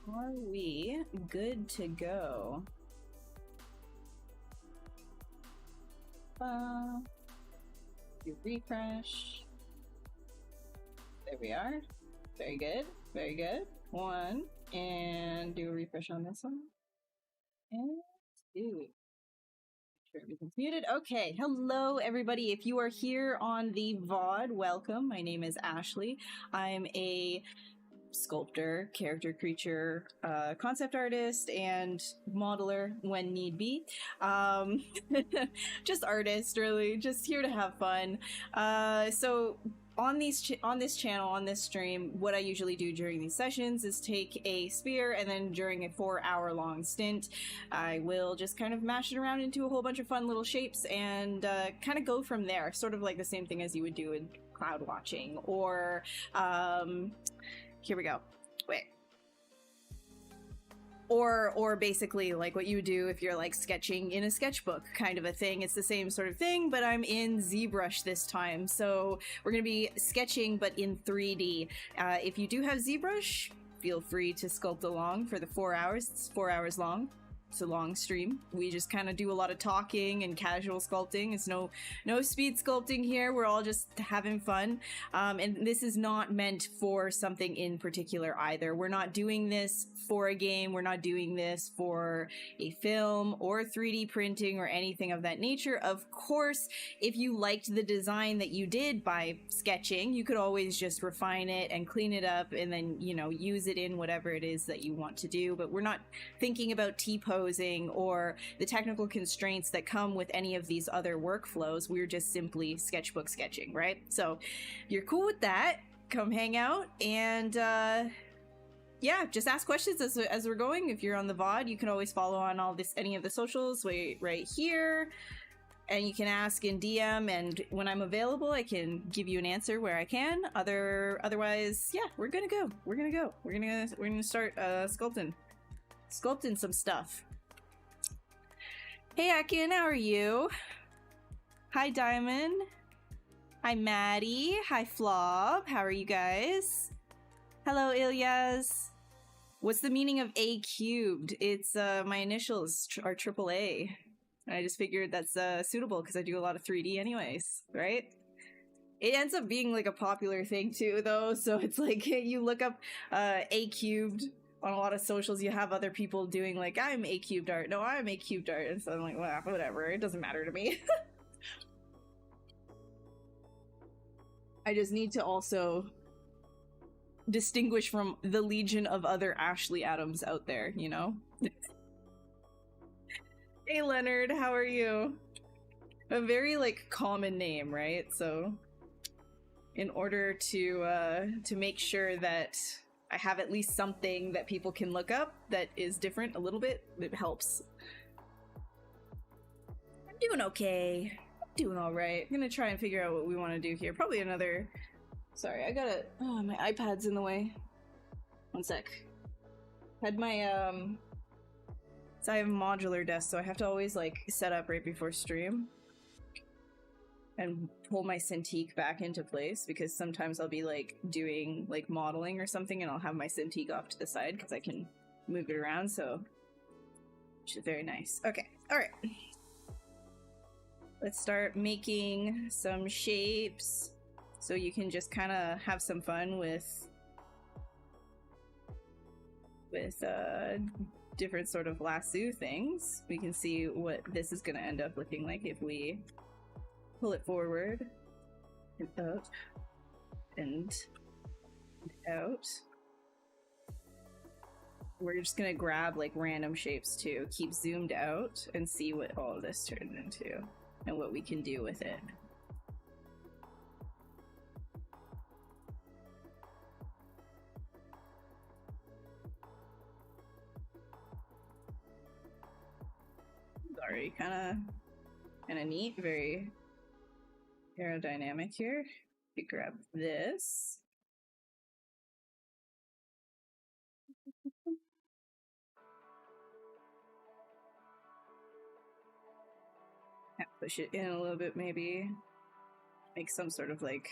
Are we good to go? Do refresh. There we are. Very good. Very good. One. And do a refresh on this one. And two. Sure everything's muted. Okay. Hello, everybody. If you are here on the VOD, welcome. My name is Ashley. I'm a sculptor, character creature, concept artist, and modeler when need be. Just artist, really. Just here to have fun. So on this channel, on this stream, what I usually do during these sessions is take a spear, and then during a 4-hour long stint, I will just kind of mash it around into a whole bunch of fun little shapes and kind of go from there. Sort of like the same thing as you would do in cloud watching, or here we go. Wait. Or basically like what you would do if you're like sketching in a sketchbook kind of a thing. It's the same sort of thing, but I'm in ZBrush this time. So we're going to be sketching, but in 3D. If you do have ZBrush, feel free to sculpt along for the 4 hours. It's 4 hours long. It's a long stream. We just kind of do a lot of talking and casual sculpting. It's no speed sculpting here. We're all just having fun. And this is not meant for something in particular either. We're not doing this for a game. We're not doing this for a film or 3D printing or anything of that nature. Of course, if you liked the design that you did by sketching, you could always just refine it and clean it up and then, you know, use it in whatever it is that you want to do. But we're not thinking about T-pose or the technical constraints that come with any of these other workflows. We're just simply sketchbook sketching, right? So if you're cool with that, come hang out and yeah, just ask questions as we're going. If you're on the VOD, you can always follow on any of the socials right here, and you can ask in DM, and when I'm available I can give you an answer where I can. Otherwise, yeah, we're gonna start sculpting some stuff. Hey Akin, how are you? Hi Diamond. Hi Maddie. Hi Flob. How are you guys? Hello Ilyas. What's the meaning of A cubed? It's my initials are AAA. I just figured that's suitable because I do a lot of 3D anyways, right? It ends up being like a popular thing too though, so it's like you look up A cubed on a lot of socials, you have other people doing like, I'm A cubed art. No, I'm A cubed art. And so I'm like, well, whatever. It doesn't matter to me. I just need to also distinguish from the legion of other Ashley Adams out there, you know? Hey Leonard, how are you? A very like common name, right? So in order to make sure that I have at least something that people can look up that is different a little bit, it helps. I'm doing okay. I'm doing all right. I'm gonna try and figure out what we want to do here. Probably another... Sorry, I gotta... Oh, my iPad's in the way. One sec. Had my, So I have a modular desk, so I have to always, like, set up right before stream and pull my Cintiq back into place, because sometimes I'll be like doing like modeling or something and I'll have my Cintiq off to the side because I can move it around, so which is very nice. Okay, all right. Let's start making some shapes so you can just kind of have some fun with different sort of lasso things. We can see what this is going to end up looking like if we pull it forward and up and out. We're just gonna grab like random shapes too, keep zoomed out, and see what all of this turns into and what we can do with it. It's already kind of neat, very aerodynamic here. We grab this. Push it in a little bit, maybe. Make some sort of like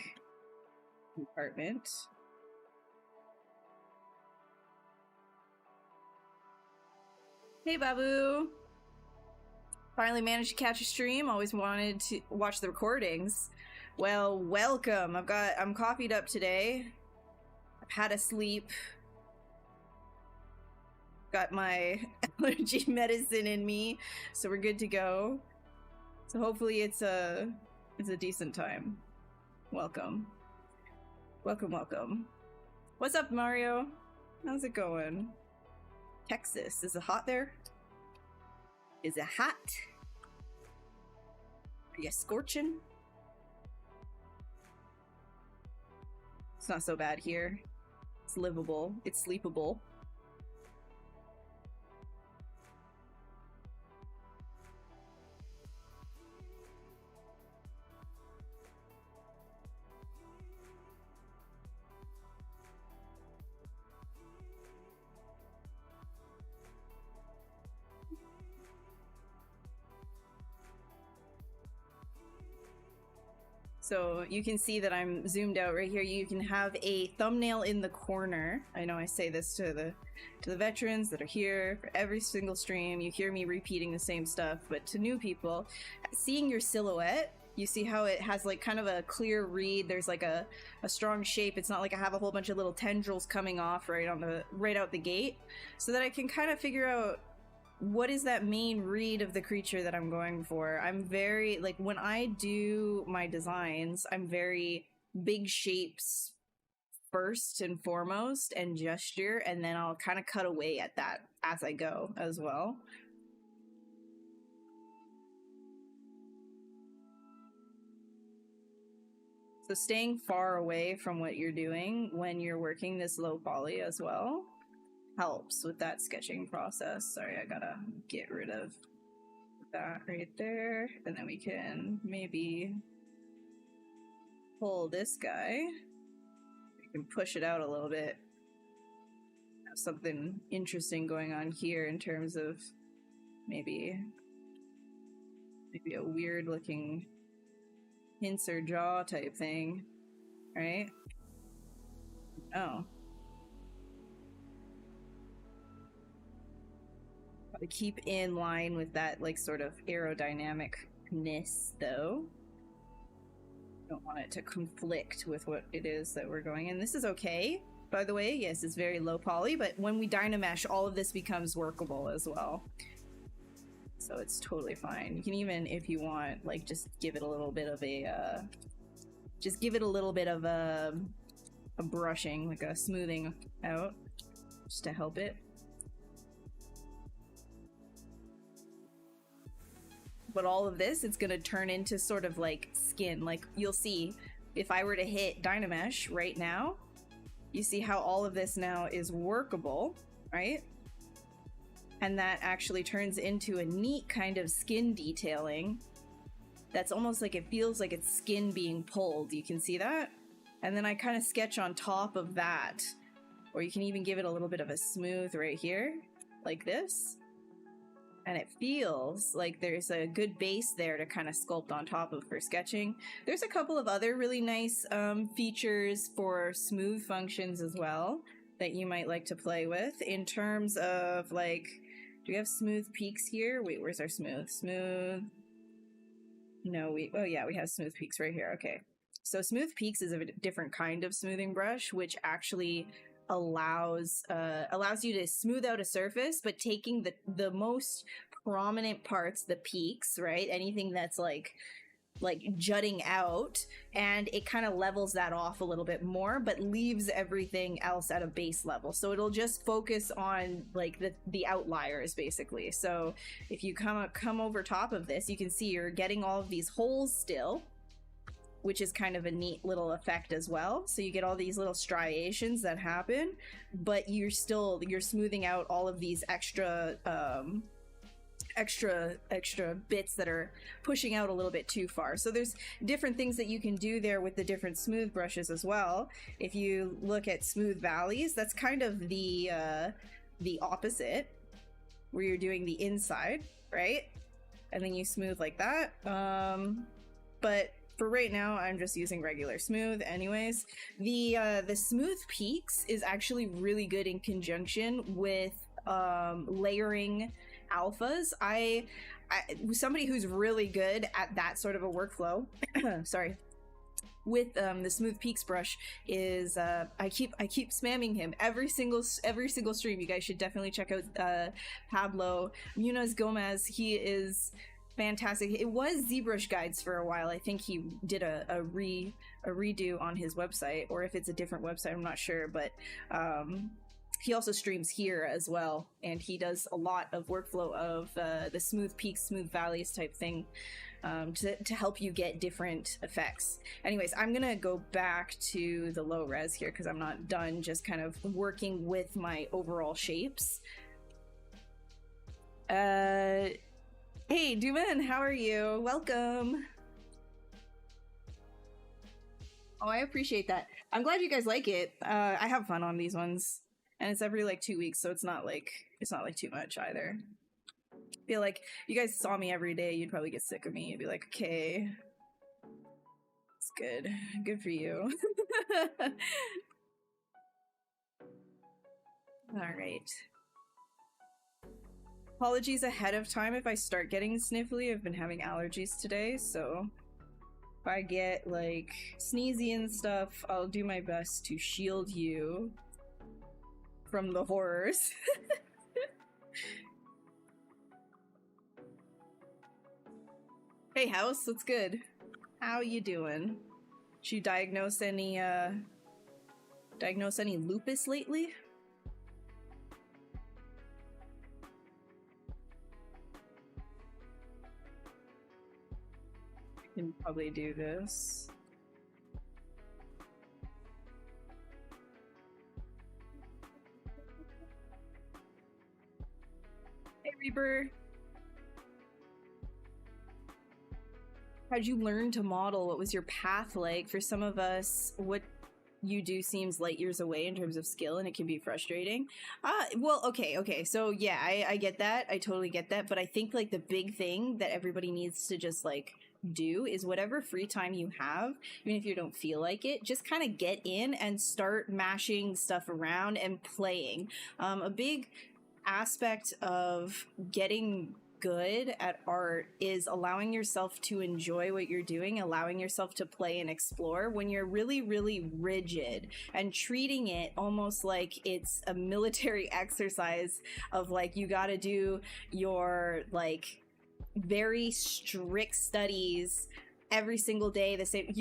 compartment. Hey, Babu. Finally managed to catch a stream. Always wanted to watch the recordings. Well, welcome. I'm coffeeed up today. I've had a sleep. Got my allergy medicine in me, so we're good to go. So hopefully it's a decent time. Welcome. Welcome. What's up, Mario? How's it going? Texas. Is it hot there? Is it hot? Are you scorching? It's not so bad here. It's livable. It's sleepable. So you can see that I'm zoomed out right here. You can have a thumbnail in the corner. I know I say this to the veterans that are here for every single stream. You hear me repeating the same stuff, but to new people, seeing your silhouette, you see how it has like kind of a clear read. There's like a strong shape. It's not like I have a whole bunch of little tendrils coming off right out the gate, so that I can kind of figure out what is that main read of the creature that I'm going for. I'm very, like, when I do my designs, I'm very big shapes first and foremost, and gesture, and then I'll kind of cut away at that as I go as well. So staying far away from what you're doing when you're working this low poly as well helps with that sketching process. Sorry, I gotta get rid of that right there. And then we can maybe pull this guy. We can push it out a little bit. Have something interesting going on here in terms of maybe a weird looking pincer jaw type thing, right? Oh. Probably keep in line with that, like, sort of aerodynamicness, though. Don't want it to conflict with what it is that we're going in. This is okay, by the way. Yes, it's very low poly, but when we Dynamesh, all of this becomes workable as well. So it's totally fine. You can even, if you want, like, just give it a little bit of a, a brushing, like a smoothing out, just to help it. But all of this, it's gonna turn into sort of like skin. Like, you'll see, if I were to hit Dynamesh right now, you see how all of this now is workable, right? And that actually turns into a neat kind of skin detailing that's almost like, it feels like it's skin being pulled. You can see that? And then I kind of sketch on top of that, or you can even give it a little bit of a smooth right here, like this. And it feels like there's a good base there to kind of sculpt on top of for sketching. There's a couple of other really nice features for smooth functions as well that you might like to play with, in terms of, like, do we have smooth peaks here? Wait, where's our smooth? Smooth. No, oh yeah, we have smooth peaks right here. Okay. So smooth peaks is a different kind of smoothing brush, which actually allows you to smooth out a surface, but taking the most prominent parts, the peaks, right? Anything that's like jutting out, and it kind of levels that off a little bit more, but leaves everything else at a base level. So it'll just focus on like the outliers, basically. So if you come over top of this, you can see you're getting all of these holes still, which is kind of a neat little effect as well. So you get all these little striations that happen, but you're smoothing out all of these extra bits that are pushing out a little bit too far. So there's different things that you can do there with the different smooth brushes as well. If you look at smooth valleys, that's kind of the opposite, where you're doing the inside, right? And then you smooth like that. But for right now, I'm just using regular smooth anyways. The smooth peaks is actually really good in conjunction with layering alphas, somebody who's really good at that sort of a workflow, sorry, with the Smooth Peaks brush is I keep spamming him every single stream. You guys should definitely check out Pablo Munoz Gomez. He is fantastic. It was ZBrush guides for a while. I think he did a redo on his website, or if it's a different website, I'm not sure, but he also streams here as well, and he does a lot of workflow of the Smooth Peaks, Smooth Valleys type thing, to help you get different effects. Anyways, I'm gonna go back to the low res here because I'm not done just kind of working with my overall shapes. Hey, Duman, how are you? Welcome. Oh, I appreciate that. I'm glad you guys like it. I have fun on these ones, and it's every like 2 weeks, so it's not like too much either. I feel like you guys saw me every day, you'd probably get sick of me. You'd be like, okay, it's good for you. All right. Apologies ahead of time if I start getting sniffly. I've been having allergies today, so if I get like sneezy and stuff, I'll do my best to shield you from the horrors. Hey House, what's good? How you doing? Did you diagnose any lupus lately? I can probably do this. Hey Reaper. How'd you learn to model? What was your path like? For some of us, what you do seems light years away in terms of skill, and it can be frustrating. Well, okay. So yeah, I get that. I totally get that. But I think like the big thing that everybody needs to just like do is whatever free time you have, even if you don't feel like it, just kind of get in and start mashing stuff around and playing. A big aspect of getting good at art is allowing yourself to enjoy what you're doing, allowing yourself to play and explore. When you're really, really rigid and treating it almost like it's a military exercise of like, you got to do your like very strict studies every single day, the same,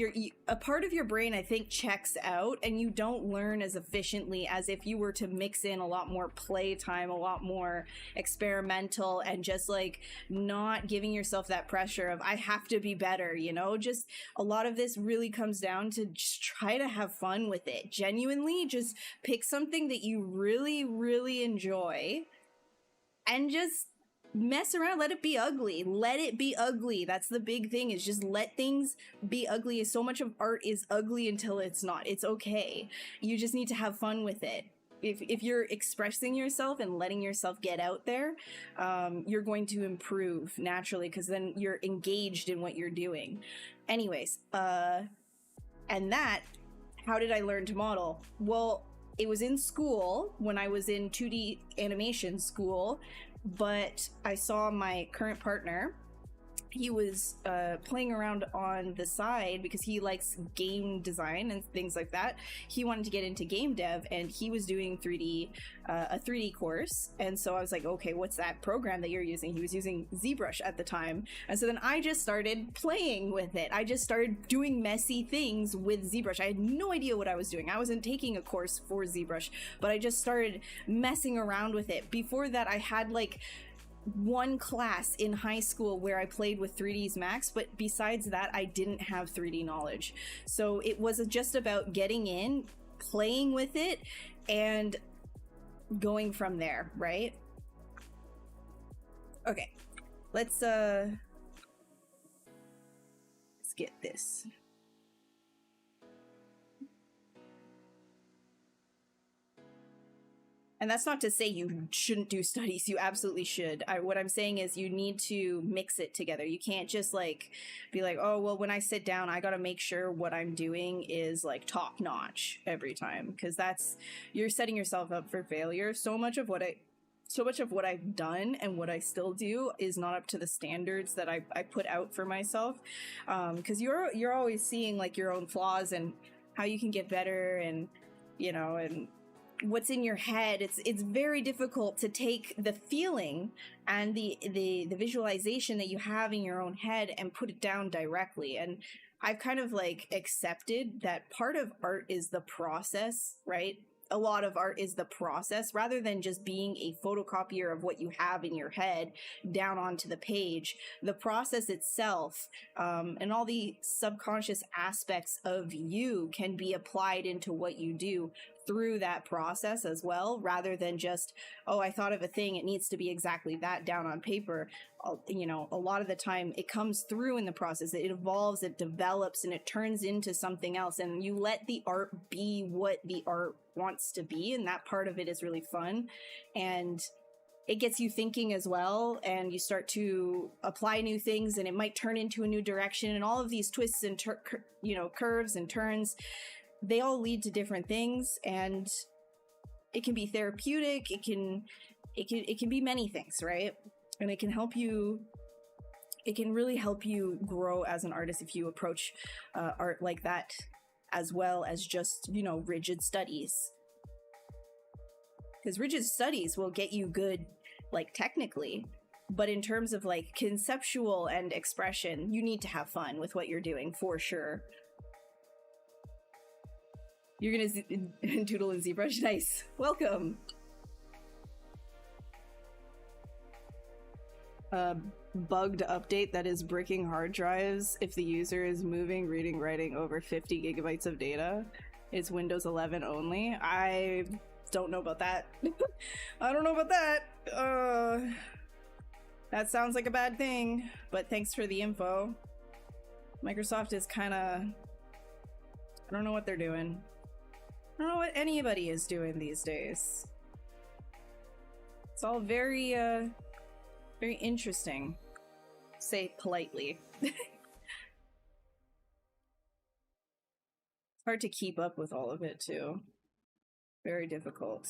a part of your brain I think checks out, and you don't learn as efficiently as if you were to mix in a lot more playtime, a lot more experimental, and just like not giving yourself that pressure of I have to be better, you know. Just a lot of this really comes down to just try to have fun with it. Genuinely just pick something that you really, really enjoy and just mess around. Let it be ugly. That's the big thing, is just let things be ugly. So much of art is ugly until it's not. It's okay. You just need to have fun with it. If you're expressing yourself and letting yourself get out there, you're going to improve naturally, because then you're engaged in what you're doing. Anyways, and that, how did I learn to model? Well, it was in school when I was in 2D animation school. But I saw my current partner, he was playing around on the side because he likes game design and things like that. He wanted to get into game dev, and he was doing a 3D course. And so I was like, okay, what's that program that you're using? He was using ZBrush at the time. And so then I just started playing with it. I just started doing messy things with ZBrush. I had no idea what I was doing. I wasn't taking a course for ZBrush, but I just started messing around with it. Before that, I had like one class in high school where I played with 3ds Max, but besides that, I didn't have 3D knowledge. So it was just about getting in, playing with it, and going from there, right? Okay, let's get this. And that's not to say you shouldn't do studies. You absolutely should. What I'm saying is you need to mix it together. You can't just like be like, oh, well, when I sit down, I got to make sure what I'm doing is like top notch every time. Because you're setting yourself up for failure. So much of what so much of what I've done and what I still do is not up to the standards that I put out for myself. Because you're always seeing like your own flaws and how you can get better, and you know, and what's in your head. It's very difficult to take the feeling and the visualization that you have in your own head and put it down directly. And I've kind of like accepted that part of art is the process, right? A lot of art is the process rather than just being a photocopier of what you have in your head down onto the page. The process itself, and all the subconscious aspects of you can be applied into what you do through that process as well, rather than just, oh, I thought of a thing, it needs to be exactly that down on paper. You know, a lot of the time it comes through in the process, it evolves, it develops, and it turns into something else, and you let the art be what the art wants to be, and that part of it is really fun, and it gets you thinking as well, and you start to apply new things, and it might turn into a new direction, and all of these twists and curves and turns, they all lead to different things, and it can be therapeutic, it can be many things, right? And it can really help you grow as an artist if you approach art like that, as well as just, you know, rigid studies. Because rigid studies will get you good, like, technically, but in terms of like conceptual and expression, you need to have fun with what you're doing for sure. You're gonna doodle in ZBrush? Nice. Welcome. Bugged update that is bricking hard drives if the user is moving, reading, writing over 50 gigabytes of data. It's Windows 11 only. I don't know about that. I don't know about that. That sounds like a bad thing, but thanks for the info. Microsoft is kind of... I don't know what they're doing. I don't know what anybody is doing these days. It's all very, very interesting. Say politely. It's hard to keep up with all of it, too. Very difficult.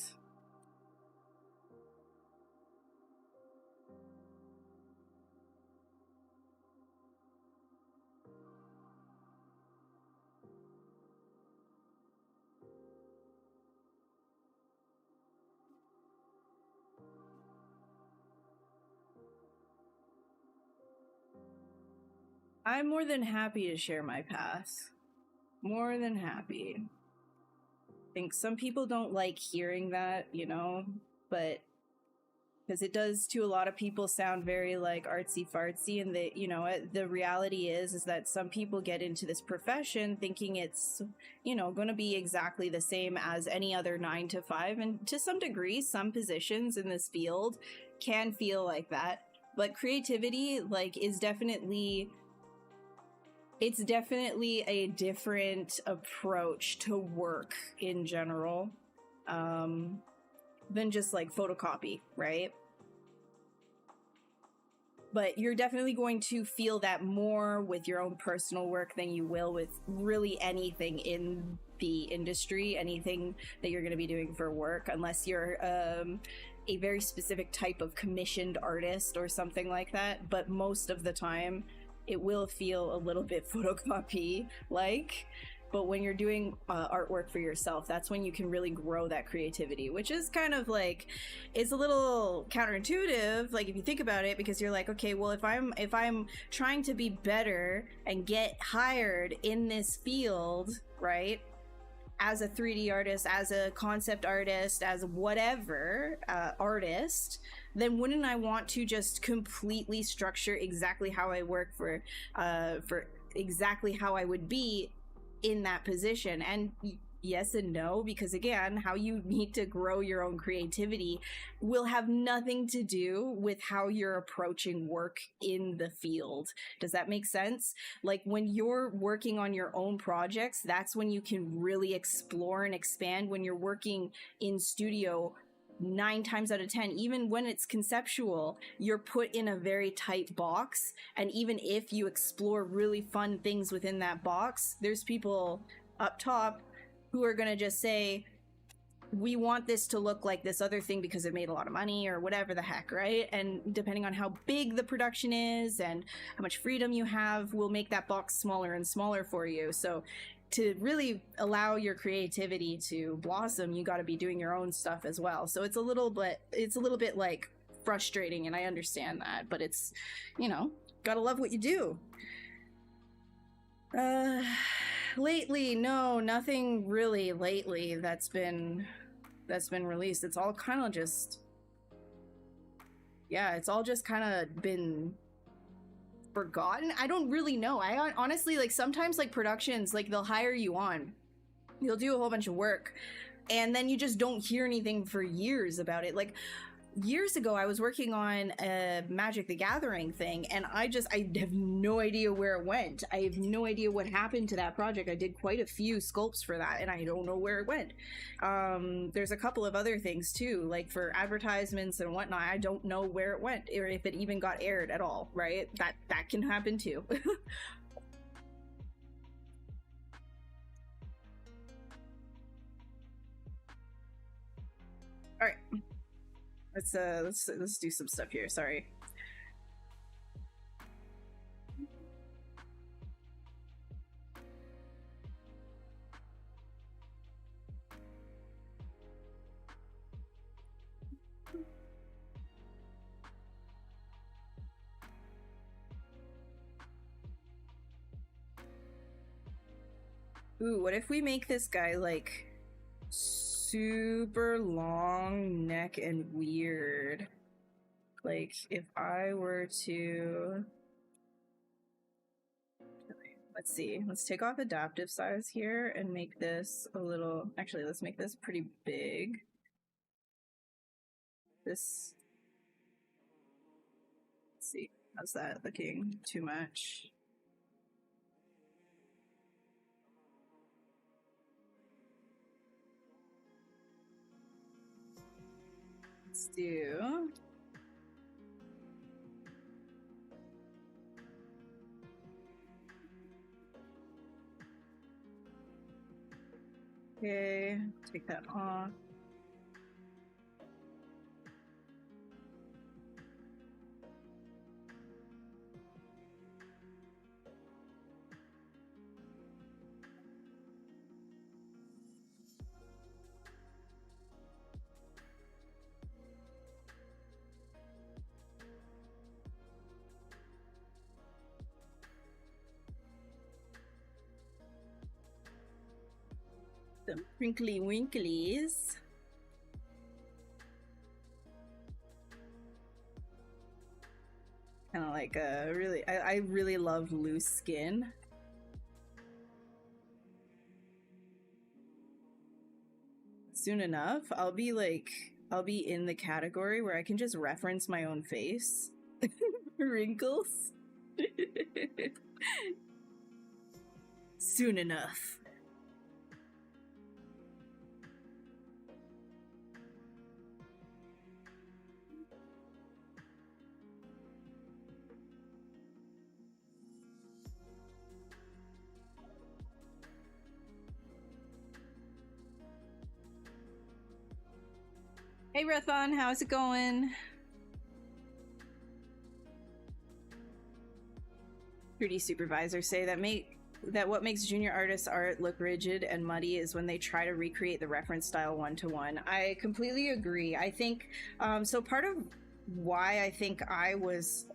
I'm more than happy to share my path. More than happy. I think some people don't like hearing that, you know, but because it does to a lot of people sound very like artsy fartsy, and the, you know, the reality is that some people get into this profession thinking it's, you know, going to be exactly the same as any other 9 to 5, and to some degree some positions in this field can feel like that, but creativity like is definitely... It's definitely a different approach to work in general, than just like photocopy, right? But you're definitely going to feel that more with your own personal work than you will with really anything in the industry, anything that you're going to be doing for work, unless you're a very specific type of commissioned artist or something like that. But most of the time, it will feel a little bit photocopy-like, but when you're doing artwork for yourself, that's when you can really grow that creativity, which is kind of like, it's a little counterintuitive, like if you think about it, because you're like, okay, well, if I'm trying to be better and get hired in this field, right, as a 3D artist, as a concept artist, as whatever artist, then wouldn't I want to just completely structure exactly how I work for exactly how I would be in that position? And yes and no, because again, how you need to grow your own creativity will have nothing to do with how you're approaching work in the field. Does that make sense? Like when you're working on your own projects, that's when you can really explore and expand. When you're working in studio, 9 times out of 10, even when it's conceptual, you're put in a very tight box, and even if you explore really fun things within that box, there's people up top who are gonna just say, we want this to look like this other thing because it made a lot of money or whatever the heck, right? And depending on how big the production is and how much freedom you have, we'll make that box smaller and smaller for you. So to really allow your creativity to blossom, you got to be doing your own stuff as well. So it's a little bit like frustrating, and I understand that, but it's, you know, gotta love what you do. Lately, no, nothing really lately that's been released. It's all kind of just, yeah, it's all just kind of been forgotten. I don't really know. I honestly, like, sometimes, like, productions, like, they'll hire you on, you'll do a whole bunch of work, and then you just don't hear anything for years about it. Like, years ago, I was working on a Magic the Gathering thing, and I have no idea where it went. I have no idea what happened to that project. I did quite a few sculpts for that, and I don't know where it went. There's a couple of other things too, like for advertisements and whatnot. I don't know where it went, or if it even got aired at all, right? That can happen too. All right. Let's do some stuff here. Sorry. Ooh, what if we make this guy like super long neck and weird? Like, if I were to, let's see, let's take off adaptive size here and make this a little, actually, let's make this pretty big. This, let's see, how's that looking? Too much. Let's do, okay, take that off. Some crinkly winklies. Kind of like a really, I really love loose skin. Soon enough, I'll be in the category where I can just reference my own face. Wrinkles. Soon enough. Hey Rethon, how's it going? 3D supervisors say that what makes junior artists' art look rigid and muddy is when they try to recreate the reference style one-to-one. I completely agree. I think so part of why I think it was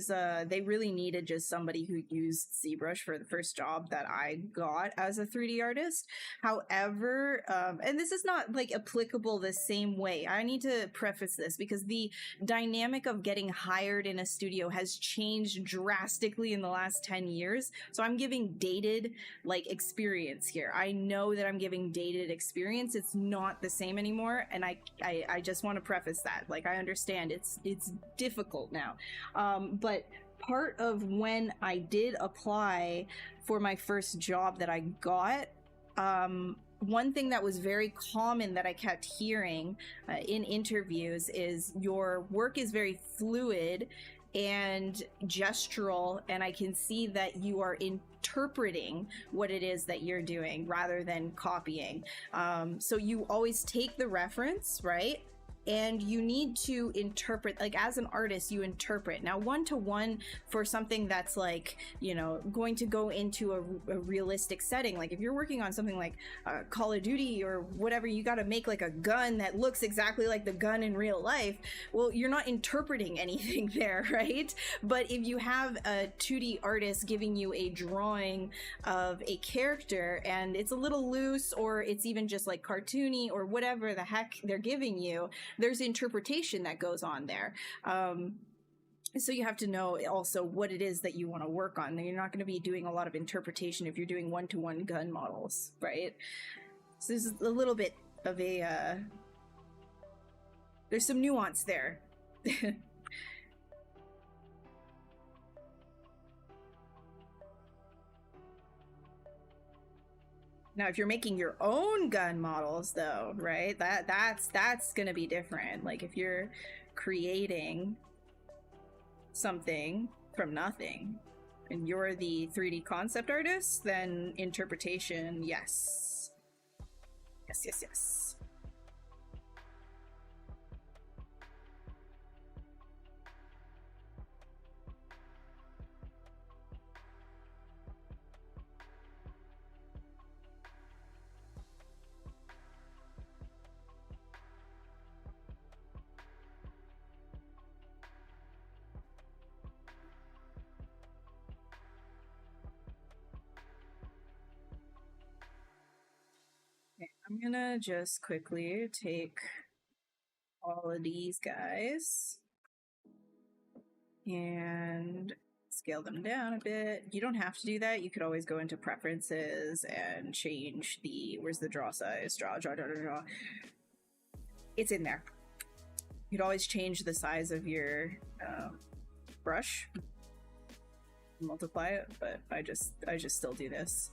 they really needed just somebody who used ZBrush for the first job that I got as a 3D artist. However, and this is not like applicable the same way. I need to preface this because the dynamic of getting hired in a studio has changed drastically in the last 10 years. So I'm giving dated like experience here. I know that I'm giving dated experience. It's not the same anymore. And I just want to preface that. Like, I understand it's difficult now. But part of when I did apply for my first job that I got, one thing that was very common that I kept hearing in interviews is your work is very fluid and gestural, and I can see that you are interpreting what it is that you're doing rather than copying. So you always take the reference, right? And you need to interpret, like as an artist, you interpret. Now, one-to-one for something that's like, you know, going to go into a realistic setting, like if you're working on something like Call of Duty or whatever, you got to make like a gun that looks exactly like the gun in real life. Well, you're not interpreting anything there, right? But if you have a 2D artist giving you a drawing of a character and it's a little loose, or it's even just like cartoony or whatever the heck they're giving you, there's interpretation that goes on there. So you have to know also what it is that you want to work on. You're not going to be doing a lot of interpretation if you're doing one-to-one gun models, right? So there's a little bit of a there's some nuance there. Now, if you're making your own gun models, though, right, that's gonna be different. Like if you're creating something from nothing and you're the 3D concept artist, then interpretation, yes. Yes, yes, yes. I'm gonna just quickly take all of these guys and scale them down a bit. You don't have to do that. You could always go into preferences and change the, where's the draw size? Draw. It's in there. You could always change the size of your brush, multiply it, but I just still do this.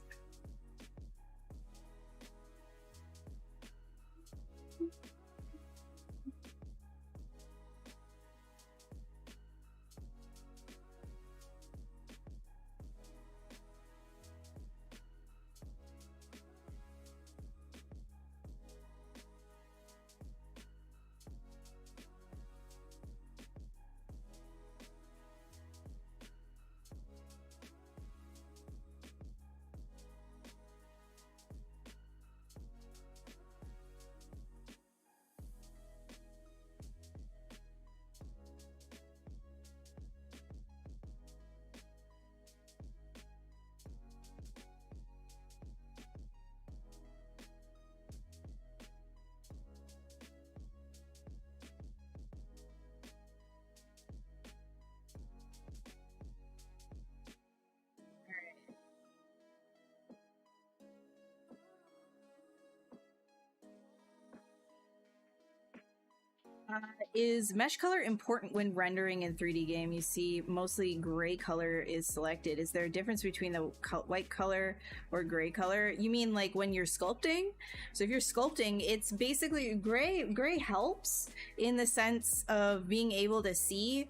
Is mesh color important when rendering in 3D game? You see mostly gray color is selected. Is there a difference between the white color or gray color? You mean like when you're sculpting? So if you're sculpting, it's basically gray helps in the sense of being able to see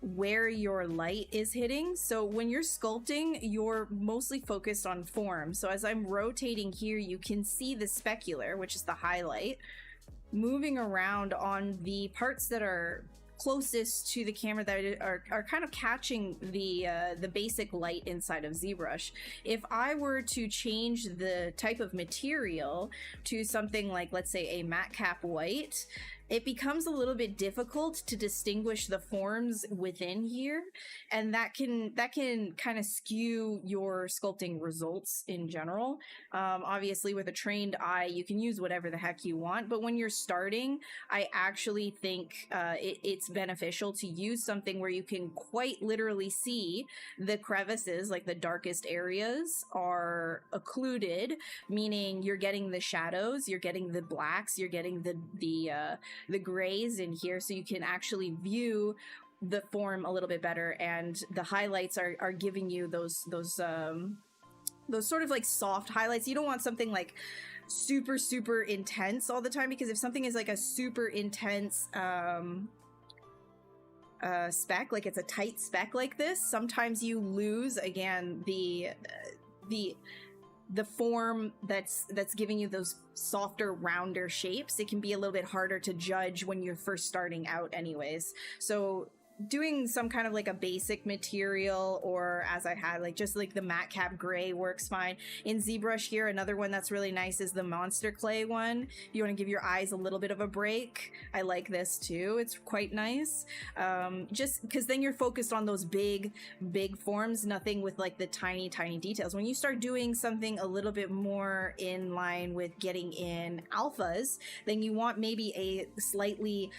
where your light is hitting. So when you're sculpting, you're mostly focused on form. So as I'm rotating here, you can see the specular, which is the highlight, moving around on the parts that are closest to the camera that are kind of catching the basic light inside of ZBrush. If I were to change the type of material to something like, let's say, a matte cap white, it becomes a little bit difficult to distinguish the forms within here, and that can kind of skew your sculpting results in general. Obviously, with a trained eye, you can use whatever the heck you want, but when you're starting, I actually think it's beneficial to use something where you can quite literally see the crevices, like the darkest areas are occluded, meaning you're getting the shadows, you're getting the blacks, you're getting the grays in here, so you can actually view the form a little bit better, and the highlights are giving you those sort of like soft highlights. You don't want something like super intense all the time, because if something is like a super intense spec, like it's a tight spec like this, sometimes you lose again the form that's giving you those softer, rounder shapes. It can be a little bit harder to judge when you're first starting out anyways. So doing some kind of like a basic material, or as I had, like just like the matte cap gray works fine. In ZBrush here, another one that's really nice is the monster clay one. If you want to give your eyes a little bit of a break, I like this too. It's quite nice. Just because then you're focused on those big forms, nothing with like the tiny details. When you start doing something a little bit more in line with getting in alphas, then you want maybe a slightly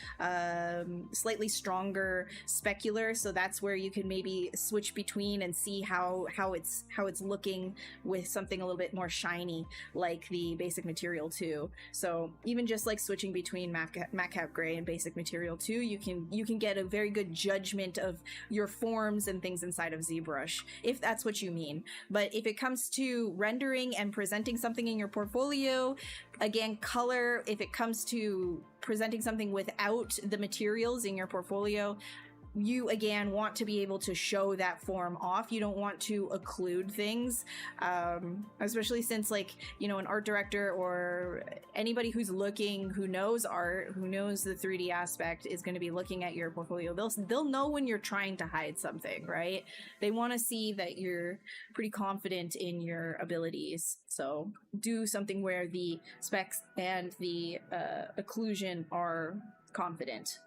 stronger specular, so that's where you can maybe switch between and see how it's looking with something a little bit more shiny like the basic material 2. So even just like switching between matte cap gray and basic material 2, you can get a very good judgment of your forms and things inside of ZBrush, if that's what you mean. But if it comes to rendering and presenting something in your portfolio, again, color, if it comes to presenting something without the materials in your portfolio, you again want to be able to show that form off. You don't want to occlude things, especially since, like, you know, an art director or anybody who's looking, who knows art, who knows the 3D aspect, is going to be looking at your portfolio. They'll know when you're trying to hide something, right? They want to see that you're pretty confident in your abilities. So do something where the specs and the occlusion are confident.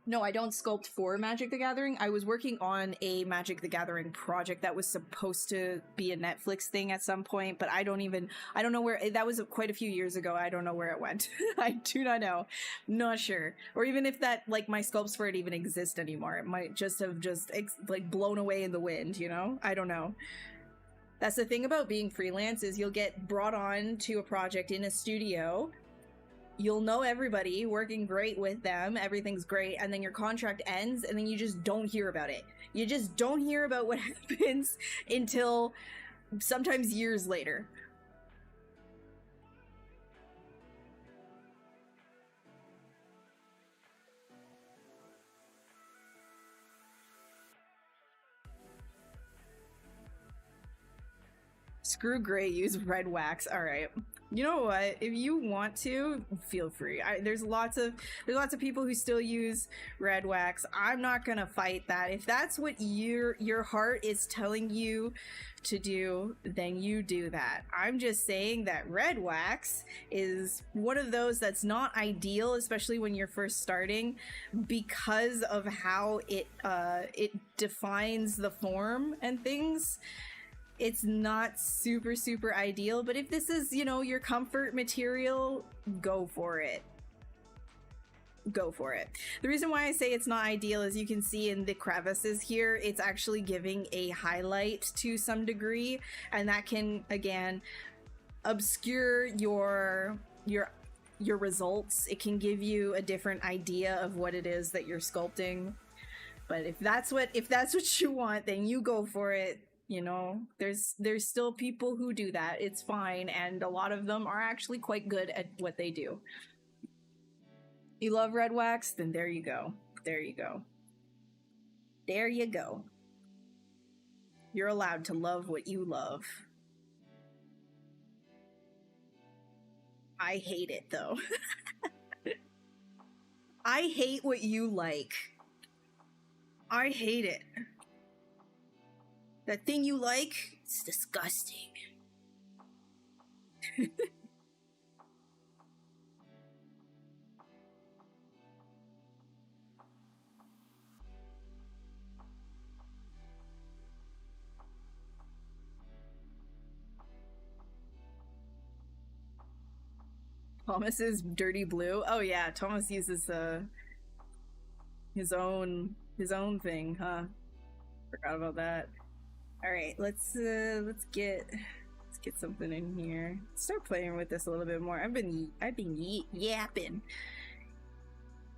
No, I don't sculpt for Magic the Gathering. I was working on a Magic the Gathering project that was supposed to be a Netflix thing at some point, but I don't know where, that was quite a few years ago. I don't know where it went. I do not know. Not sure. Or even if that, like, my sculpts for it even exist anymore. It might just have like blown away in the wind, you know? I don't know. That's the thing about being freelance, is you'll get brought on to a project in a studio. You'll know everybody, working great with them, everything's great, and then your contract ends, and then you just don't hear about it. You just don't hear about what happens until sometimes years later. Screw gray, use red wax. All right. You know what? If you want to, feel free. There's lots of people who still use red wax. I'm not gonna fight that. If that's what your heart is telling you to do, then you do that. I'm just saying that red wax is one of those that's not ideal, especially when you're first starting, because of how it defines the form and things. It's not super ideal, but if this is, you know, your comfort material, go for it. Go for it. The reason why I say it's not ideal is you can see in the crevices here, it's actually giving a highlight to some degree, and that can, again, obscure your results. It can give you a different idea of what it is that you're sculpting. But if that's what you want, then you go for it. You know, there's still people who do that. It's fine, and a lot of them are actually quite good at what they do. You love red wax? Then there you go. There you go. There you go. You're allowed to love what you love. I hate it, though. I hate what you like. I hate it. That thing you like, it's disgusting. Thomas's dirty blue. Oh yeah, Thomas uses his own thing, huh? Forgot about that. All right, let's get something in here. Start playing with this a little bit more. I've been yapping,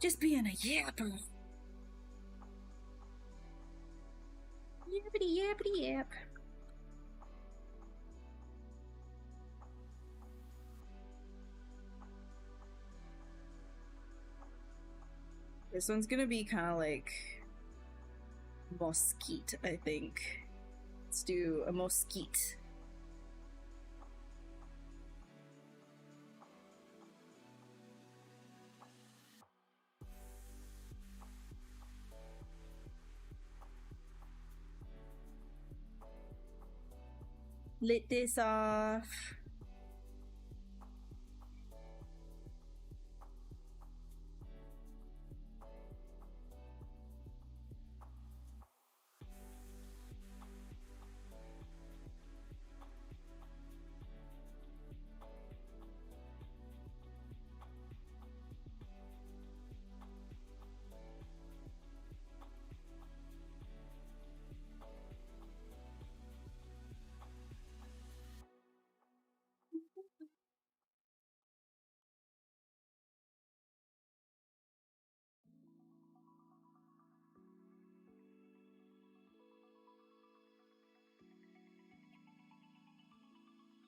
just being a yapper. Yappity yap. This one's gonna be kind of like mosquite, I think. Let's do a mosquite. Lit this off.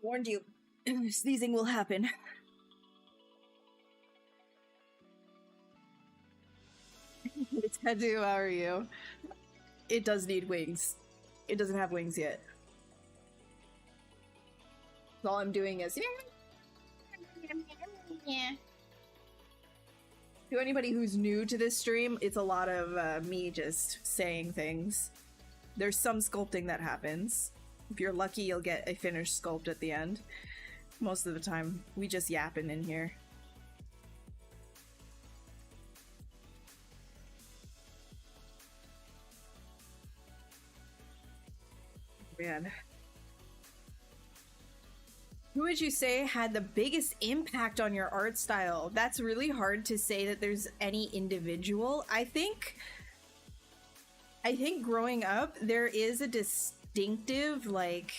Warned you. Sneezing will happen. It's had to devour you. It does need wings. It doesn't have wings yet. All I'm doing is... To anybody who's new to this stream, it's a lot of me just saying things. There's some sculpting that happens. If you're lucky, you'll get a finished sculpt at the end. Most of the time, we just yapping in here. Man. Who would you say had the biggest impact on your art style? That's really hard to say that there's any individual. I think growing up, there is a distinctive, like...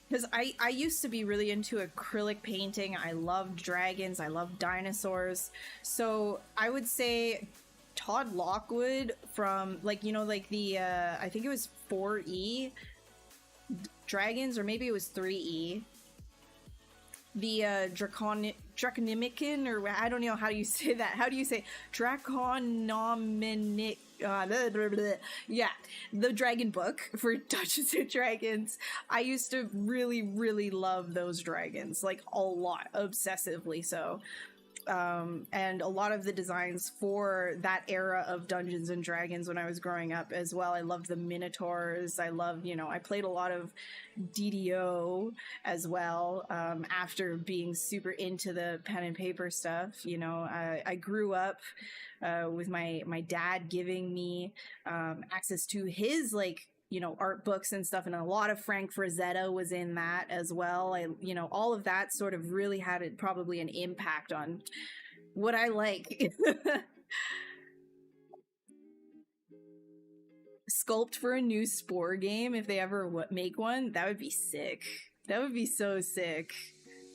Because I used to be really into acrylic painting. I loved dragons. I loved dinosaurs. So I would say Todd Lockwood from, like, you know, like the, I think it was 4E dragons, or maybe it was 3E. The Draconimican, or I don't know how do you say that. How do you say Draconominic? Yeah, the Dragon book for Dungeons and Dragons. I used to really, really love those dragons, like a lot, obsessively so. And a lot of the designs for that era of Dungeons and Dragons when I was growing up as well. I loved the Minotaurs. I loved, you know, I played a lot of DDO as well, after being super into the pen and paper stuff. You know, I grew up with my dad giving me access to his, like, you know, art books and stuff, and a lot of Frank Frazetta was in that as well. You know, all of that sort of really had probably an impact on what I like. Sculpt for a new Spore game, if they ever make one, that would be sick. That would be so sick.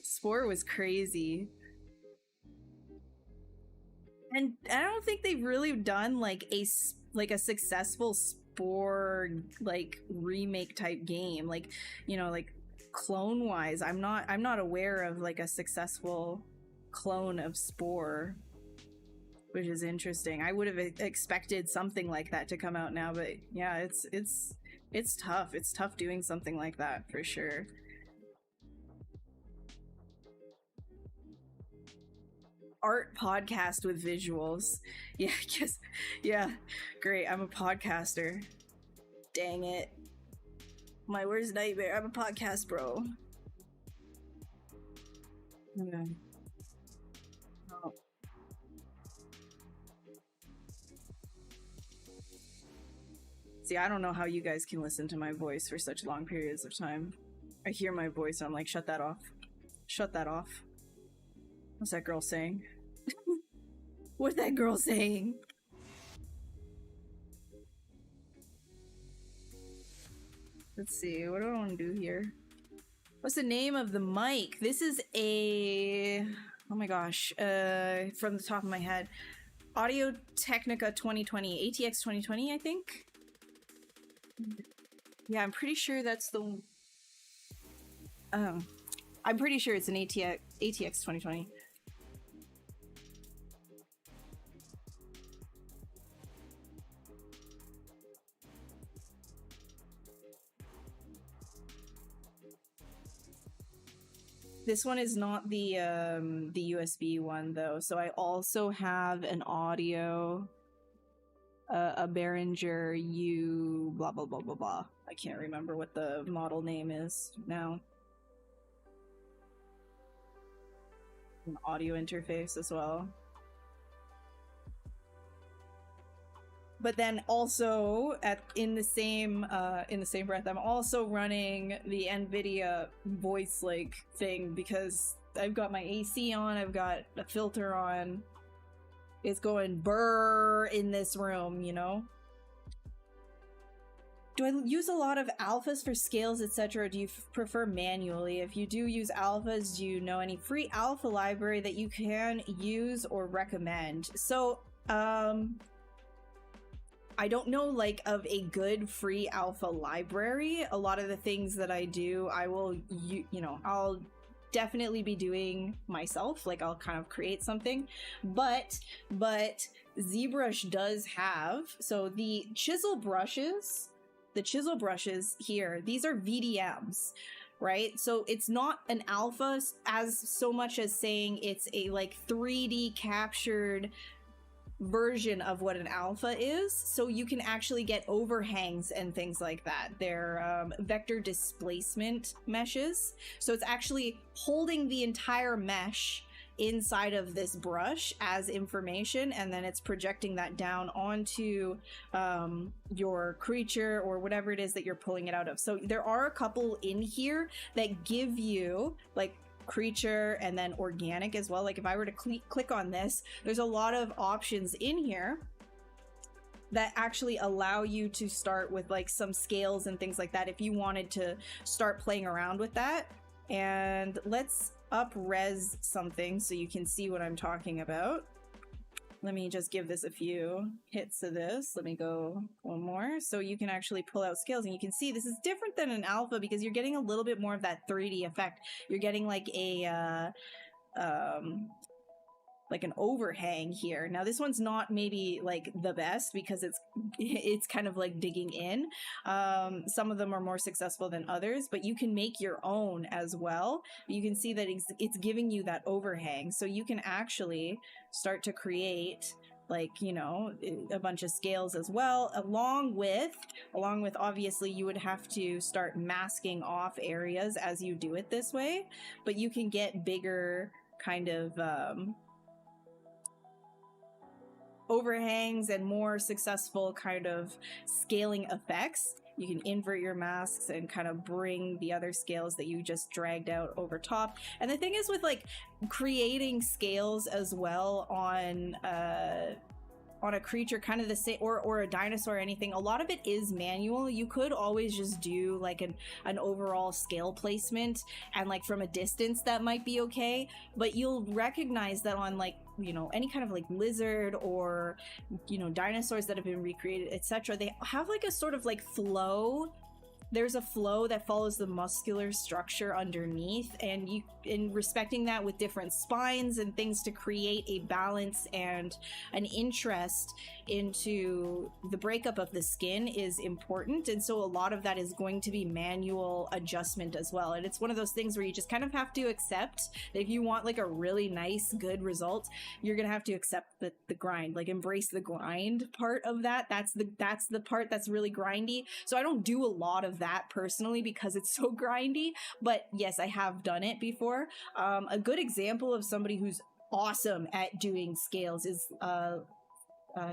Spore was crazy. And I don't think they've really done like a successful Spore like remake type game, like, you know, like clone wise. I'm not aware of like a successful clone of Spore, which is interesting. I would have expected something like that to come out now, but yeah, it's tough. It's tough doing something like that for sure. Art podcast with visuals. Yeah, I guess. Yeah, great. I'm a podcaster. Dang it. My worst nightmare. I'm a podcast bro. Yeah. Oh. See, I don't know how you guys can listen to my voice for such long periods of time. I hear my voice and I'm like, shut that off. Shut that off. What's that girl saying? What's that girl saying? Let's see, what do I want to do here? What's the name of the mic? This is a... Oh my gosh. From the top of my head. Audio Technica 2020. ATX 2020, I think? Yeah, I'm pretty sure that's the... I'm pretty sure it's an ATX 2020. This one is not the USB one though. So I also have an audio, a Behringer U blah blah blah blah blah. I can't remember what the model name is now. An audio interface as well. But then also in the same breath, I'm also running the NVIDIA voice thing because I've got my AC on, I've got a filter on. It's going brrr in this room, you know? Do I use a lot of alphas for scales, etc., or do you prefer manually? If you do use alphas, do you know any free alpha library that you can use or recommend? So, I don't know of a good free alpha library. A lot of the things that I do, I will, I'll definitely be doing myself. I'll kind of create something, but ZBrush does have, so the chisel brushes here, these are VDMs, right? So it's not an alpha as so much as saying it's a 3D captured version of what an alpha is, so you can actually get overhangs and things like that. They're vector displacement meshes, so it's actually holding the entire mesh inside of this brush as information, and then it's projecting that down onto your creature or whatever it is that you're pulling it out of. So there are a couple in here that give you creature and then organic as well. If I were to click on this, there's a lot of options in here that actually allow you to start with some scales and things like that if you wanted to start playing around with that. And let's up-res something so you can see what I'm talking about. Let me just give this a few hits of this. Let me go one more. So you can actually pull out scales and you can see this is different than an alpha because you're getting a little bit more of that 3D effect. You're getting an overhang here. Now this one's not maybe the best because it's kind of digging in. Some of them are more successful than others, but you can make your own as well. You can see that it's giving you that overhang, so you can actually start to create a bunch of scales as well, along with obviously you would have to start masking off areas as you do it this way, but you can get bigger kind of overhangs and more successful kind of scaling effects. You can invert your masks and kind of bring the other scales that you just dragged out over top. And the thing is with creating scales as well on a creature, kind of the same, or a dinosaur or anything, a lot of it is manual. You could always just do an overall scale placement, and from a distance that might be okay, but you'll recognize that on any kind of lizard or dinosaurs that have been recreated, etc., they have a sort of flow. There's a flow that follows the muscular structure underneath, and in respecting that with different spines and things to create a balance and an interest into the breakup of the skin is important. And so a lot of that is going to be manual adjustment as well. And it's one of those things where you just kind of have to accept that if you want a really nice, good result, you're going to have to accept the grind, embrace the grind part of that. That's the part that's really grindy. So I don't do a lot of that personally because it's so grindy, but yes, I have done it before. A good example of somebody who's awesome at doing scales is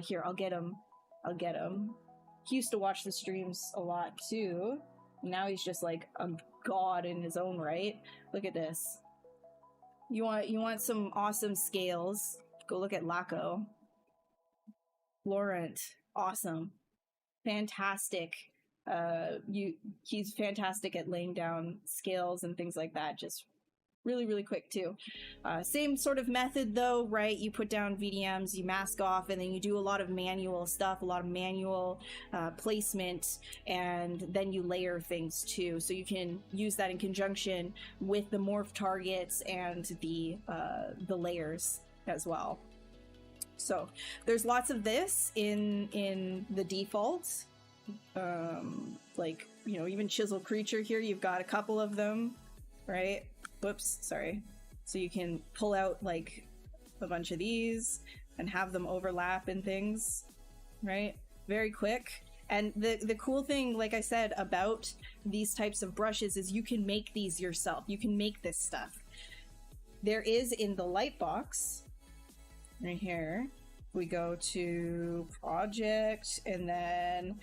here, I'll get him. He used to watch the streams a lot too. Now he's just a god in his own right. Look at this. You want some awesome scales, go look at Laco. Laurent, awesome, fantastic. He's fantastic at laying down scales and things like that, just really, really quick too. Same sort of method though, right? You put down VDMs, you mask off, and then you do a lot of manual stuff, a lot of manual placement, and then you layer things too. So you can use that in conjunction with the morph targets and the layers as well. So there's lots of this in the defaults. Even chisel creature here, you've got a couple of them, right? whoops, sorry. So you can pull out like a bunch of these and have them overlap and things, right? Very quick. And the cool thing, like I said, about these types of brushes is you can make these yourself. You can make this stuff. There is in the light box, right here, we go to project and then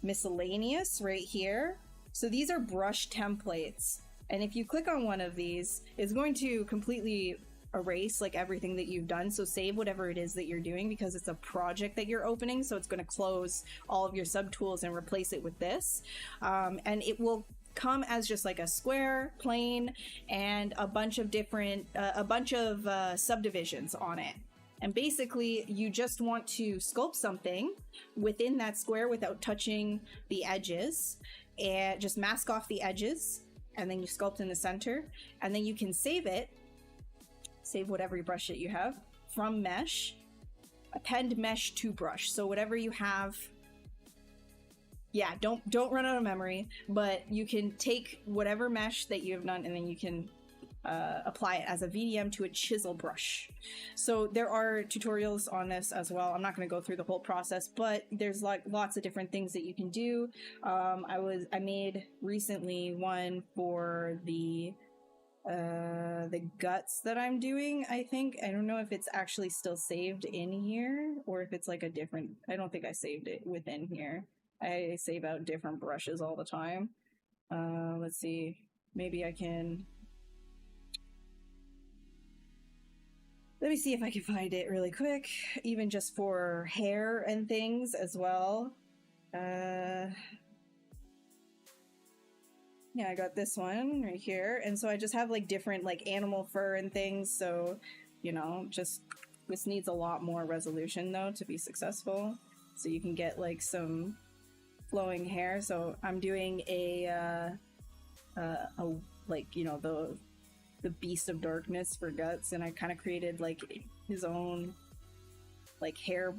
miscellaneous right here. So these are brush templates. And if you click on one of these, it's going to completely erase like everything that you've done. So save whatever it is that you're doing because it's a project that you're opening. So it's going to close all of your subtools and replace it with this. And it will come as just like a square, plane, and a bunch of different, subdivisions on it. And basically you just want to sculpt something within that square without touching the edges, and just mask off the edges, and then you sculpt in the center, and then you can save it, save whatever brush that you have, from mesh, append mesh to brush. So whatever you have, yeah, don't run out of memory, but you can take whatever mesh that you have done and then you can apply it as a VDM to a chisel brush. So there are tutorials on this as well. I'm not going to go through the whole process, but there's like lots of different things that you can do. I made recently one for the guts that I'm doing. I think, I don't know if it's actually still saved in here or if it's like a different, I don't think I saved it within here. I save out different brushes all the time. Let's see, maybe I can, let me see if I can find it really quick, even just for hair and things as well. Yeah, I got this one right here. And so I just have like different like animal fur and things. So, you know, just, this needs a lot more resolution though to be successful. So you can get like some flowing hair. So I'm doing a like, you know, the Beast of Darkness for Guts, and I kind of created like his own like hair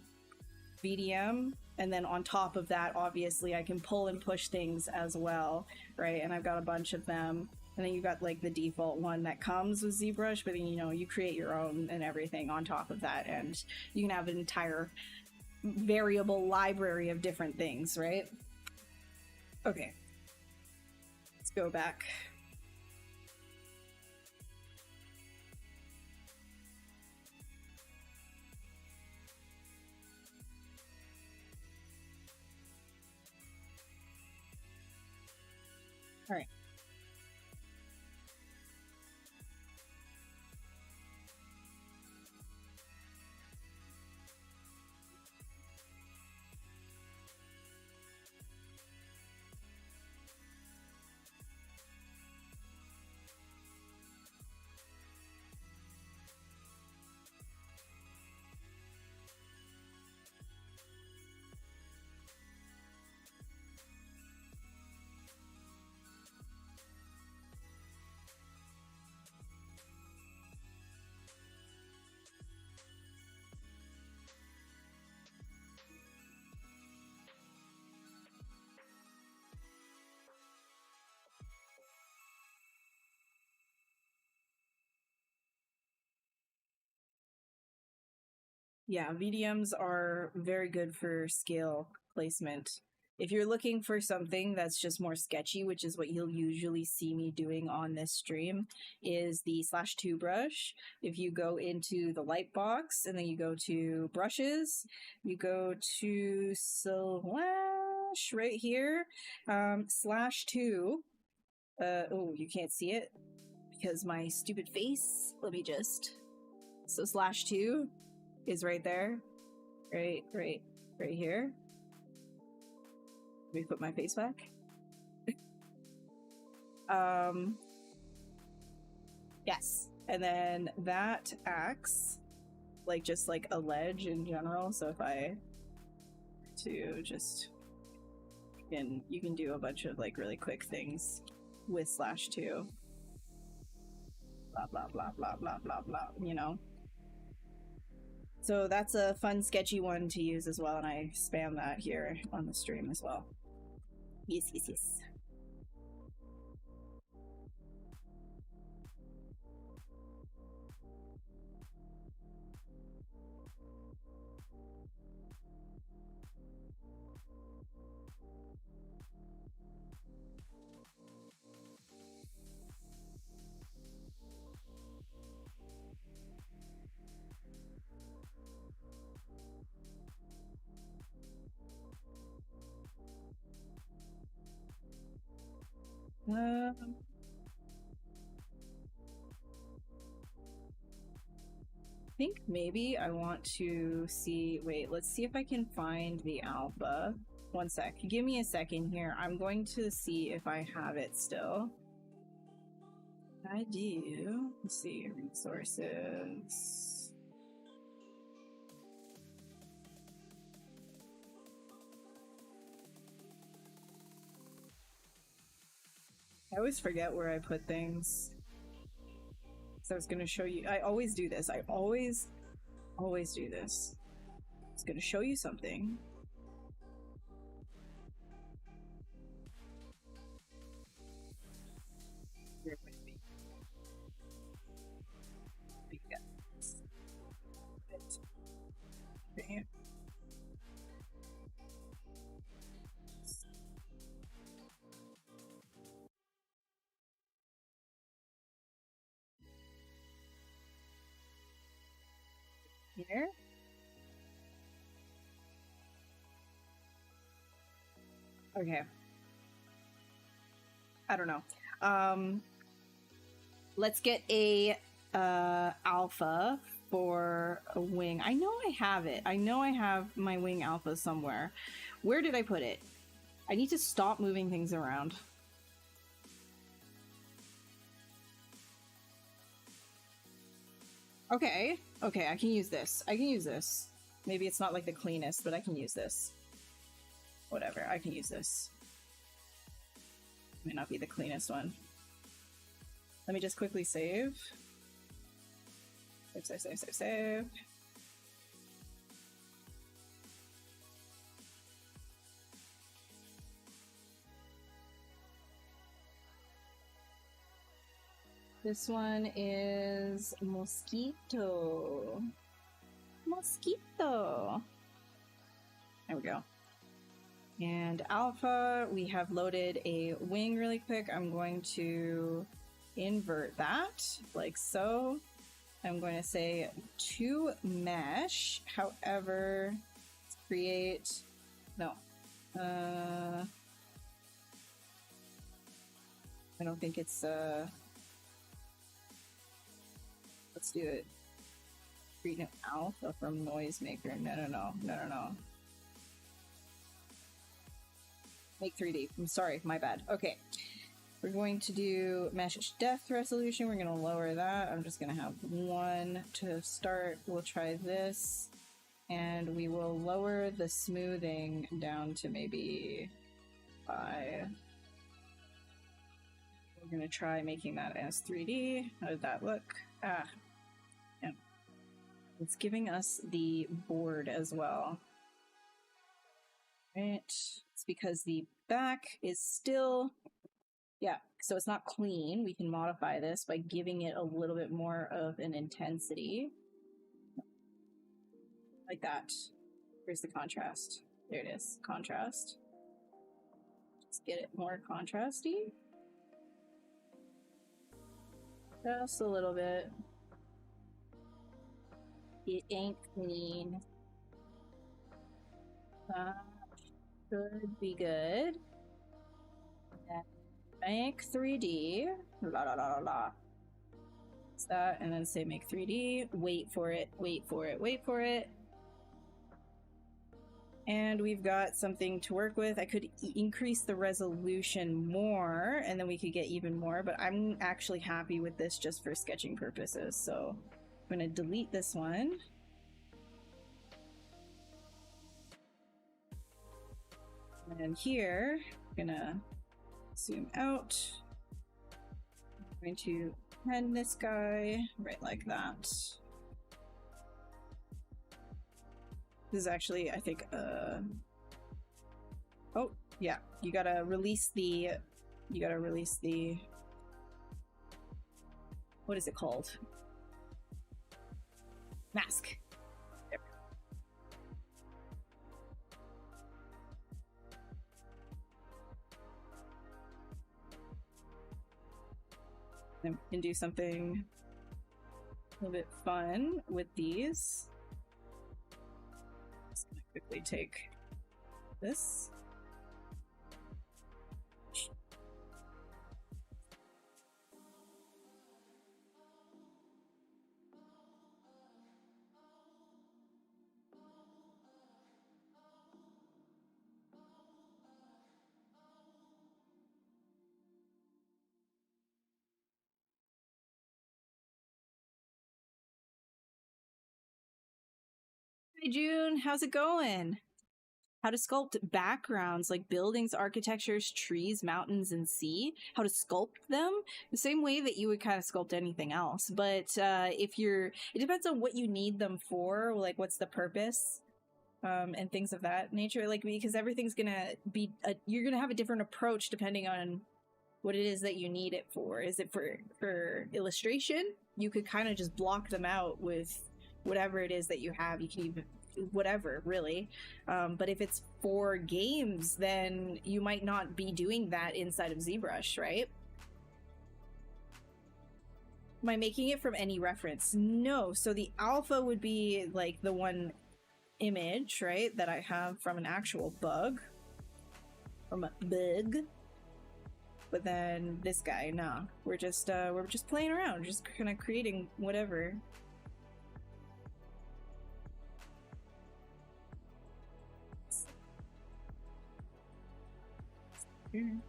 VDM, and then on top of that obviously I can pull and push things as well, right? And I've got a bunch of them, and then you've got like the default one that comes with ZBrush, but then, you know, you create your own and everything on top of that, and you can have an entire variable library of different things, right? Okay, let's go back. All right. Yeah, VDMs are very good for scale placement. If you're looking for something that's just more sketchy, which is what you'll usually see me doing on this stream, is the /2 brush. If you go into the light box and then you go to brushes, you go to slash right here, /2. Oh, you can't see it because my stupid face. Let me just, so /2 is right there, right here. Let me put my face back. Yes, and then that acts like just like a ledge in general. So if I to just, you can do a bunch of like really quick things with /2. Blah blah blah blah blah blah blah. You know. So that's a fun, sketchy one to use as well, and I spam that here on the stream as well. Yes, yes, yes. I think maybe I want to see, wait, let's see if I can find the alpha. One sec, give me a second here. I'm going to see if I have it still. I do. Let's see, resources. I always forget where I put things. So I was gonna show you, I always do this. I always do this. I was gonna show you something. Here with me. Okay. Here. Okay. I don't know. Let's get a alpha for a wing. I know I have it. I know I have my wing alpha somewhere. Where did I put it? I need to stop moving things around. Okay. Okay, I can use this. I can use this. Maybe it's not like the cleanest, but I can use this. Whatever, I can use this. Might not be the cleanest one. Let me just quickly save. Save. This one is Mosquito. Mosquito. There we go. And Alpha, we have loaded a wing really quick. I'm going to invert that like so. I'm going to say to mesh. However, let's create, no. I don't think it's, let's do it. Create an alpha from noisemaker. No. Make 3D. I'm sorry, my bad. Okay. We're going to do mesh depth resolution. We're going to lower that. I'm just going to have 1 to start. We'll try this. And we will lower the smoothing down to maybe 5. We're going to try making that as 3D. How did that look? Ah. Yeah. It's giving us the board as well. Right. It's because the back is still, yeah, so it's not clean. We can modify this by giving it a little bit more of an intensity. Like that. Where's the contrast? There it is. Contrast. Let's get it more contrasty. Just a little bit. It ain't clean. Should be good. Make 3D. La la la la la. It's that, and then say make 3D. Wait for it. Wait for it. Wait for it. And we've got something to work with. I could increase the resolution more, and then we could get even more, but I'm actually happy with this just for sketching purposes. So I'm going to delete this one. And here, I'm gonna zoom out. I'm going to pen this guy right like that. This is actually, I think, oh, yeah, you gotta release the, what is it called? Mask. Then we can do something a little bit fun with these. Just gonna quickly take this. Hey June, how's it going? How to sculpt backgrounds like buildings, architectures, trees, mountains, and sea. How to sculpt them the same way that you would kind of sculpt anything else. But if you're, it depends on what you need them for, like what's the purpose, and things of that nature. Like because everything's gonna be, you're gonna have a different approach depending on what it is that you need it for. Is it for illustration? You could kind of just block them out with whatever it is that you have. You can even whatever really, but if it's for games, then you might not be doing that inside of ZBrush, right? Am I making it from any reference? No. So the alpha would be like the one image, right, that I have from an actual bug, from a bug. But then this guy, nah, we're just playing around, just kind of creating whatever. Mm-hmm.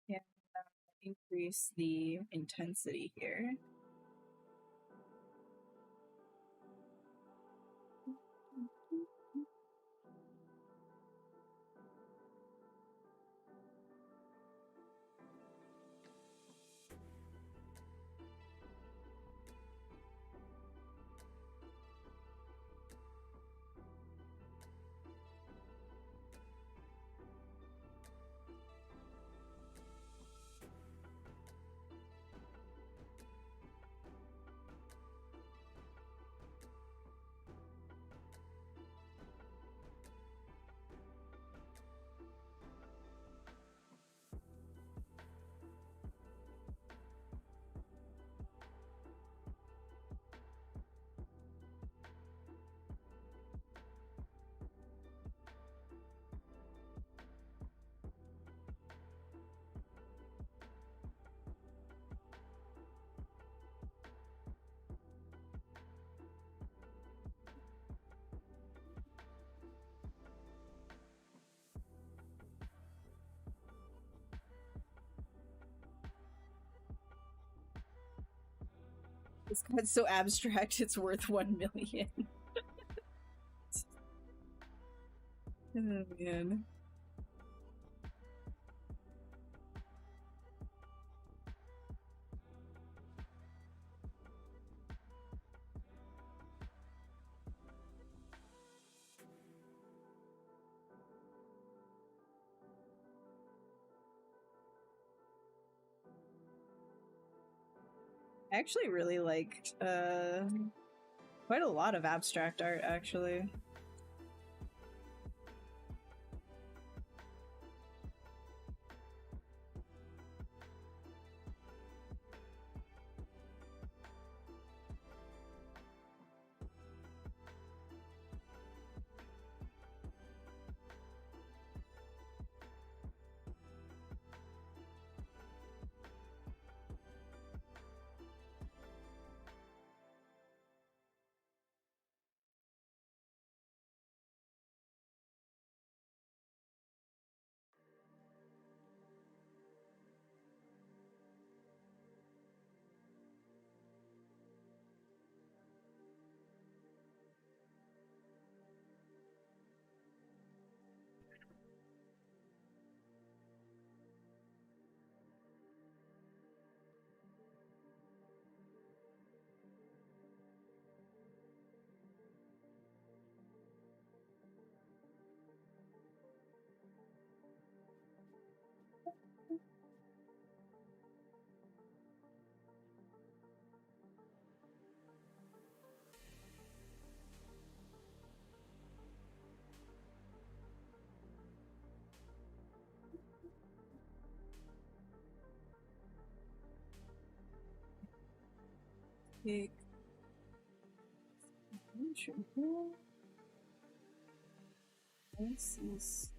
Yeah, increase the intensity here. This guy's so abstract, it's worth 1 million. Oh, man. I actually really liked quite a lot of abstract art, actually. Take this is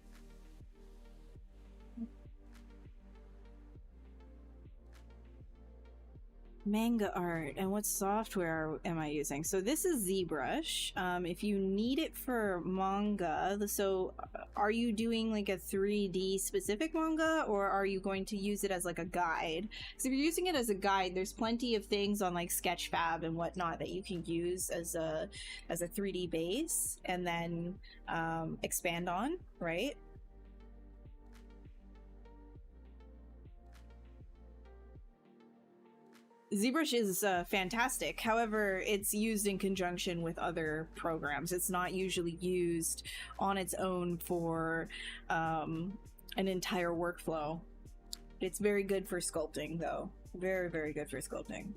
manga art, and what software am I using? So this is ZBrush. If you need it for manga, so are you doing like a 3D specific manga, or are you going to use it as like a guide? Because if you're using it as a guide, there's plenty of things on like Sketchfab and whatnot that you can use as a 3D base and then expand on, right? ZBrush is fantastic. However, it's used in conjunction with other programs. It's not usually used on its own for an entire workflow. It's very good for sculpting, though. Very, very good for sculpting.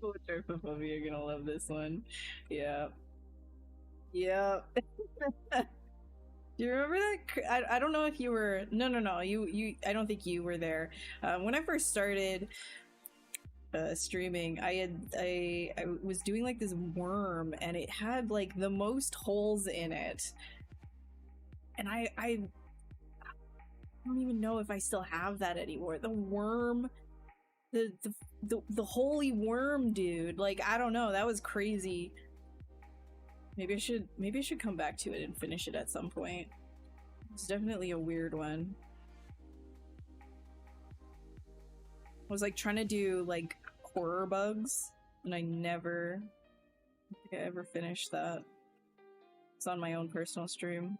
People with trypophobia are gonna love this one. Yeah. Yeah. Do you remember that? I don't know if you were. No. You. I don't think you were there. When I first started streaming, I was doing like this worm, and it had like the most holes in it, and I don't even know if I still have that anymore. The worm, the holy worm, dude. Like, I don't know. That was crazy. Maybe I should come back to it and finish it at some point. It's definitely a weird one. I was like trying to do like horror bugs, and I never think I ever finished that. It's on my own personal stream.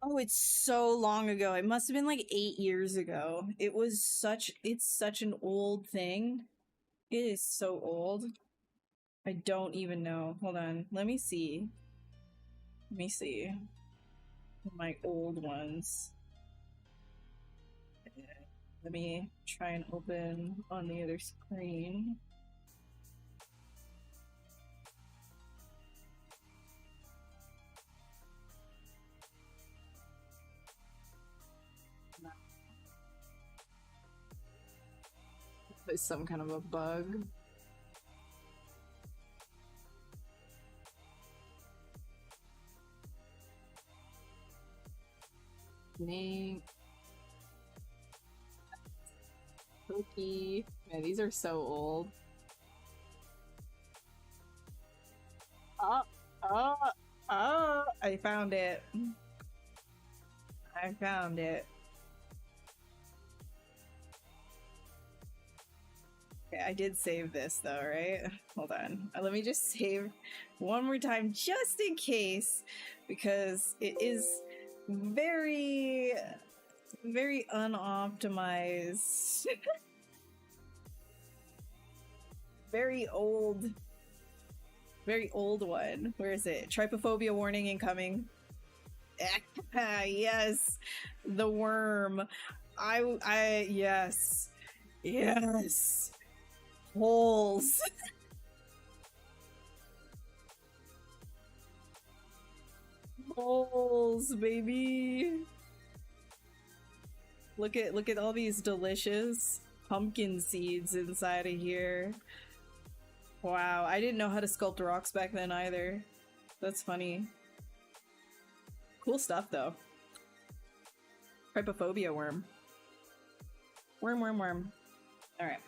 Oh, it's so long ago. It must have been like 8 years ago. It's such an old thing. It is so old. I don't even know. Hold on. Let me see. Let me see. My old ones. Let me try and open on the other screen. There's some kind of a bug. Snake. Cookie. Man, these are so old. Oh, I found it. I found it. Okay, I did save this though, right? Hold on. Let me just save one more time just in case, because it is very, very unoptimized. Very old one. Where is it? Trypophobia warning incoming. Yes, the worm. Yes. Holes. Holes, baby. Look at all these delicious pumpkin seeds inside of here. Wow, I didn't know how to sculpt rocks back then either. That's funny. Cool stuff though. Trypophobia worm. Worm. Alright.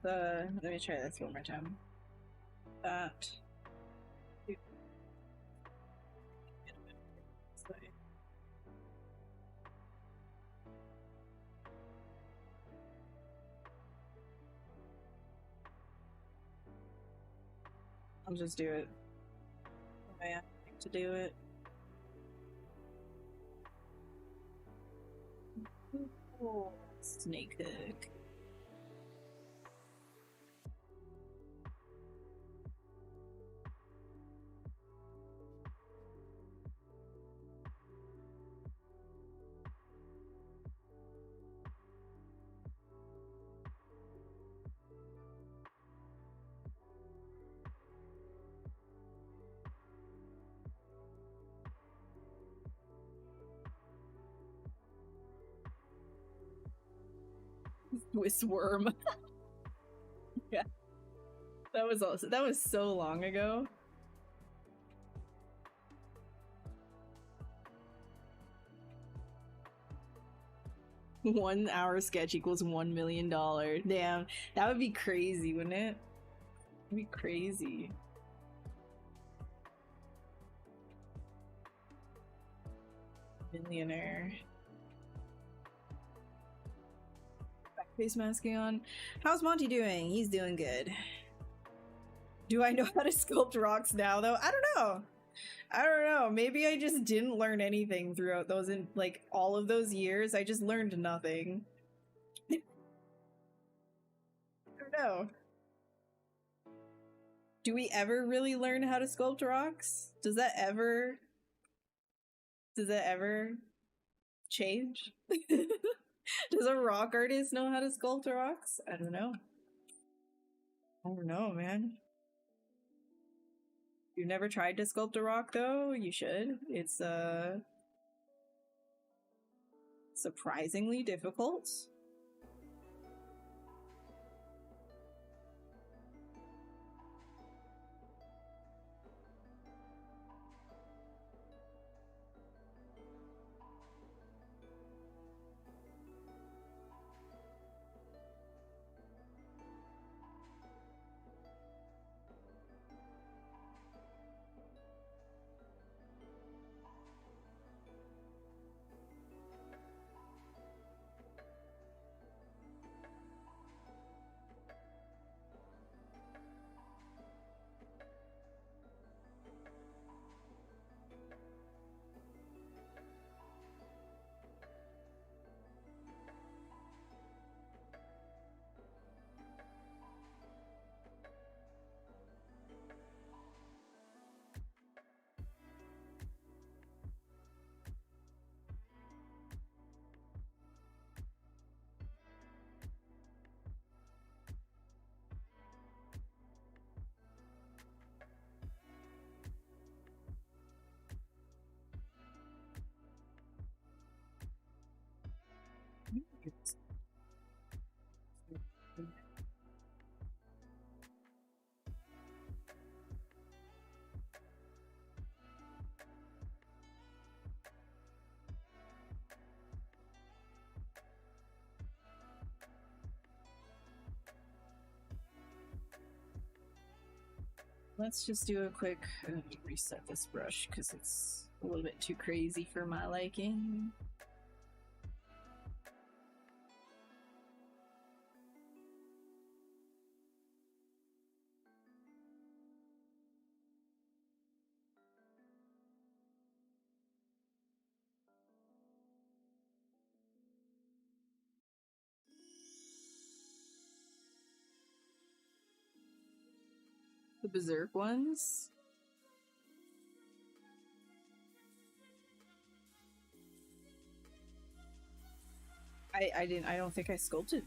Let me try this one more time. That. I'll just do it the way I like to do it. Oh, snake hook. Swiss worm. Yeah. That was so long ago. $1 hour sketch equals $1 million. Damn, that would be crazy, wouldn't it? It'd be crazy. Millionaire. Face masking on. How's Monty doing? He's doing good. Do I know how to sculpt rocks now, though? I don't know. I don't know. Maybe I just didn't learn anything throughout those, in like all of those years. I just learned nothing. I don't know. Do we ever really learn how to sculpt rocks? Does that ever change? Does a rock artist know how to sculpt rocks? I don't know. I don't know, man. You've never tried to sculpt a rock, though? You should. It's, surprisingly difficult. Let's just do a quick reset this brush because it's a little bit too crazy for my liking. The Berserk ones? I don't think I sculpted.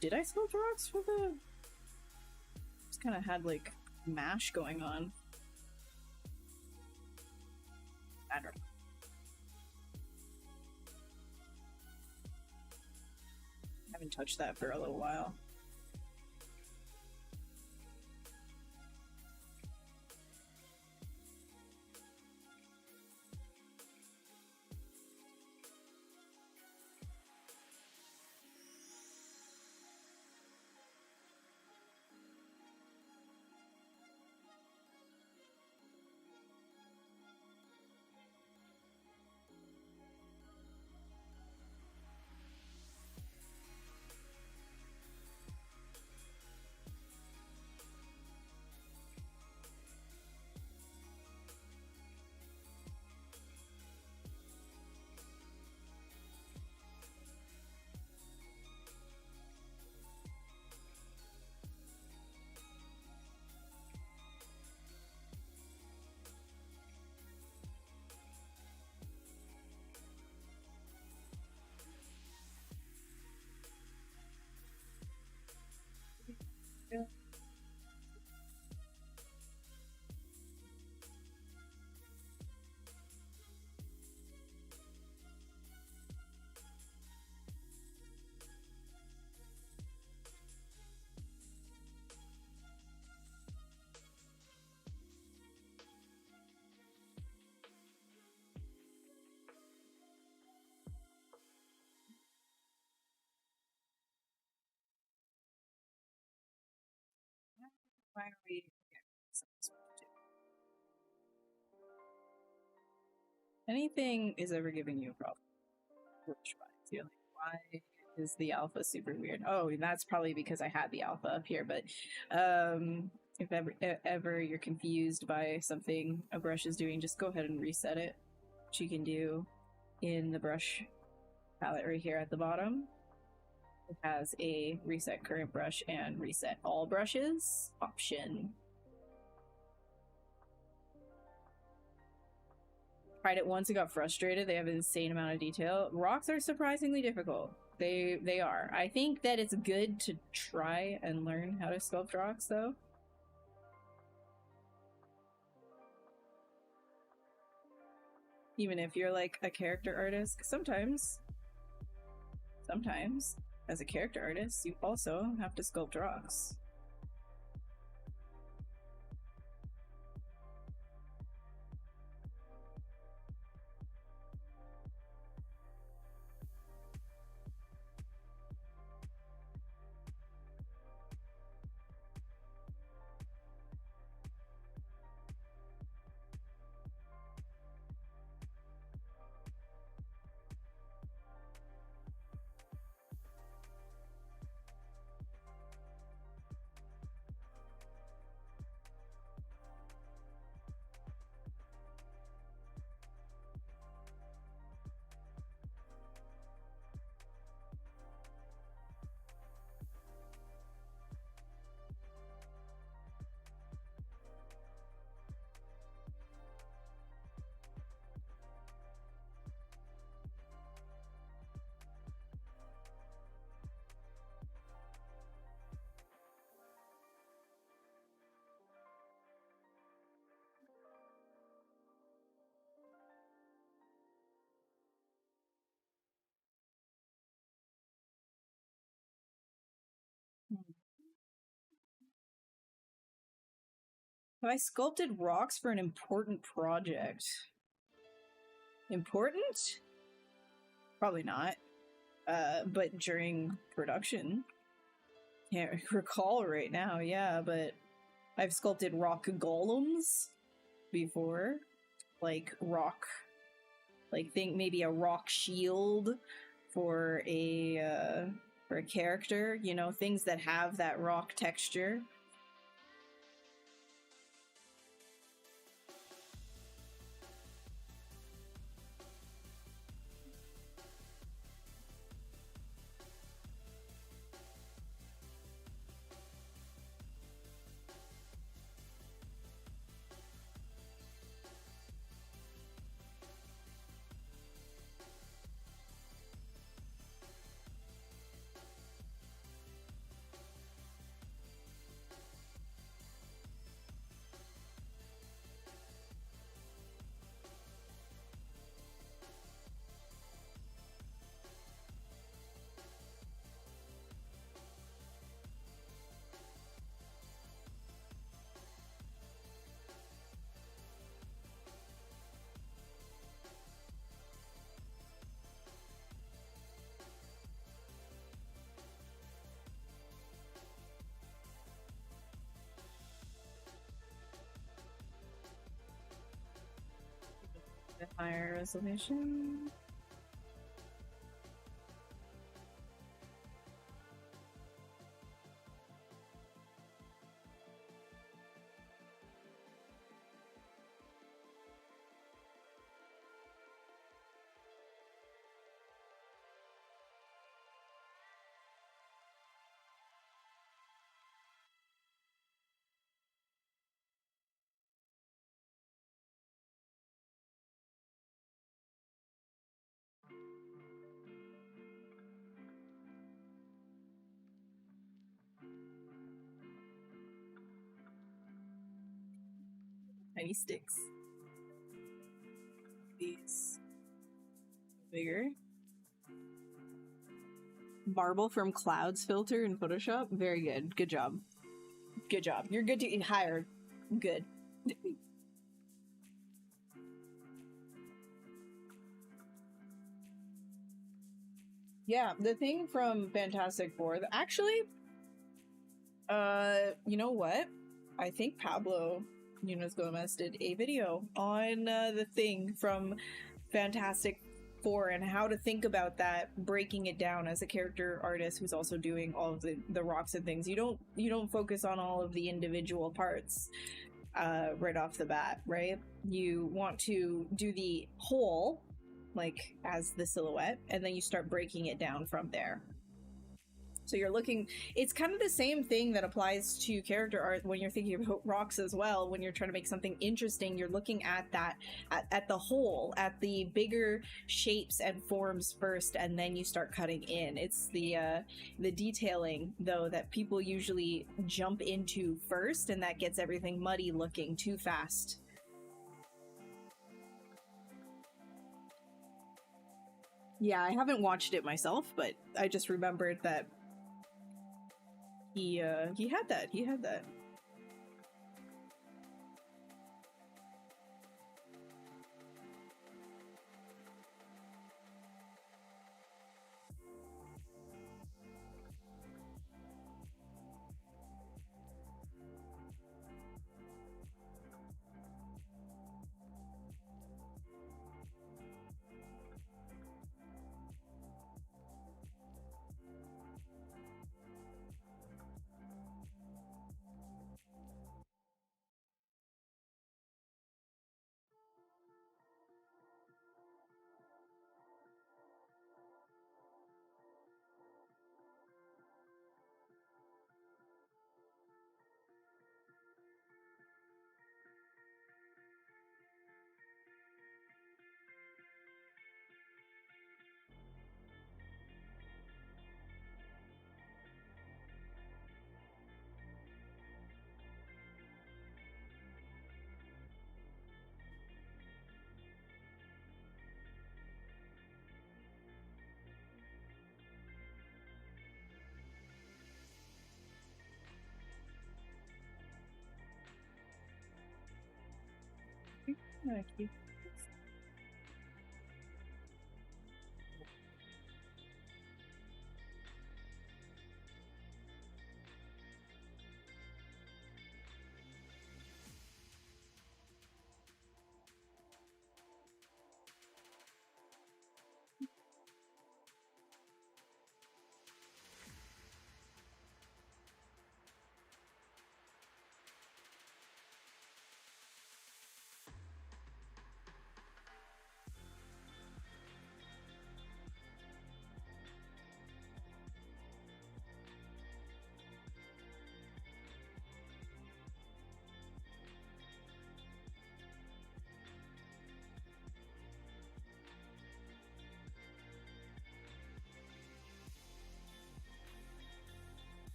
Did I sculpt rocks for the... Just kind of had like mash going on. I don't know. I haven't touched that for a little while. Why are we... Anything is ever giving you a problem. You're like, why is the alpha super weird? Oh, that's probably because I had the alpha up here, but if ever you're confused by something a brush is doing, just go ahead and reset it, which you can do in the brush palette right here at the bottom. It has a reset current brush and reset all brushes option. Tried it once and got frustrated. They have an insane amount of detail. Rocks are surprisingly difficult. They are. I think that it's good to try and learn how to sculpt rocks, though. Even if you're like a character artist, sometimes as a character artist, you also have to sculpt rocks. Have I sculpted rocks for an important project? Important? Probably not. But during production. Can't recall right now, yeah, but I've sculpted rock golems before. Like think maybe a rock shield for a character, you know, things that have that rock texture. Higher resolution. Tiny sticks. These bigger. Marble from Clouds filter in Photoshop. Very good. Good job. Good job. You're good to get hired. Good. Yeah, the thing from Fantastic Four, actually, you know what? I think Pablo Nunes Gomez did a video on the thing from Fantastic Four and how to think about that, breaking it down as a character artist who's also doing all of the rocks and things. You don't focus on all of the individual parts right off the bat, right? You want to do the whole, like as the silhouette, and then you start breaking it down from there. So you're looking, it's kind of the same thing that applies to character art when you're thinking about rocks as well. When you're trying to make something interesting, you're looking at that, at the whole, at the bigger shapes and forms first, and then you start cutting in. It's the detailing, though, that people usually jump into first, and that gets everything muddy looking too fast. Yeah, I haven't watched it myself, but I just remembered that he had that. He had that. Thank you.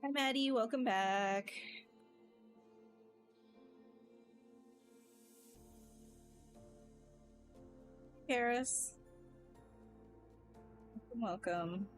Hi, Maddie. Welcome back. Paris. Welcome.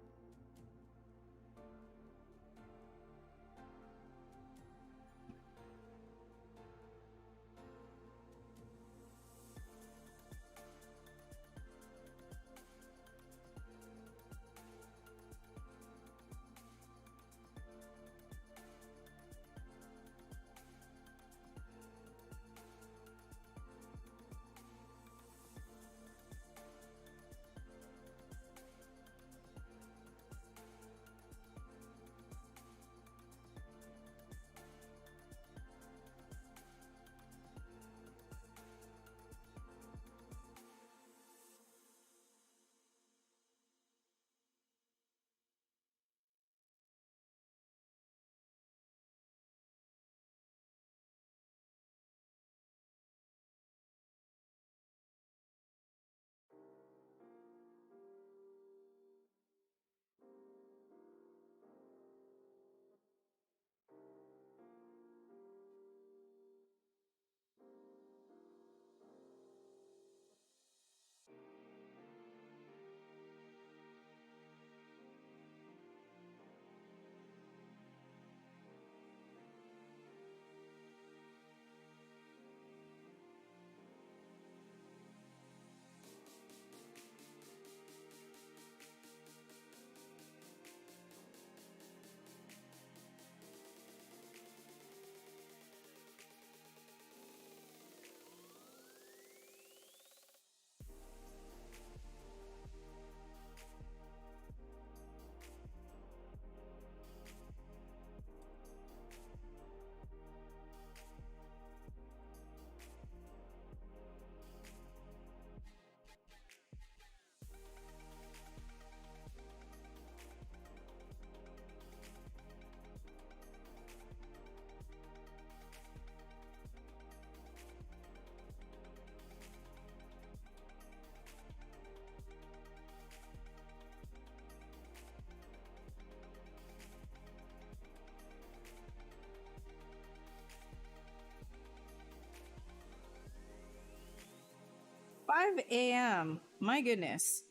$5 a.m. My goodness.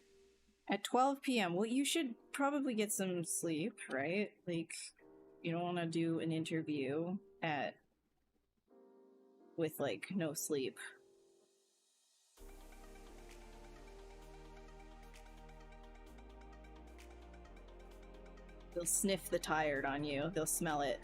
At 12 p.m. Well, you should probably get some sleep, right? Like, you don't want to do an interview with like no sleep. They'll sniff the tired on you. They'll smell it.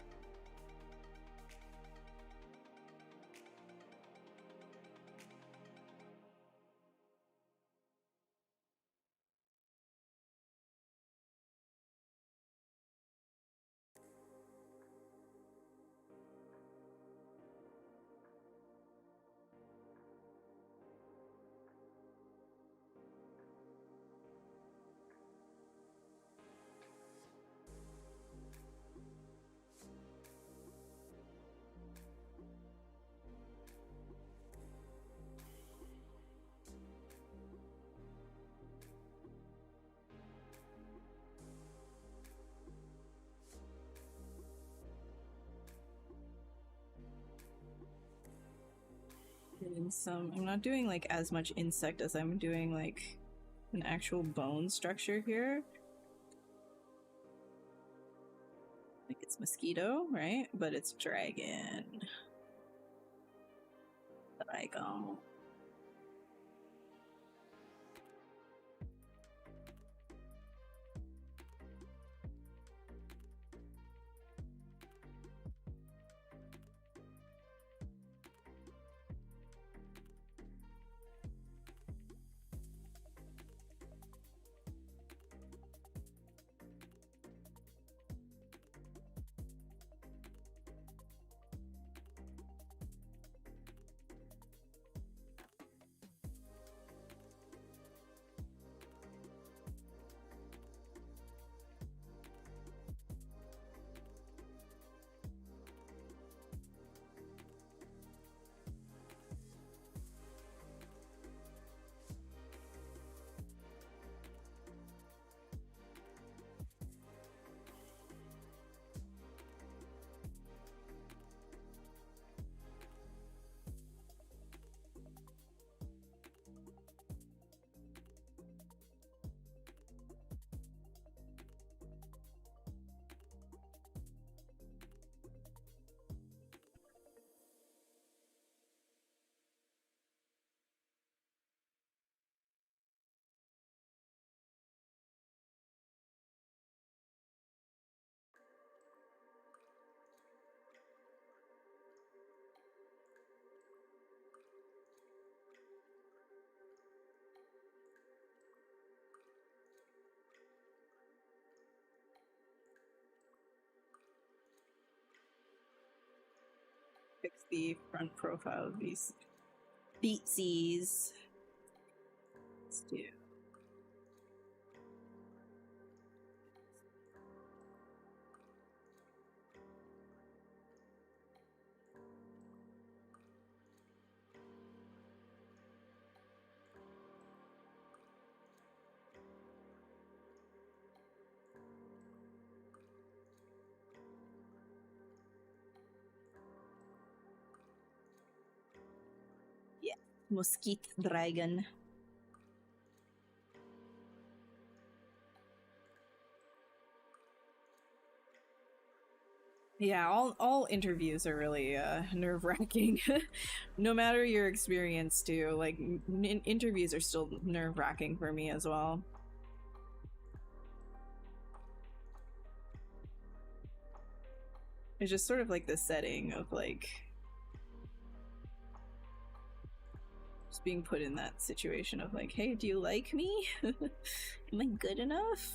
I'm not doing like as much insect as I'm doing like an actual bone structure here. Like it's mosquito, right? But it's dragon. Dragon. fix the front profile of these beatsies. Let's do. Mosquito dragon. Yeah, all interviews are really nerve-wracking. No matter your experience too, like interviews are still nerve-wracking for me as well. It's just sort of like the setting of like just being put in that situation of like, hey, do you like me? Am I good enough?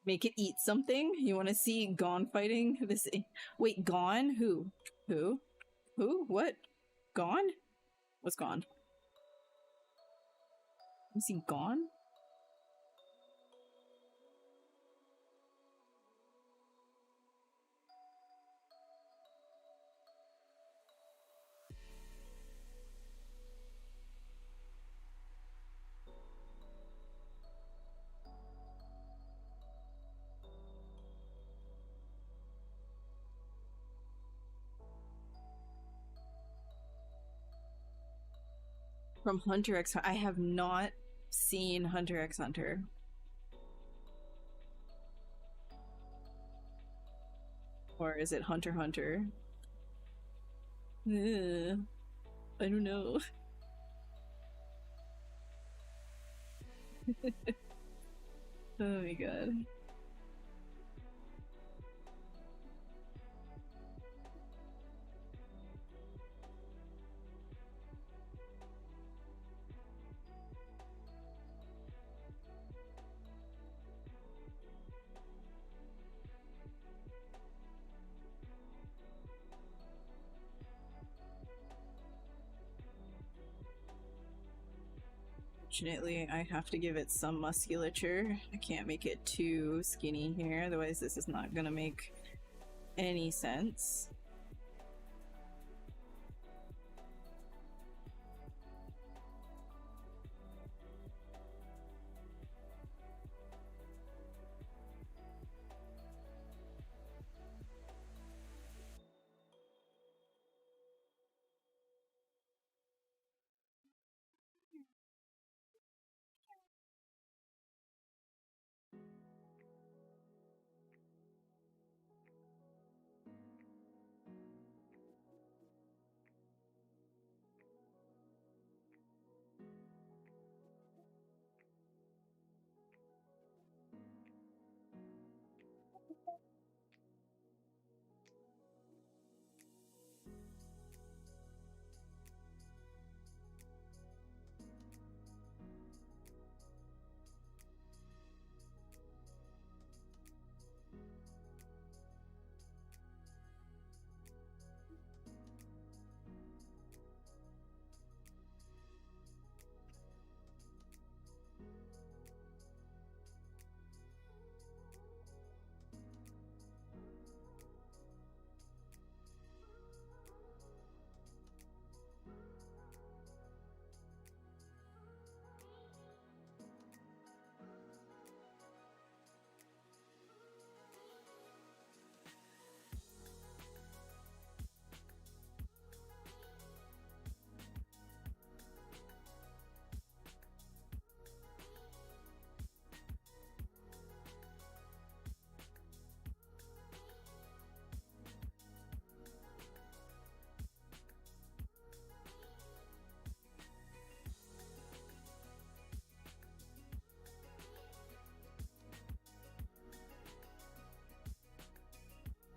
Make it eat something? You want to see Gone fighting this? Wait, Gone? Who? Who? Who? What? Gone? What's Gone? Is he gone? From Hunter x I have not seen Hunter x Hunter. Or is it Hunter x Hunter? I don't know. Oh my god. Fortunately, I have to give it some musculature. I can't make it too skinny here, otherwise this is not gonna make any sense.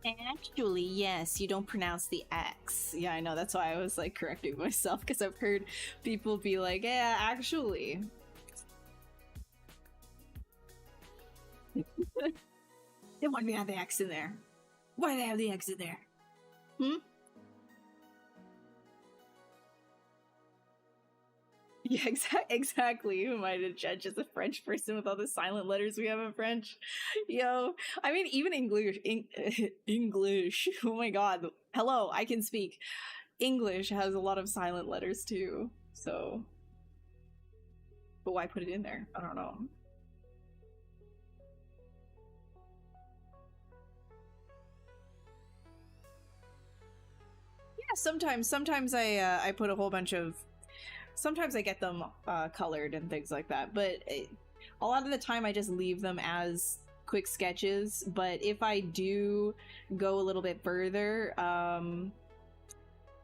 Actually, yes, you don't pronounce the X. Yeah, I know. That's why I was like correcting myself because I've heard people be like, yeah, actually. Then why do they have the X in there? Why do they have the X in there? Hmm? Yeah, exactly. Who am I to judge as a French person with all the silent letters we have in French? Yo, I mean, even English. English. Oh my god. Hello, I can speak. English has a lot of silent letters too. So, but why put it in there? I don't know. Yeah, sometimes I put a whole bunch of. Sometimes I get them colored and things like that, but a lot of the time I just leave them as quick sketches. But if I do go a little bit further,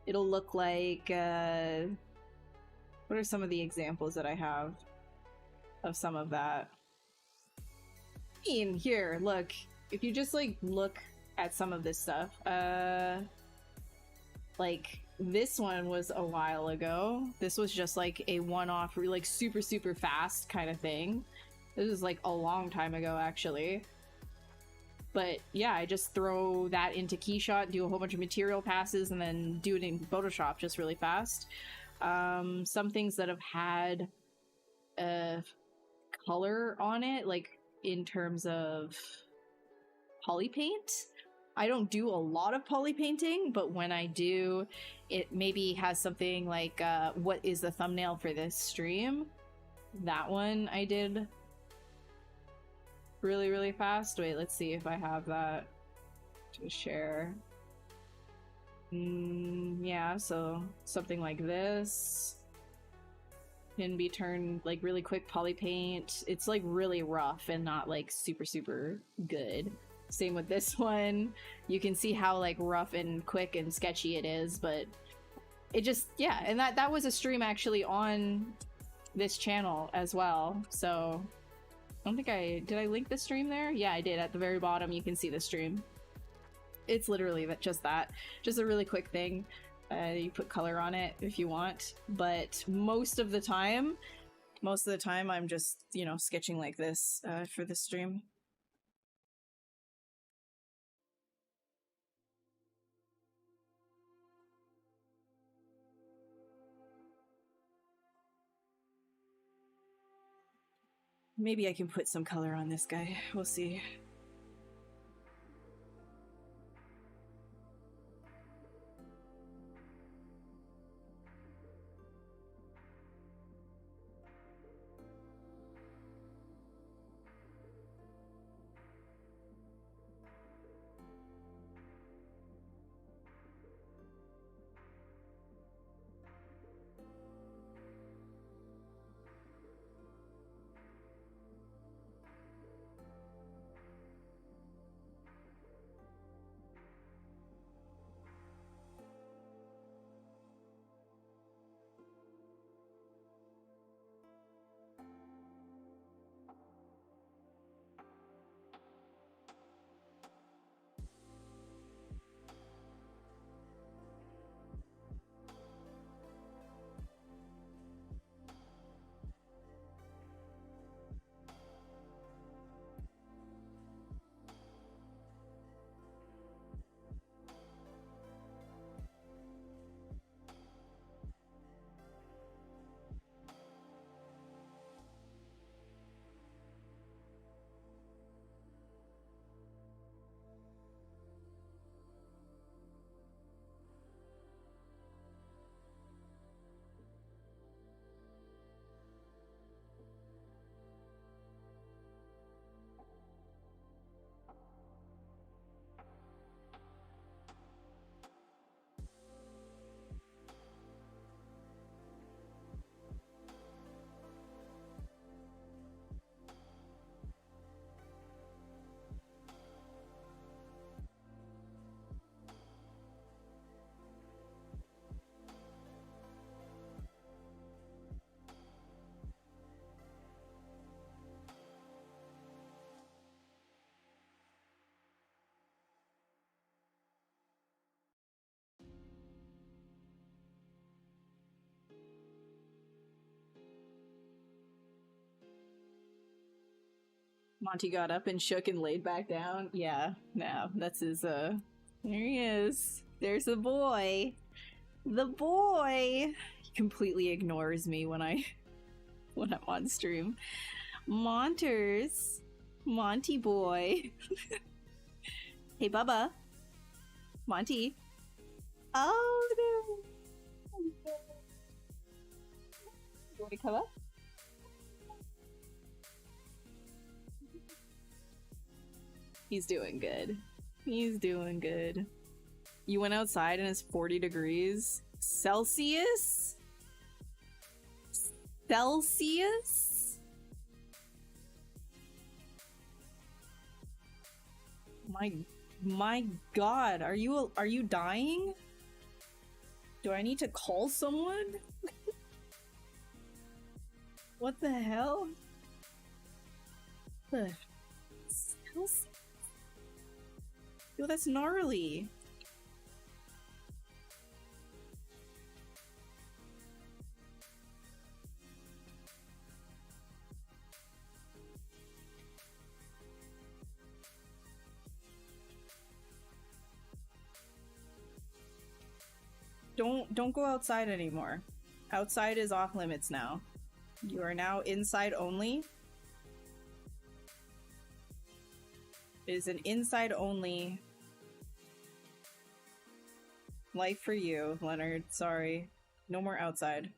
it'll look like what are some of the examples that I have of some of that? I mean, here, look. If you just like look at some of this stuff, like this one was a while ago. This was just like a one-off, like super super fast kind of thing. This was like a long time ago actually. But yeah, I just throw that into Keyshot, do a whole bunch of material passes, and then do it in Photoshop just really fast. Some things that have had color on it, like in terms of poly paint. I don't do a lot of poly painting, but when I do, it maybe has something like what is the thumbnail for this stream? That one I did really, really fast. Wait, let's see if I have that to share. Yeah, so something like this can be turned like really quick poly paint. It's like really rough and not like super, super good. Same with this one. You can see how like rough and quick and sketchy it is, but it just, yeah, and that was a stream actually on this channel as well. So I don't think did I link the stream there? Yeah, I did. At the very bottom you can see the stream. It's literally just a really quick thing. You put color on it if you want, but most of the time I'm just, you know, sketching like this for the stream. Maybe I can put some color on this guy. We'll see. Monty got up and shook and laid back down. Yeah, no, that's his, there he is. There's the boy. The boy! He completely ignores me when I'm on stream. Monters. Monty boy. Hey, Bubba. Monty. Oh, no. You want to come up? He's doing good. He's doing good. You went outside and it's 40 degrees Celsius? Celsius? My god, are you dying? Do I need to call someone? What the hell? The Celsius? Yo, that's gnarly. Don't go outside anymore. Outside is off limits now. You are now inside only. It is an inside only life for you, Leonard. Sorry. No more outside.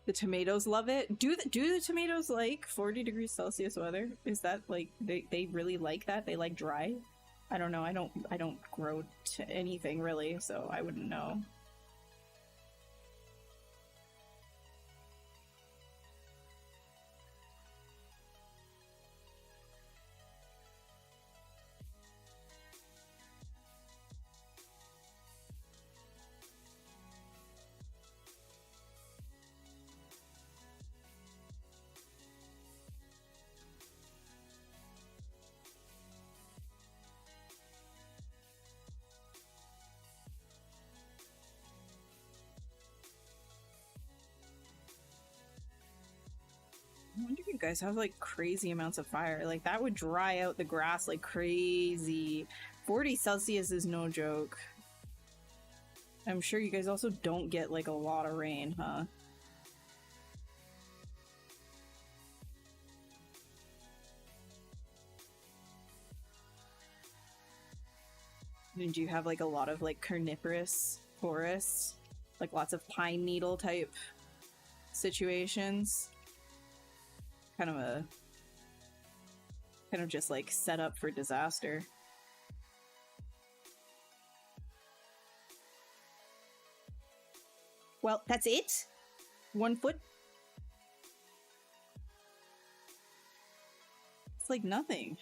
The tomatoes love it. Do the tomatoes like 40 degrees Celsius weather? Is that like they really like that? They like dry? I don't know. I don't grow anything really, so I wouldn't know. I wonder if you guys have like crazy amounts of fire. Like that would dry out the grass like crazy. 40 Celsius is no joke. I'm sure you guys also don't get like a lot of rain, huh? And do you have like a lot of like carnivorous forests? Like lots of pine needle type situations? Kind of just like set up for disaster. Well, that's it? 1 foot? It's like nothing.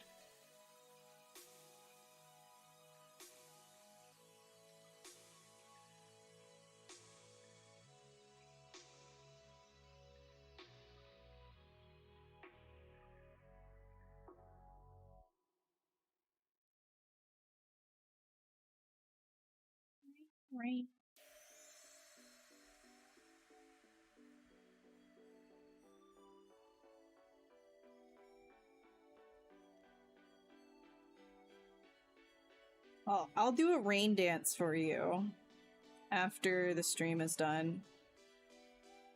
Rain. Oh, I'll do a rain dance for you after the stream is done.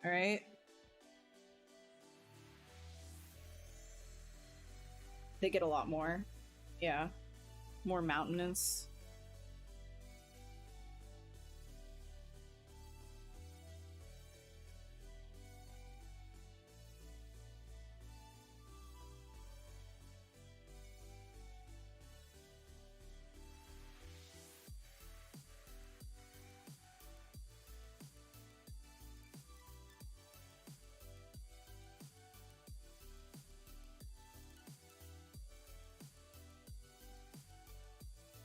All right? They get a lot more. Yeah. More mountainous.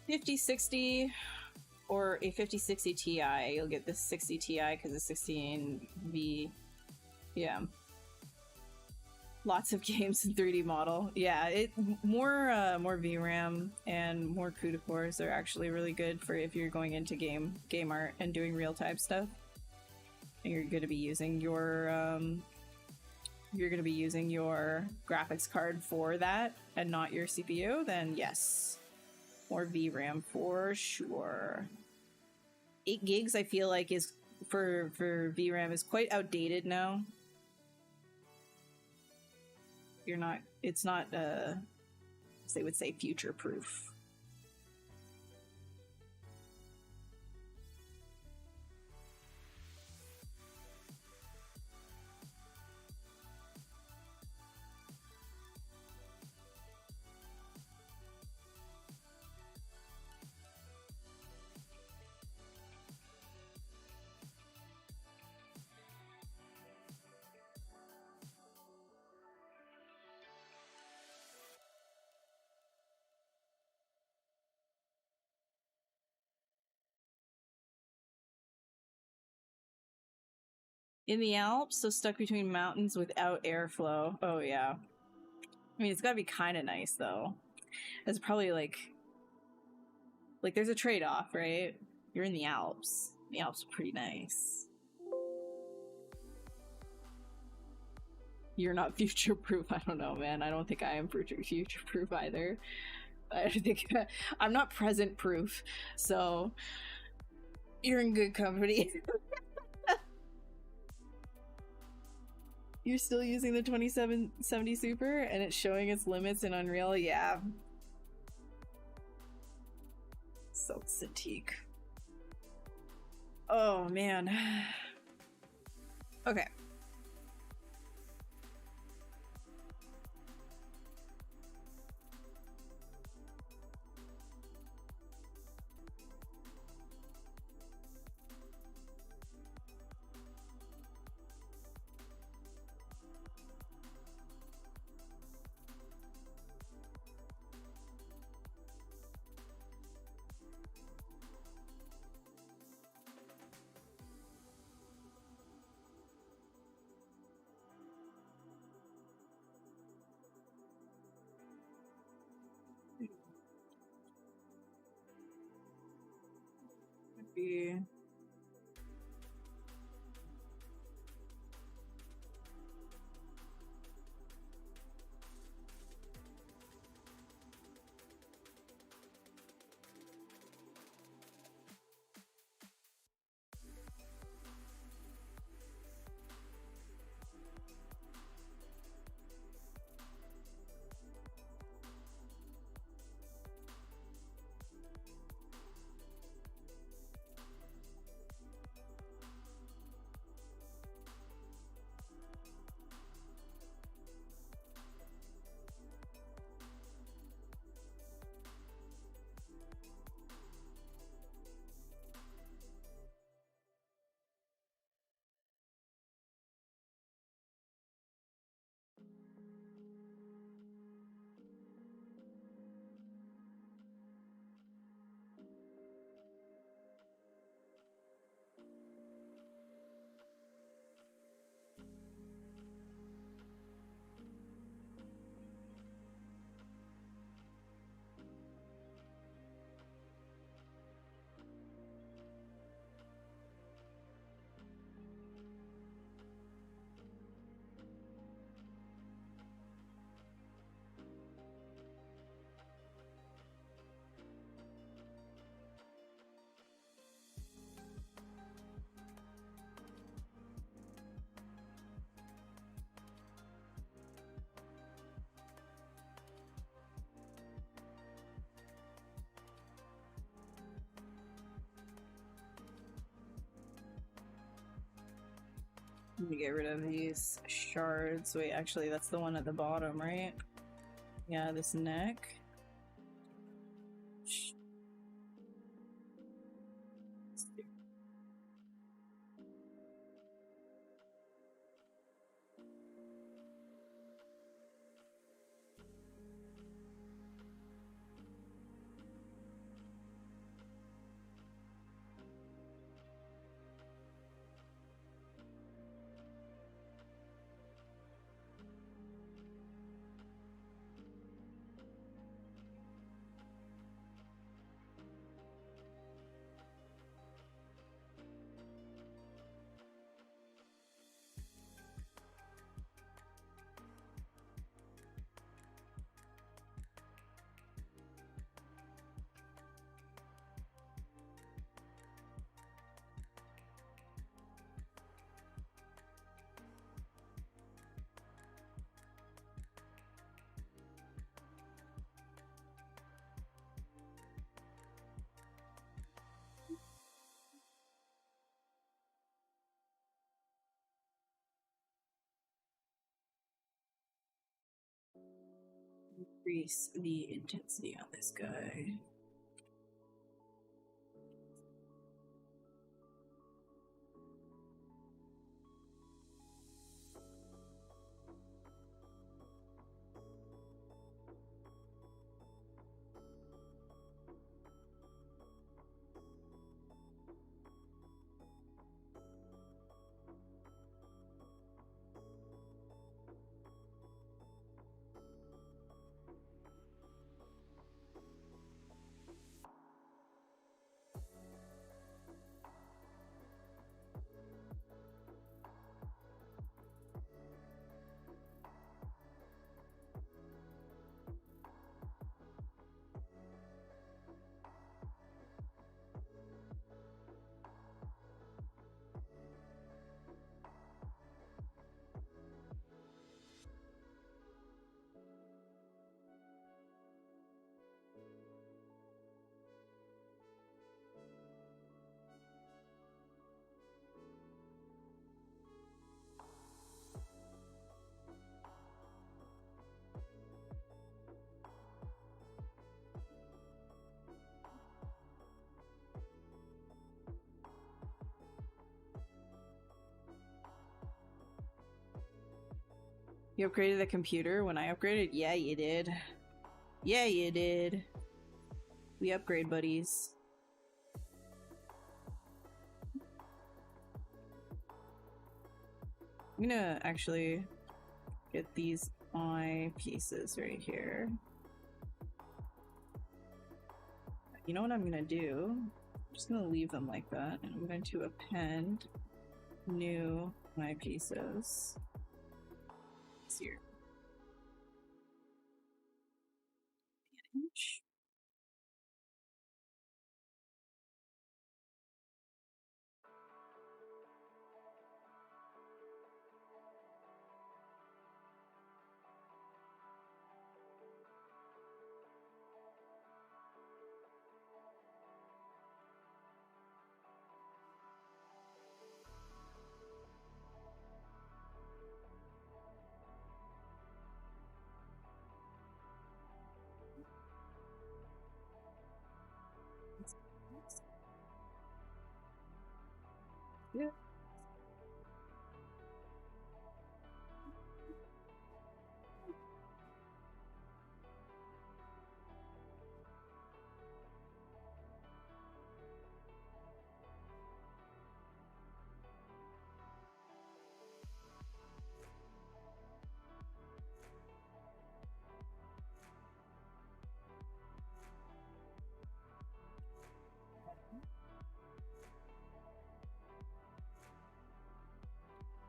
$50, $60. or a 5060 Ti. You'll get the 60 Ti because it's 16V. Yeah. Lots of games in 3D model. Yeah, more VRAM and more CUDA cores are actually really good for if you're going into game art and doing real time stuff. And you're going to be using your graphics card for that and not your CPU, then yes, more VRAM for sure. 8 gigs I feel like is for VRAM is quite outdated now. It's not as they would say, future proof. In the Alps, so stuck between mountains without airflow. Oh yeah. I mean, it's gotta be kind of nice though. It's probably like there's a trade-off, right? You're in the Alps. The Alps are pretty nice. You're not future-proof. I don't know, man. I don't think I am future-proof either. I think I'm not present-proof. So you're in good company. You're still using the 2770 Super and it's showing its limits in Unreal? Yeah. So Cintiq. Oh, man. Okay. Be Let me get rid of these shards. Wait, actually, that's the one at the bottom, right? Yeah, this neck. Increase the intensity on this guy. You upgraded the computer when I upgraded? Yeah, you did. Yeah, you did. We upgrade buddies. I'm gonna actually get these eye pieces right here. You know what I'm gonna do? I'm just gonna leave them like that, and I'm going to append new eye pieces. Here. Yeah.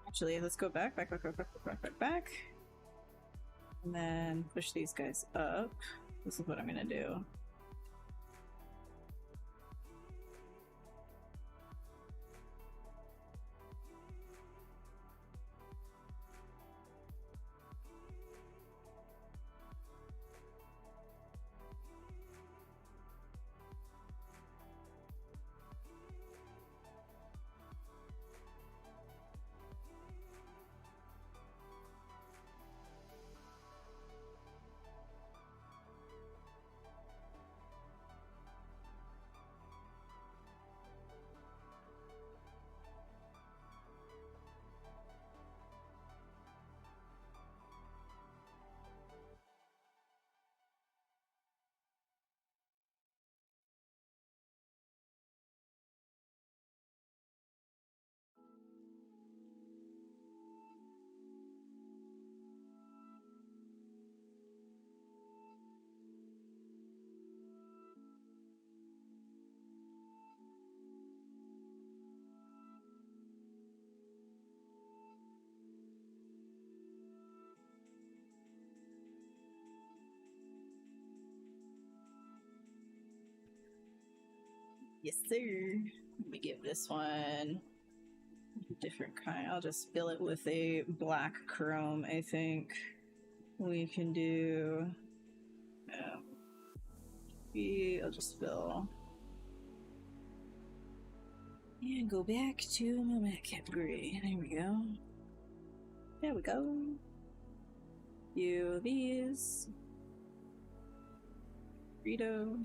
Actually, let's go back. And then push these guys up. This is what I'm gonna do. Yes, sir. Let me give this one a different kind. I'll just fill it with a black chrome, I think. We can do... I'll just fill... And go back to my Madcap Gray. There we go. There we go. Few of these. Burrito.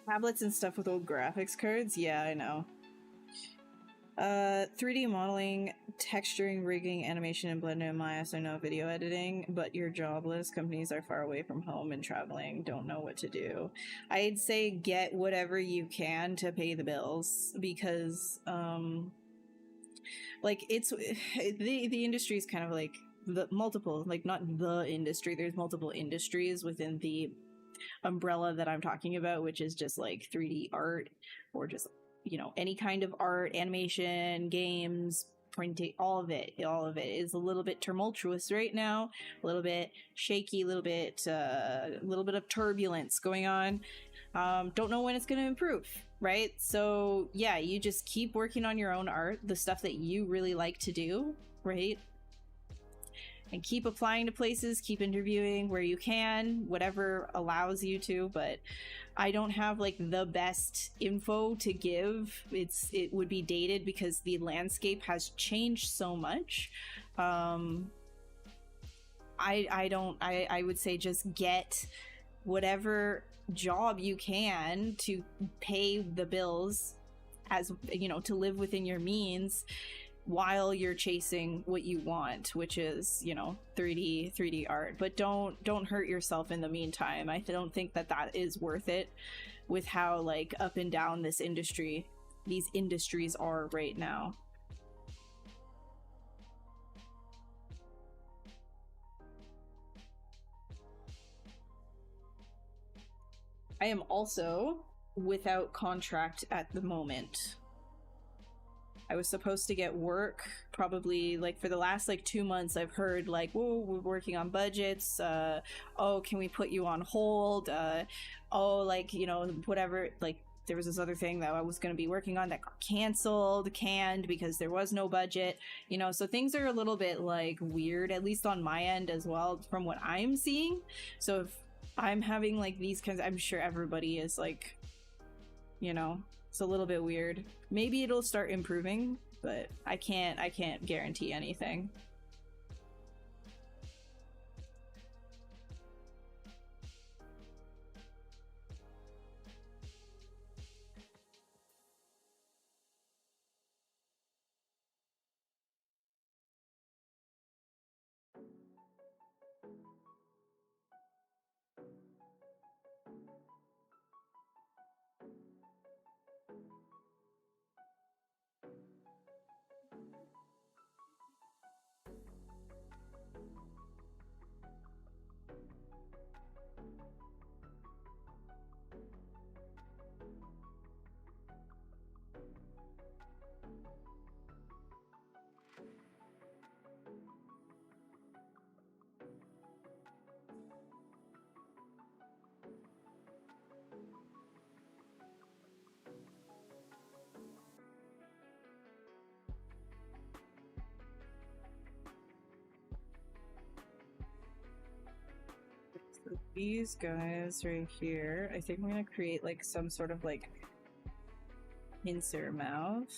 Tablets and stuff with old graphics cards? Yeah, I know. 3D modeling, texturing, rigging, animation, and Blender and Maya, so no video editing, but you're jobless. Companies are far away from home and traveling, don't know what to do. I'd say get whatever you can to pay the bills, because, like, it's, the industry is kind of like, the multiple, like, not the industry, there's multiple industries within the umbrella that I'm talking about, which is just like 3D art, or just, you know, any kind of art, animation, games, printing, all of it is a little bit tumultuous right now, a little bit shaky, a little bit of turbulence going on. Don't know when it's going to improve, right? So yeah, you just keep working on your own art, the stuff that you really like to do, right? And keep applying to places, keep interviewing where you can, whatever allows you to. But I don't have like the best info to give. It would be dated because the landscape has changed so much. I would say just get whatever job you can to pay the bills, as you know, to live within your means, while you're chasing what you want, which is, you know, 3D art. But don't hurt yourself in the meantime. I don't think that is worth it with how like up and down these industries are right now. I am also without contract at the moment. I was supposed to get work probably like for the last like 2 months. I've heard like, whoa, we're working on budgets. Oh, can we put you on hold? Oh, like, you know, whatever. Like there was this other thing that I was going to be working on that got canned because there was no budget, you know, so things are a little bit like weird, at least on my end as well, from what I'm seeing. So if I'm having like these kinds, I'm sure everybody is like, you know, it's a little bit weird. Maybe it'll start improving, but I can't guarantee anything. So these guys right here, I think I'm gonna create like some sort of like pincer mouth.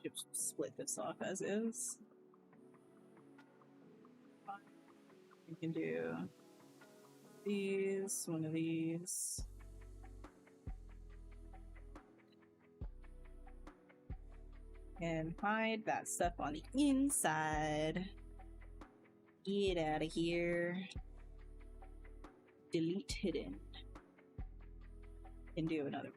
Just split this off as is. We can do these, one of these. And hide that stuff on the inside. Get out of here. Delete hidden. And do another.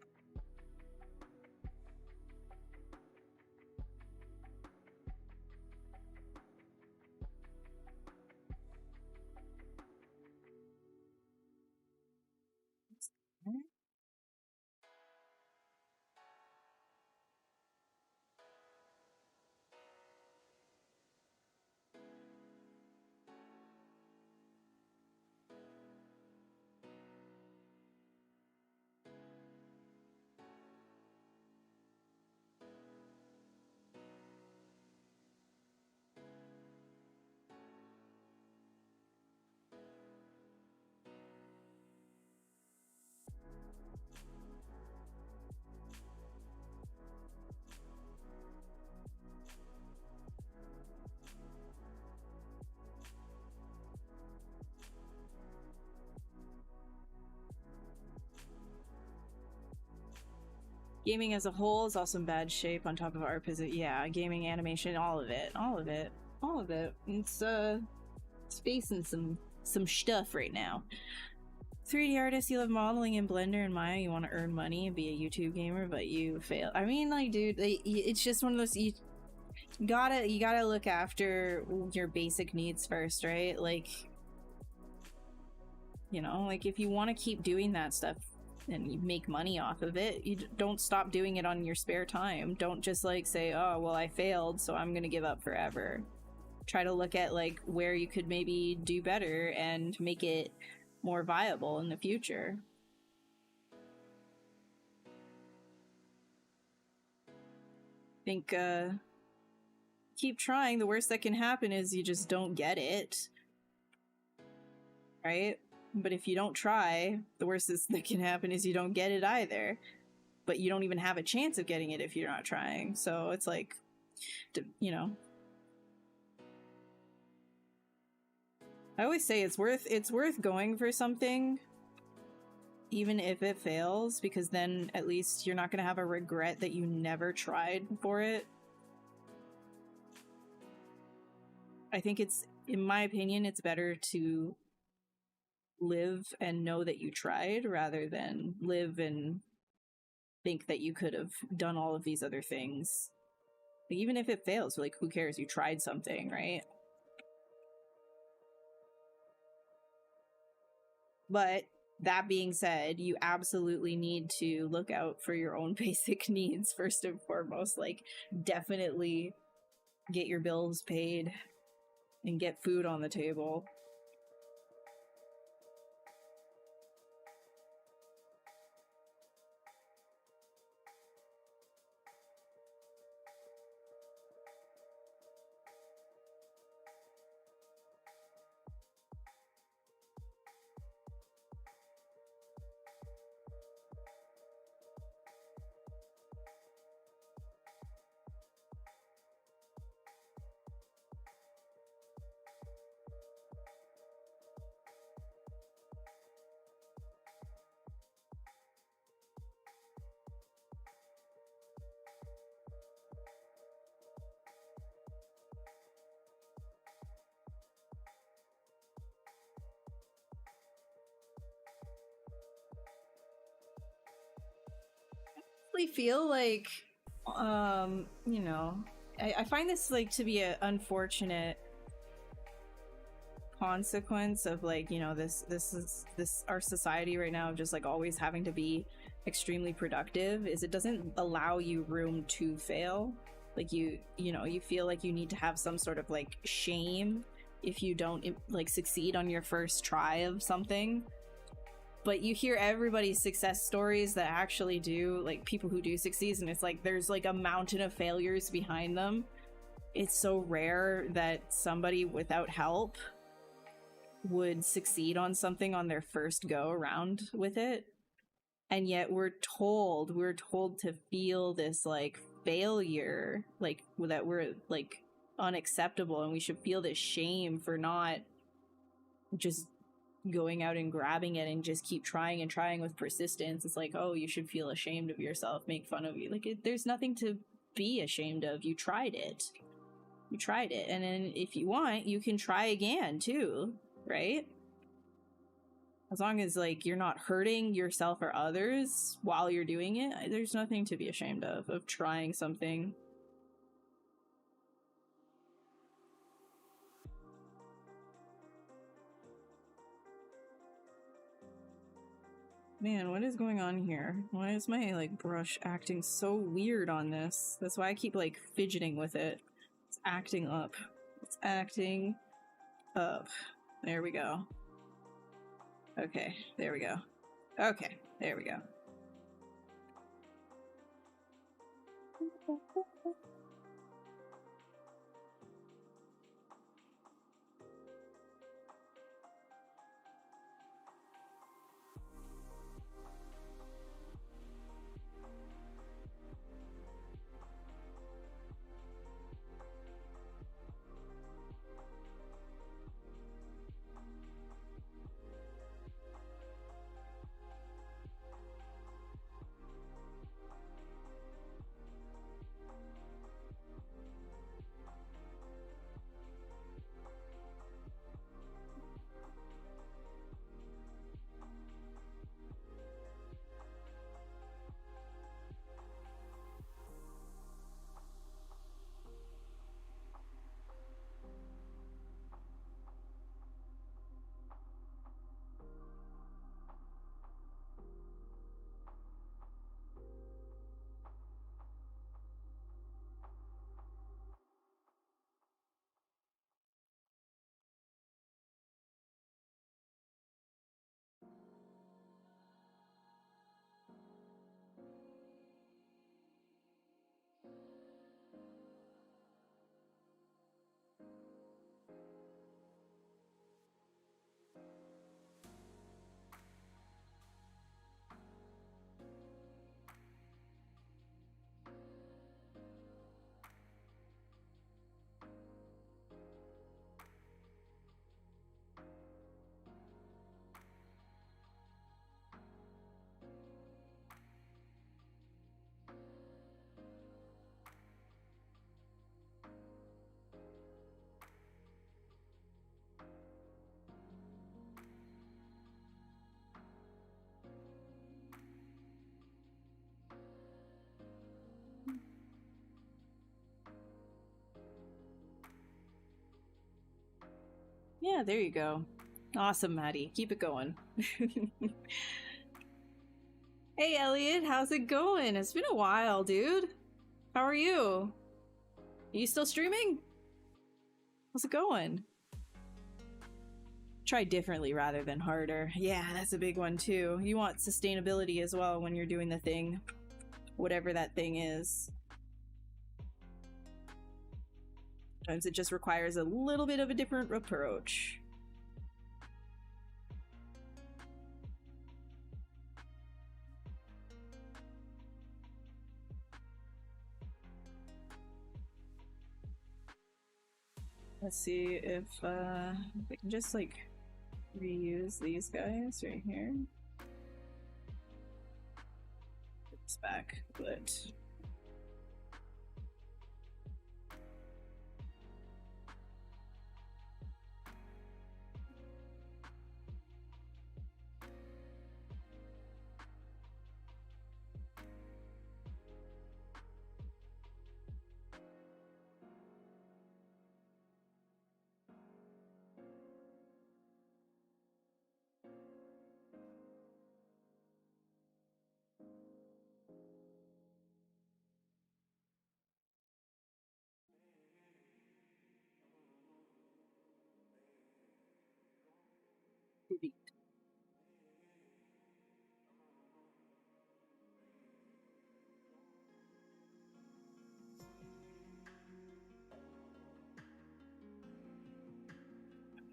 Gaming as a whole is also in bad shape on top of art position. Yeah, gaming, animation, all of it. It's facing some stuff right now. 3D artist, you love modeling in Blender and Maya, you want to earn money and be a YouTube gamer, but you fail. I mean, like, dude, it's just one of those, you gotta look after your basic needs first, right? Like, you know, like if you want to keep doing that stuff and you make money off of it, you don't stop doing it on your spare time. Don't just like say, oh, well, I failed, so I'm gonna give up forever. Try to look at like where you could maybe do better and make it more viable in the future. Think keep trying. The worst that can happen is you just don't get it, right? But if you don't try, the worst that can happen is you don't get it either. But you don't even have a chance of getting it if you're not trying. So it's like, you know, I always say it's worth going for something, even if it fails, because then at least you're not going to have a regret that you never tried for it. I think it's, in my opinion, it's better to live and know that you tried rather than live and think that you could have done all of these other things. Like, even if it fails, like, who cares? You tried something, right? But that being said, you absolutely need to look out for your own basic needs first and foremost. Like, definitely get your bills paid and get food on the table. Feel like you know, I find this like to be an unfortunate consequence of like, you know, this our society right now of just like always having to be extremely productive, is it doesn't allow you room to fail. Like you know, you feel like you need to have some sort of like shame if you don't like succeed on your first try of something. But you hear everybody's success stories that actually do, like people who do succeed, and it's like there's like a mountain of failures behind them. It's so rare that somebody without help would succeed on something on their first go around with it. And yet we're told to feel this like failure, like that we're like unacceptable, and we should feel this shame for not just going out and grabbing it and just keep trying and trying with persistence. It's like, oh, you should feel ashamed of yourself, make fun of you. Like there's nothing to be ashamed of. You tried it. You tried it. And then if you want, you can try again too, right? As long as like you're not hurting yourself or others while you're doing it, there's nothing to be ashamed of trying something. Man, what is going on here? Why is my like brush acting so weird on this? That's why I keep like fidgeting with it. It's acting up. It's acting up. There we go. Okay, there we go. Okay, there we go. Yeah, there you go. Awesome, Maddie. Keep it going. Hey, Elliot, how's it going? It's been a while, dude. How are you? Are you still streaming? How's it going? Try differently rather than harder. Yeah, that's a big one too. You want sustainability as well when you're doing the thing. Whatever that thing is. Sometimes it just requires a little bit of a different approach. Let's see if we can just like reuse these guys right here. Put this back, but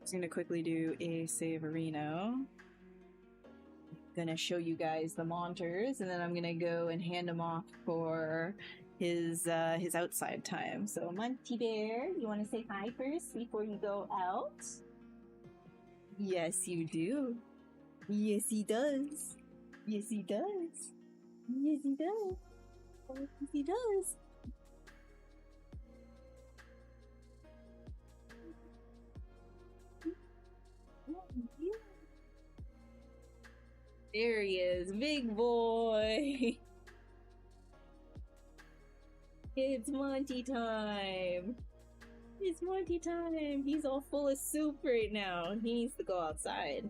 just gonna quickly do a Saverino. Gonna show you guys the monitors, and then I'm gonna go and hand him off for his outside time. So Monty Bear, you want to say hi first before you go out? Yes, you do. Yes, he does. Yes, he does. Yes, he does. Yes, he does. There he is, big boy. It's Monty time. It's Monty time. He's all full of soup right now. He needs to go outside.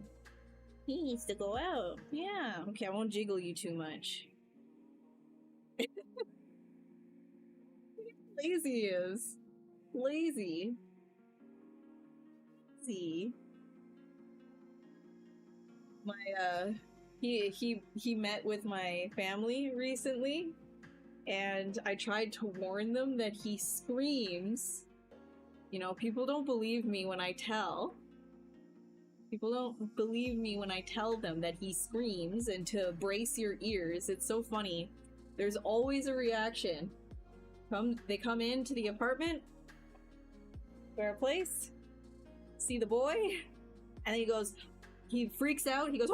He needs to go out. Yeah. Okay, I won't jiggle you too much. Lazy he is. Lazy. See. My he met with my family recently, and I tried to warn them that he screams. You know, people don't believe me when I tell. People don't believe me when I tell them that he screams and to brace your ears. It's so funny. There's always a reaction. They come into the apartment, our place, see the boy, and then he freaks out, he goes,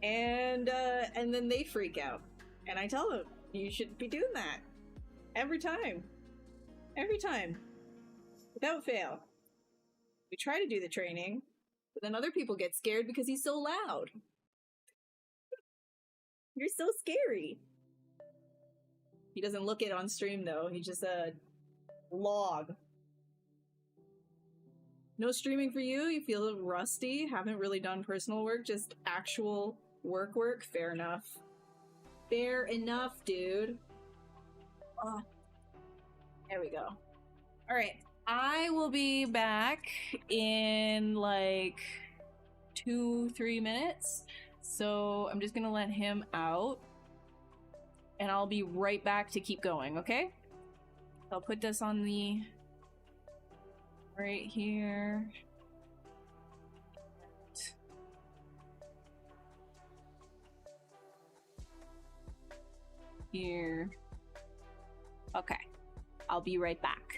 and then they freak out. And I tell them, you shouldn't be doing that. Every time. Every time. Without fail. We try to do the training, but then other people get scared because he's so loud. You're so scary. He doesn't look it on stream though. He's just a log. No streaming for you? You feel a little rusty? Haven't really done personal work, just actual work? Fair enough. Fair enough, dude. Oh. There we go. Alright. I will be back in like 2-3 minutes. So I'm just gonna let him out. And I'll be right back to keep going, okay? I'll put this on the... right here. Here. Okay. I'll be right back.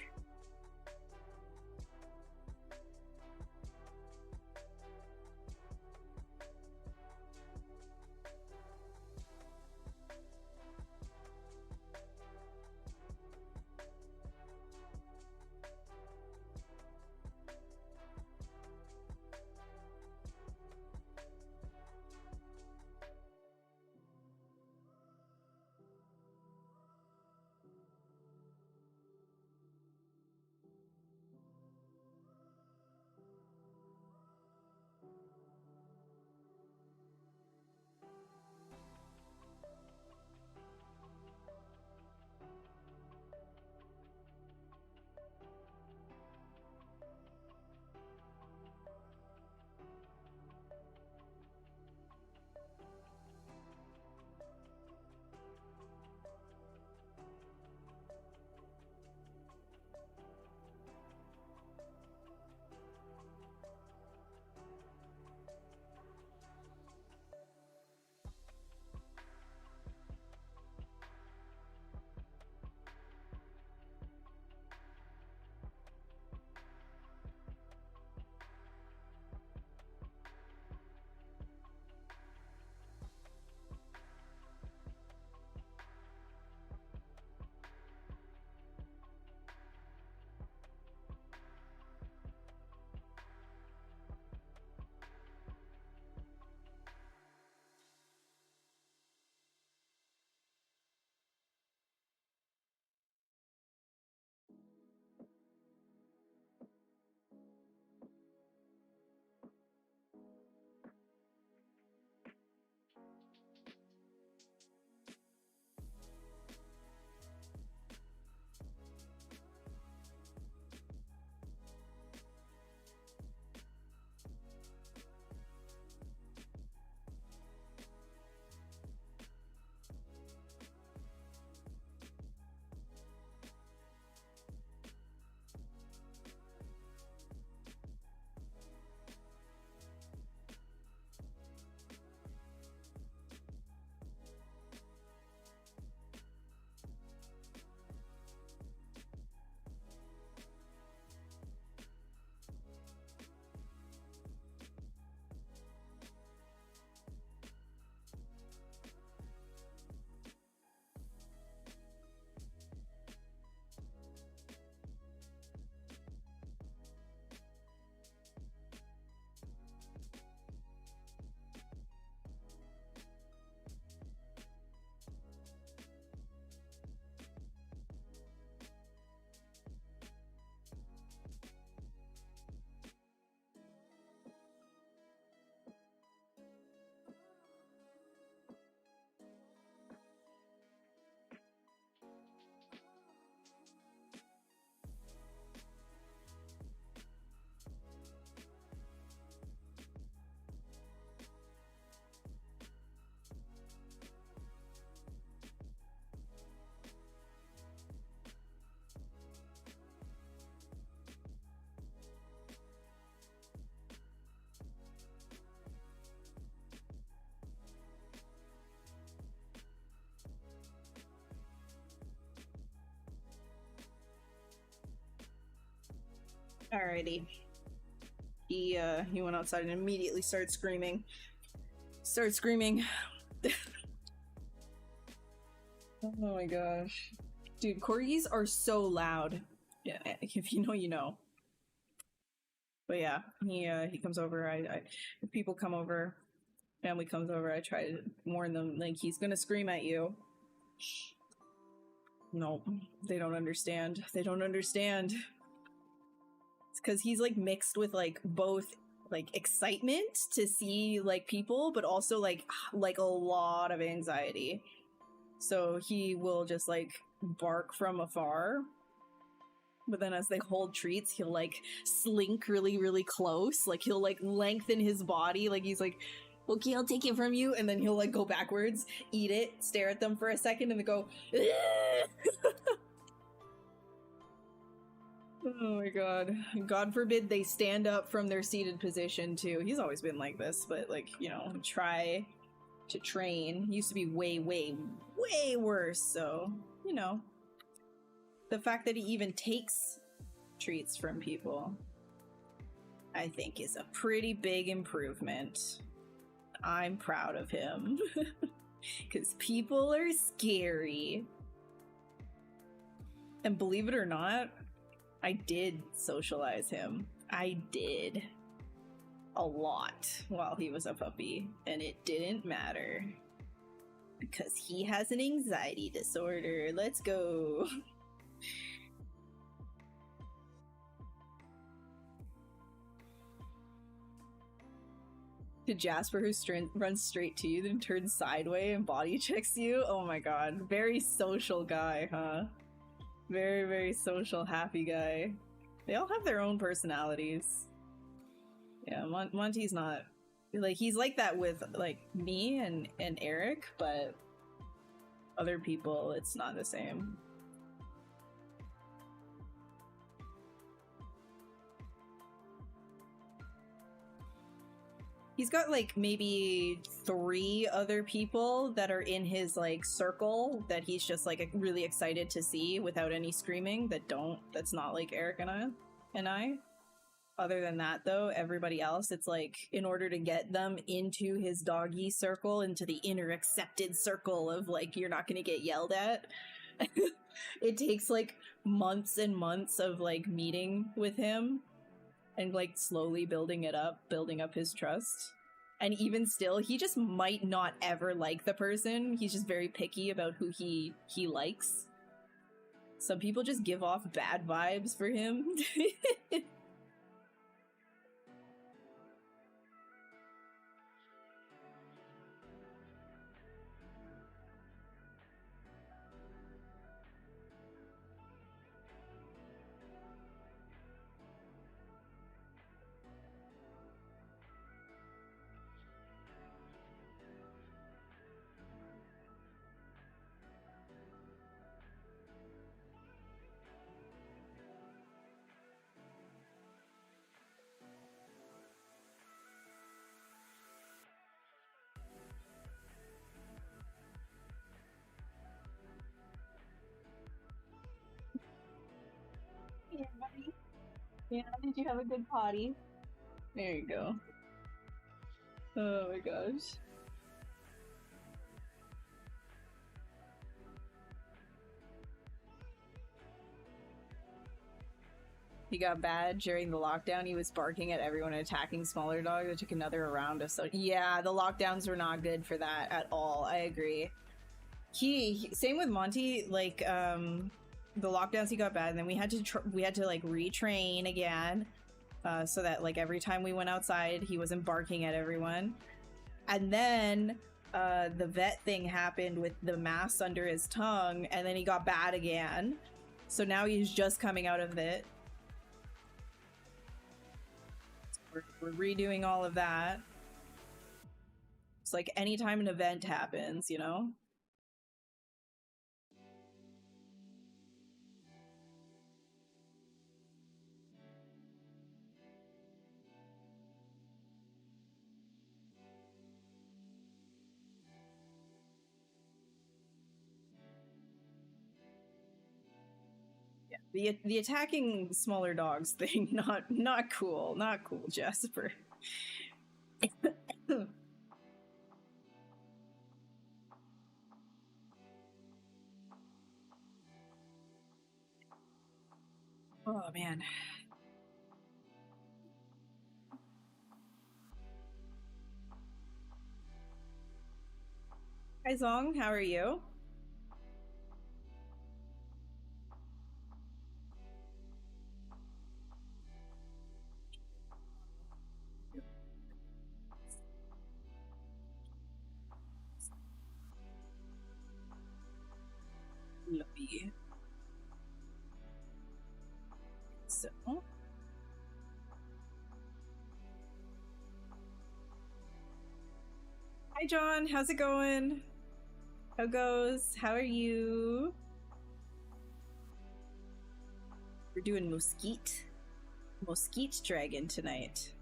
Alrighty. He went outside and immediately started screaming. Oh my gosh. Dude, corgis are so loud. Yeah, if you know, you know. But yeah, he comes over. If people come over, family comes over, I try to warn them, like, he's gonna scream at you. No, they don't understand. They don't understand. It's because he's like mixed with like both like excitement to see like people, but also like a lot of anxiety. So he will just like bark from afar. But then as they hold treats, he'll like slink really, really close. Like he'll like lengthen his body. Like he's like, okay, I'll take it from you. And then he'll like go backwards, eat it, stare at them for a second, and then go, oh my god. God forbid they stand up from their seated position too. He's always been like this, but like, you know, try to train. He used to be way, way, way worse. So, you know. The fact that he even takes treats from people, I think, is a pretty big improvement. I'm proud of him. Because people are scary. And believe it or not, I did socialize him. I did. A lot while he was a puppy. And it didn't matter. Because he has an anxiety disorder. Let's go. To Jasper, who runs straight to you, then turns sideways and body checks you. Oh my god. Very social guy, huh? Very, very social, happy guy. They all have their own personalities. Yeah, Monty's not... Like, he's like that with, like, me and Eric, but other people, it's not the same. He's got like maybe 3 other people that are in his like circle that he's just like really excited to see without any screaming that's not like Eric and I. Other than that though, everybody else, it's like in order to get them into his doggy circle, into the inner accepted circle of like you're not gonna get yelled at. It takes like months and months of like meeting with him. And like slowly building up his trust. And even still, he just might not ever like the person. He's just very picky about who he likes. Some people just give off bad vibes for him. Yeah, buddy. Yeah, did you have a good potty? There you go. Oh my gosh. He got bad during the lockdown. He was barking at everyone and attacking smaller dogs. It took another round of yeah, the lockdowns were not good for that at all. I agree. He same with Monty, like the lockdowns he got bad, and then we had to like retrain again, so that like every time we went outside he wasn't barking at everyone. And then the vet thing happened with the mass under his tongue, and then he got bad again. So now he's just coming out of it. We're redoing all of that. It's like anytime an event happens, you know? The attacking smaller dogs thing, not cool. Not cool, Jasper. Oh man. Hi Zong, how are you? Lovely. So hi John, how's it going? How goes? How are you? We're doing Mosquite Dragon tonight.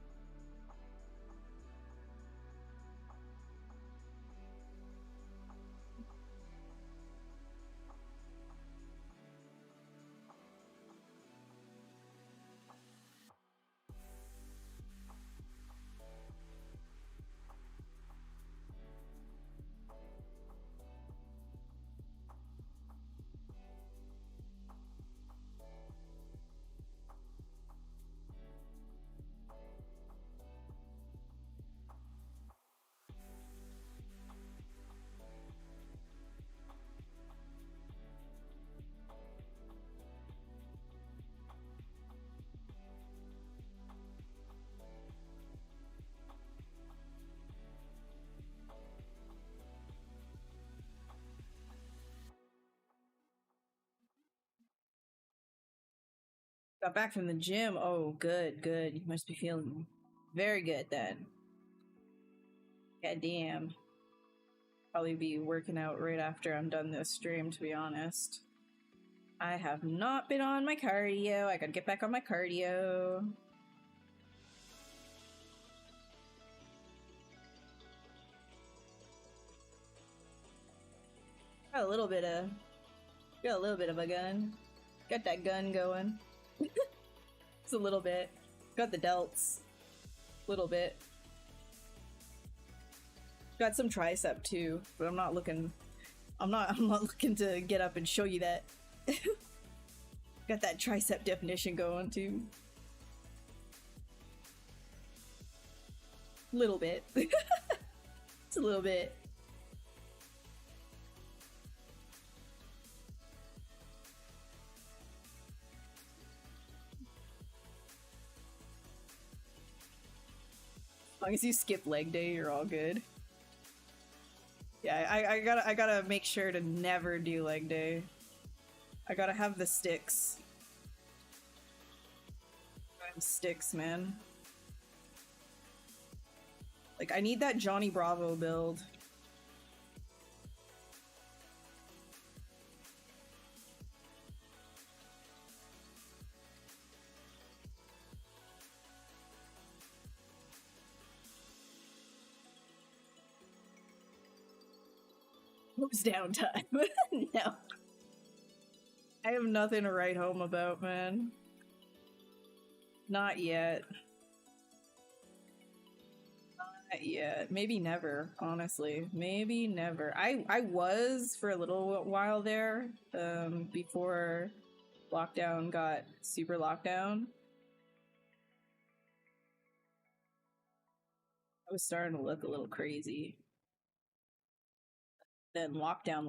Got back from the gym. Oh, good, good. You must be feeling very good then. God damn. Probably be working out right after I'm done this stream, to be honest. I have not been on my cardio. I gotta get back on my cardio. Got a little bit of a gun. Got that gun going. It's a little bit. Got the delts. Little bit. Got some tricep too, but I'm not looking to get up and show you that. Got that tricep definition going too. Little bit. It's a little bit. As long as you skip leg day, you're all good. Yeah, I gotta make sure to never do leg day. I gotta have the sticks. Sticks, man. Like, I need that Johnny Bravo build. Who's downtime? No. I have nothing to write home about, man. Not yet. Not yet. Maybe never, honestly. Maybe never. I was for a little while there, before lockdown got super lockdown. I was starting to look a little crazy. Then lockdown.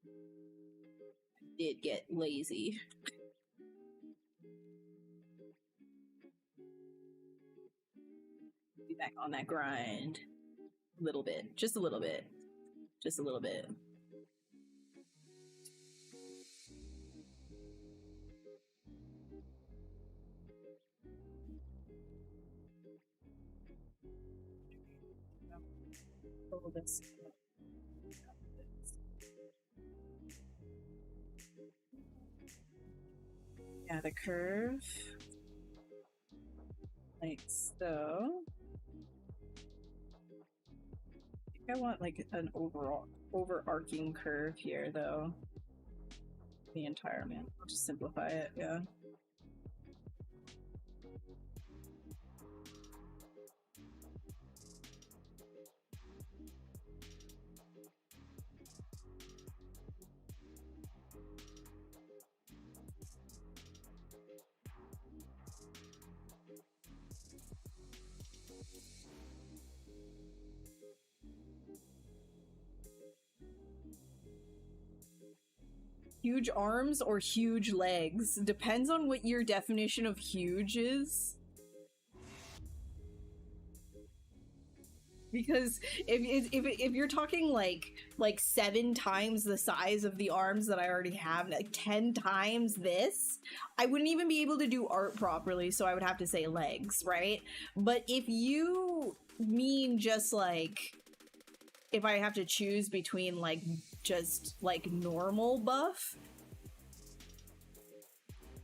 I did get lazy. Be back on that grind. A little bit. Just a little bit. Just a little bit. Oh, this. Yeah, the curve. Like so. I think I want like an overarching curve here though. the entire man. I'll just simplify it, yeah. Huge arms or huge legs? Depends on what your definition of huge is. Because if you're talking like 7 times the size of the arms that I already have, like 10 times this, I wouldn't even be able to do art properly, so I would have to say legs, right? But if you mean just like, if I have to choose between like just like normal buff,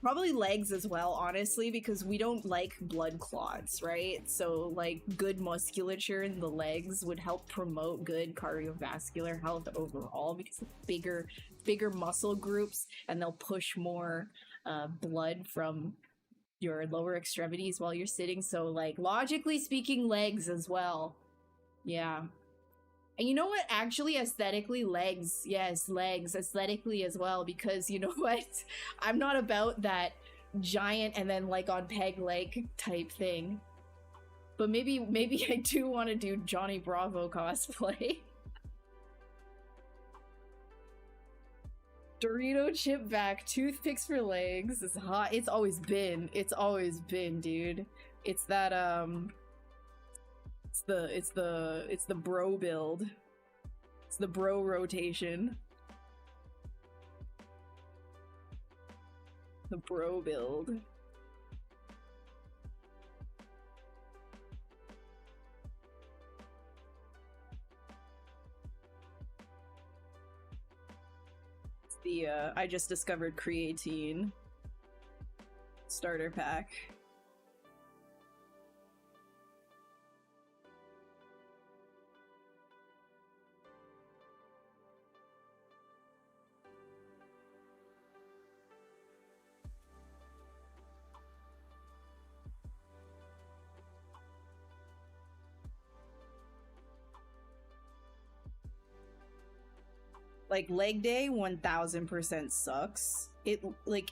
probably legs as well, honestly, because we don't like blood clots, right? So like good musculature in the legs would help promote good cardiovascular health overall, because bigger muscle groups, and they'll push more blood from your lower extremities while you're sitting. So like logically speaking, legs as well. Yeah. And you know what? Actually, aesthetically, legs. Yes, legs. Aesthetically as well, because you know what? I'm not about that giant and then like on peg leg type thing. But maybe I do want to do Johnny Bravo cosplay. Dorito chip back, toothpicks for legs. It's hot. It's always been, dude. It's that It's the bro build. It's the bro rotation. The bro build. It's the I just discovered creatine starter pack. Like leg day 1000% sucks. It like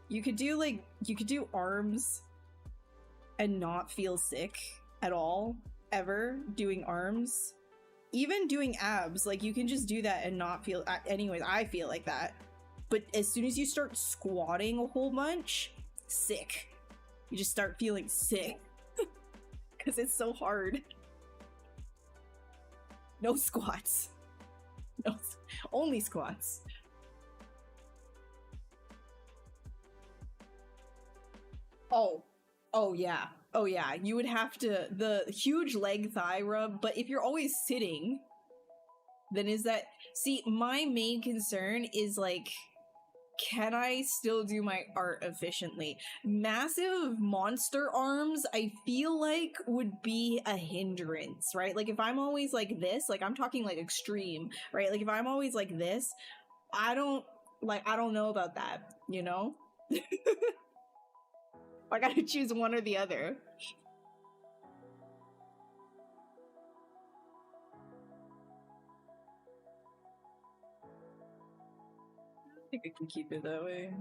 you could do arms and not feel sick at all ever doing arms. Even doing abs, like you can just do that and not feel anyways, I feel like that. But as soon as you start squatting a whole bunch, sick. You just start feeling sick because it's so hard. No squats. No, only squats. Oh yeah. Oh yeah. You would have to, the huge leg thigh rub, but if you're always sitting, then is that, see, my main concern is like, can I still do my art efficiently? Massive monster arms, I feel like would be a hindrance, right? Like if I'm always like this, like I'm talking like extreme, right? Like if I'm always like this, I don't know about that, you know? I gotta choose one or the other. I think I can keep it that way.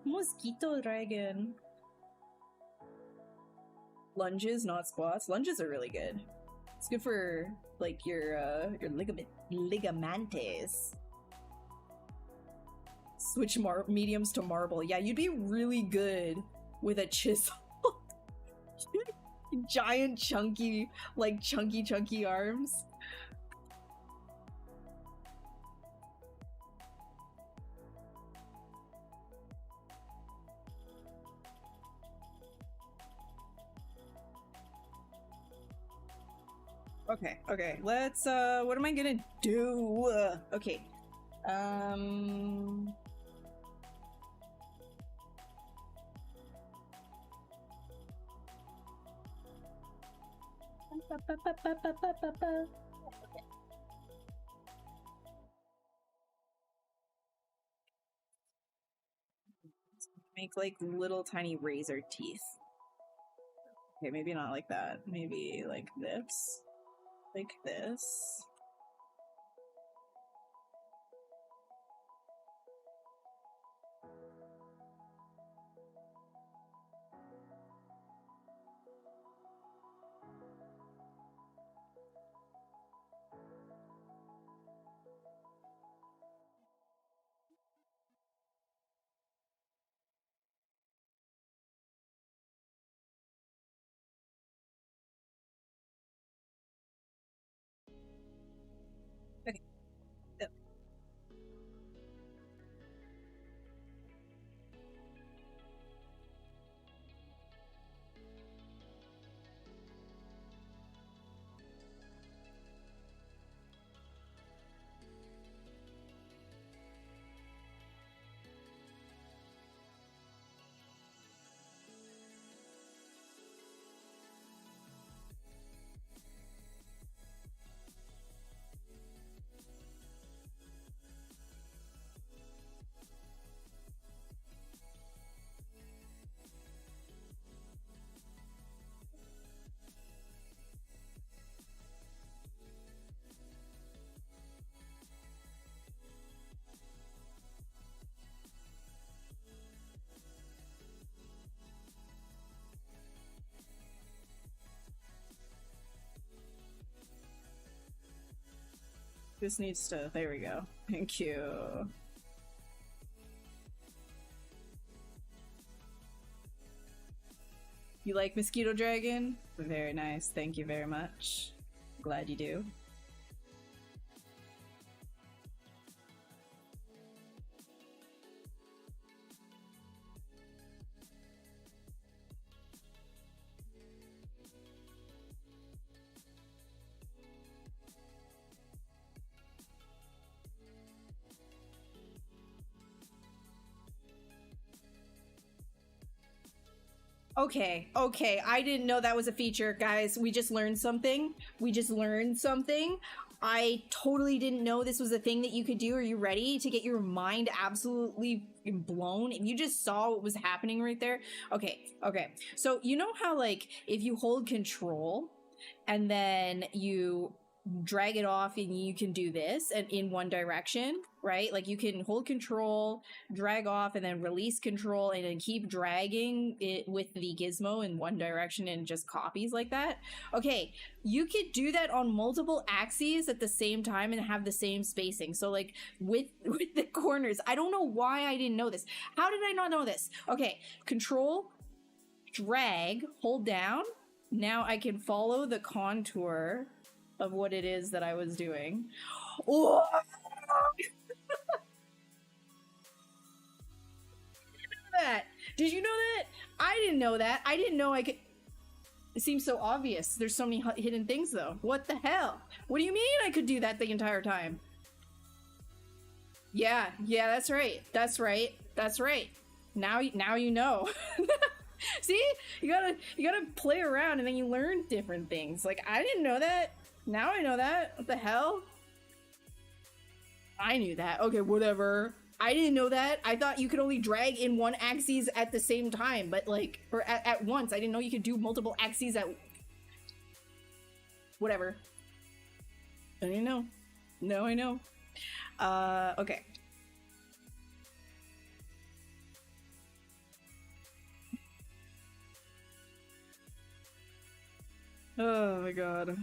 Mosquito dragon. Lunges, not squats. Lunges are really good. It's good for like your ligamantes. Switch mediums to marble. Yeah, you'd be really good with a chisel. Giant chunky arms. Okay, let's, what am I gonna do? Okay, Make like little tiny razor teeth. Okay, maybe not like that. Maybe like this. Like this. Okay. Yep. This needs to, there we go. Thank you. You like Mosquito Dragon? Very nice. Thank you very much. Glad you do. Okay, okay. I didn't know that was a feature, guys. We just learned something. We just learned something. I totally didn't know this was a thing that you could do. Are you ready to get your mind absolutely blown? And you just saw what was happening right there. Okay, okay. So you know how like if you hold control and then you drag it off and you can do this and in one direction, right? Like you can hold control, drag off, and then release control and then keep dragging it with the gizmo in one direction and just copies like that. Okay, you could do that on multiple axes at the same time and have the same spacing. So like with the corners, I don't know why I didn't know this. How did I not know this? Okay, control, drag, hold down. Now I can follow the contour of what it is that I was doing. Oh! That. Did you know that? I didn't know that. I didn't know I could. It seems so obvious. There's so many hidden things though. What the hell? What do you mean I could do that the entire time? Yeah, that's right. That's right. That's right. Now you know. See? You gotta play around and then you learn different things. Like I didn't know that. Now I know that. What the hell? I knew that. Okay, whatever. I didn't know that. I thought you could only drag in one axis at the same time, but like, or at once. I didn't know you could do multiple axes at... Whatever. I didn't know. No, I know. Okay. Oh my god.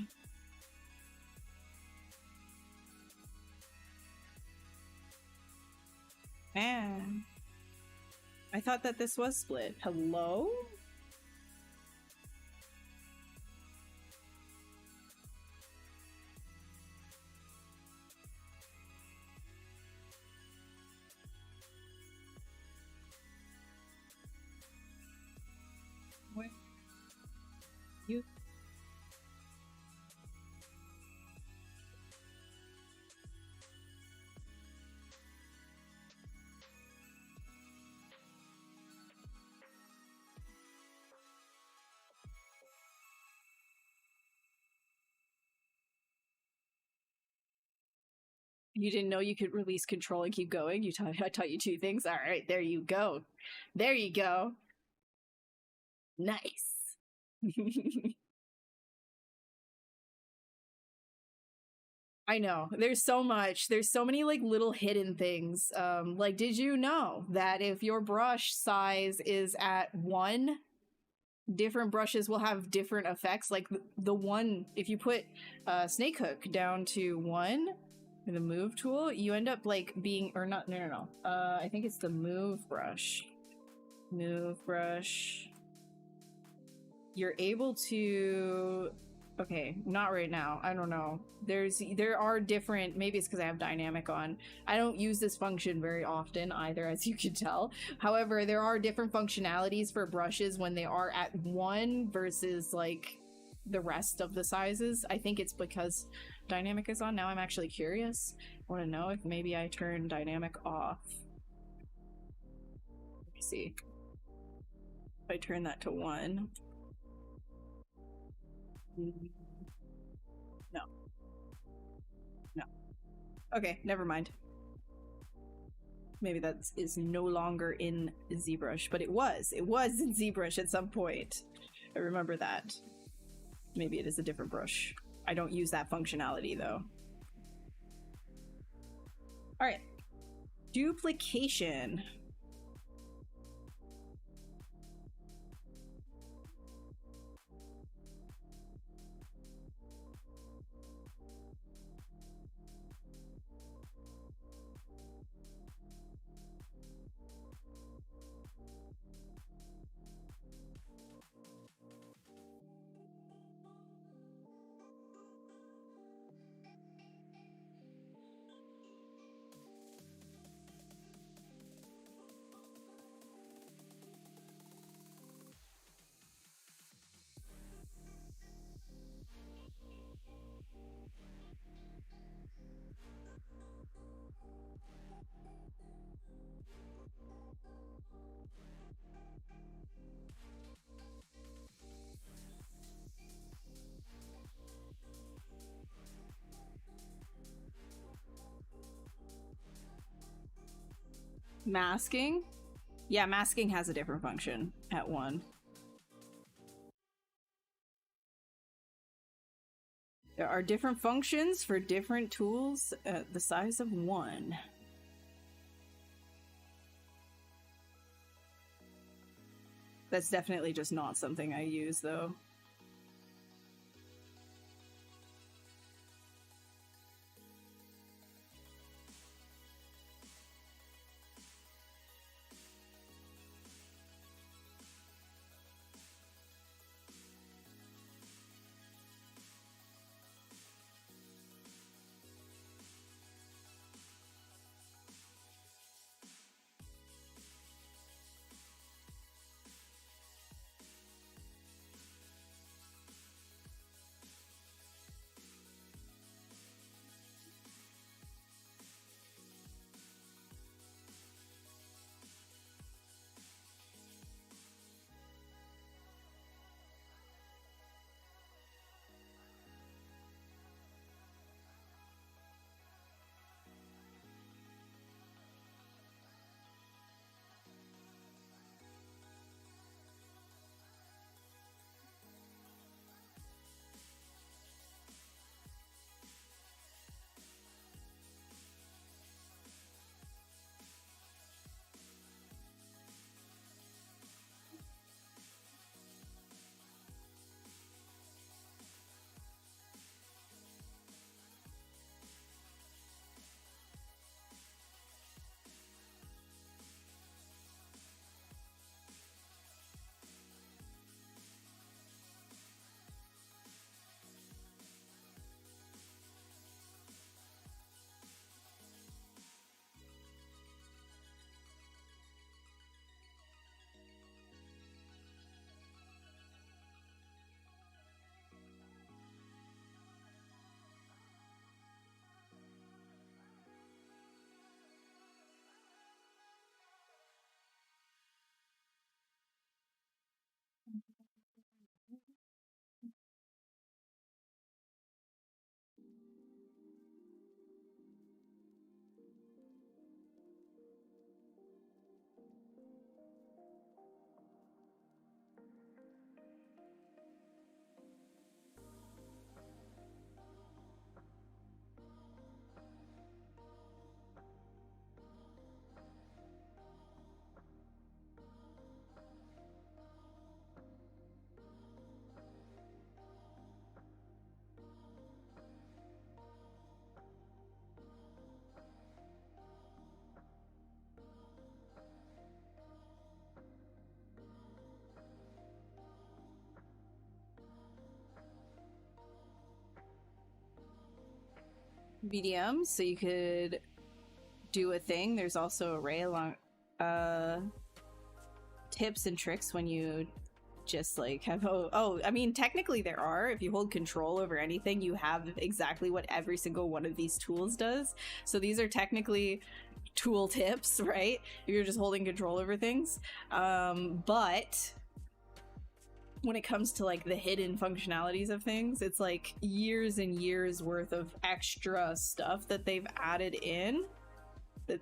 Man. I thought that this was split. Hello? Where? You You didn't know you could release control and keep going? I taught you two things. All right, there you go. There you go. Nice. I know. There's so much. There's so many like little hidden things. Like, did you know that if your brush size is at 1, different brushes will have different effects? Like the one, if you put snake hook down to 1 with the move tool, you end up like being, or not, no. I think it's the move brush. Move brush. You're able to, okay, not right now. I don't know. There are different, maybe it's because I have dynamic on. I don't use this function very often either, as you can tell. However, there are different functionalities for brushes when they are at 1 versus like the rest of the sizes. I think it's because dynamic is on. Now I'm actually curious. I want to know if maybe I turn dynamic off. Let me see. If I turn that to 1. No. Okay, never mind. Maybe that is no longer in ZBrush, but it was. It was in ZBrush at some point. I remember that. Maybe it is a different brush. I don't use that functionality though. All right. Duplication. Masking? Yeah, masking has a different function at 1. There are different functions for different tools at the size of 1. That's definitely just not something I use, though. VDM, so you could do a thing. There's also array along tips and tricks when you just like have I mean technically there are. If you hold control over anything, you have exactly what every single one of these tools does. So these are technically tool tips, right? If you're just holding control over things. But when it comes to like the hidden functionalities of things, it's like years and years worth of extra stuff that they've added in.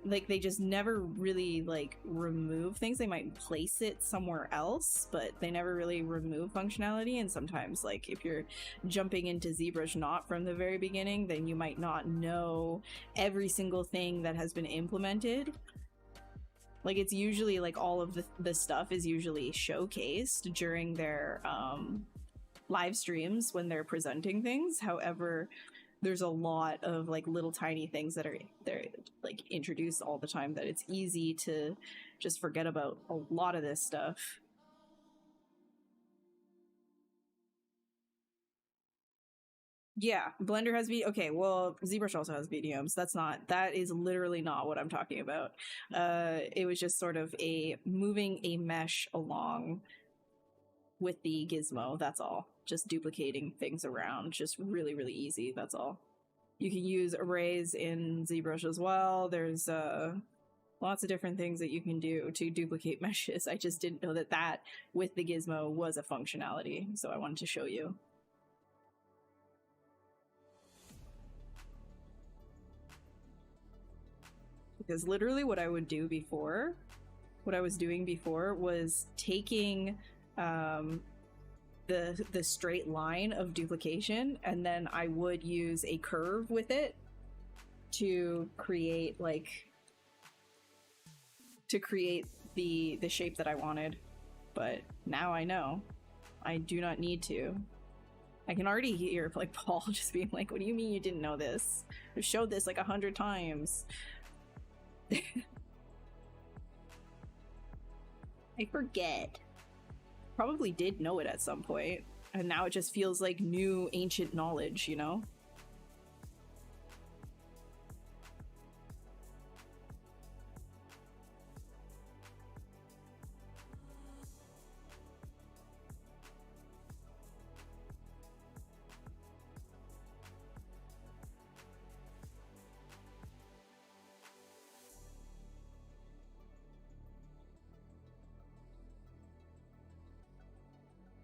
Like they just never really like remove things. They might place it somewhere else, but they never really remove functionality. And sometimes like if you're jumping into ZBrush not from the very beginning, then you might not know every single thing that has been implemented. Like it's usually like all of the stuff is usually showcased during their live streams when they're presenting things. However, there's a lot of like little tiny things that they're like introduced all the time that it's easy to just forget about a lot of this stuff. Yeah, Blender has okay, well, ZBrush also has BDMs. That is literally not what I'm talking about. It was just sort of moving a mesh along with the gizmo, that's all. Just duplicating things around, just really, really easy, that's all. You can use arrays in ZBrush as well. There's lots of different things that you can do to duplicate meshes. I just didn't know that with the gizmo was a functionality, so I wanted to show you. Because literally what I would do before, what I was doing before was taking the straight line of duplication, and then I would use a curve with it to create the shape that I wanted. But now I know I do not need to. I can already hear like Paul just being like, what do you mean you didn't know this? I've showed this like 100 times. I forget. Probably did know it at some point, and now it just feels like new ancient knowledge, you know?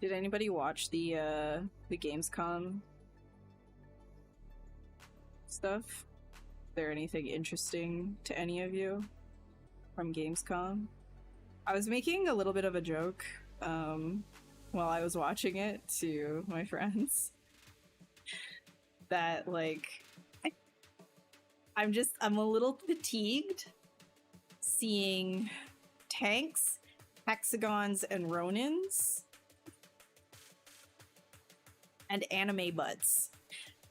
Did anybody watch the Gamescom stuff? Is there anything interesting to any of you from Gamescom? I was making a little bit of a joke while I was watching it to my friends that like I'm a little fatigued seeing tanks, hexagons, and Ronins and anime butts.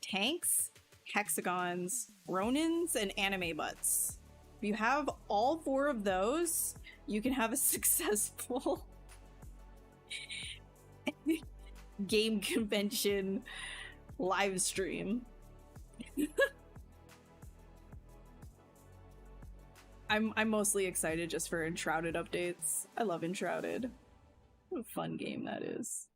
Tanks, hexagons, Ronins, and anime butts. If you have all 4 of those, you can have a successful game convention live stream. I'm mostly excited just for Enshrouded updates. I love Enshrouded. What a fun game that is.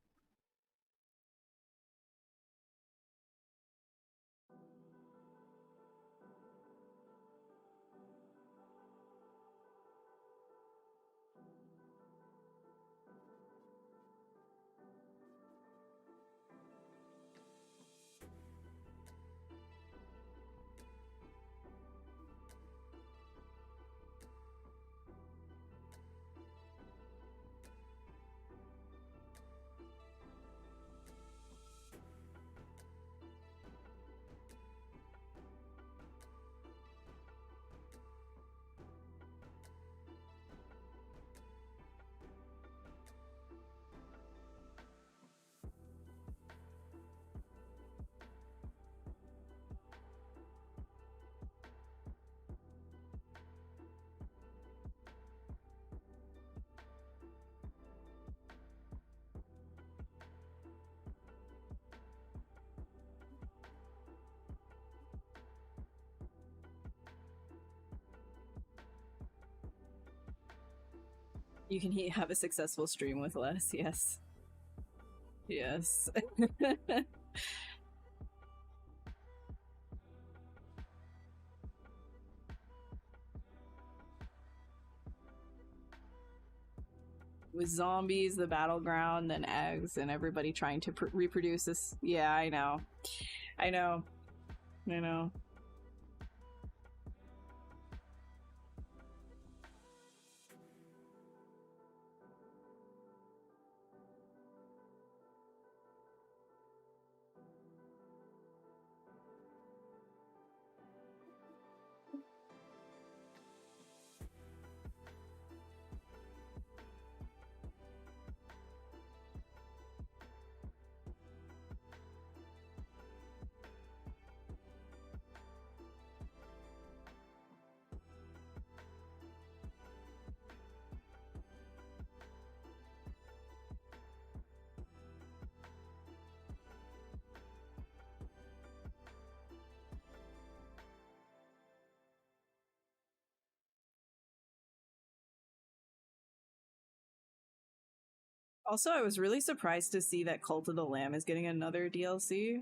You can have a successful stream with less, yes. Yes. With zombies, the battleground, then eggs, and everybody trying to reproduce this. Yeah, I know. I know. I know. Also, I was really surprised to see that Cult of the Lamb is getting another DLC.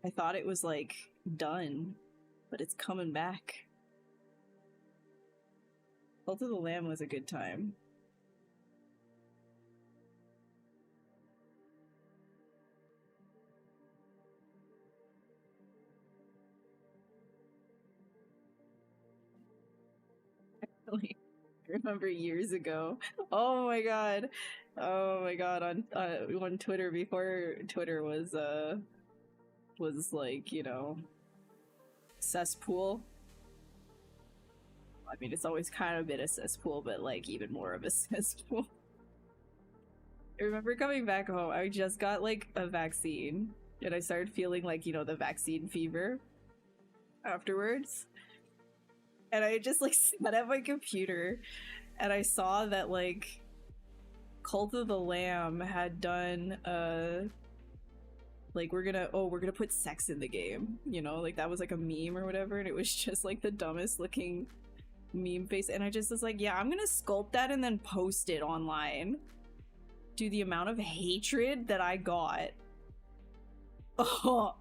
I thought it was, like, done, but it's coming back. Cult of the Lamb was a good time. Actually, I remember years ago. Oh my god. Oh my god, on Twitter before Twitter was like, you know, cesspool. I mean, it's always kind of been a cesspool, but like even more of a cesspool. I remember coming back home, I just got like a vaccine and I started feeling like, you know, the vaccine fever afterwards. And I just like sat at my computer and I saw that like Cult of the Lamb had done like we're gonna put sex in the game, you know, like that was like a meme or whatever, and it was just like the dumbest looking meme face, and I just was like, yeah, I'm gonna sculpt that and then post it online. Dude, the amount of hatred that I got. Oh,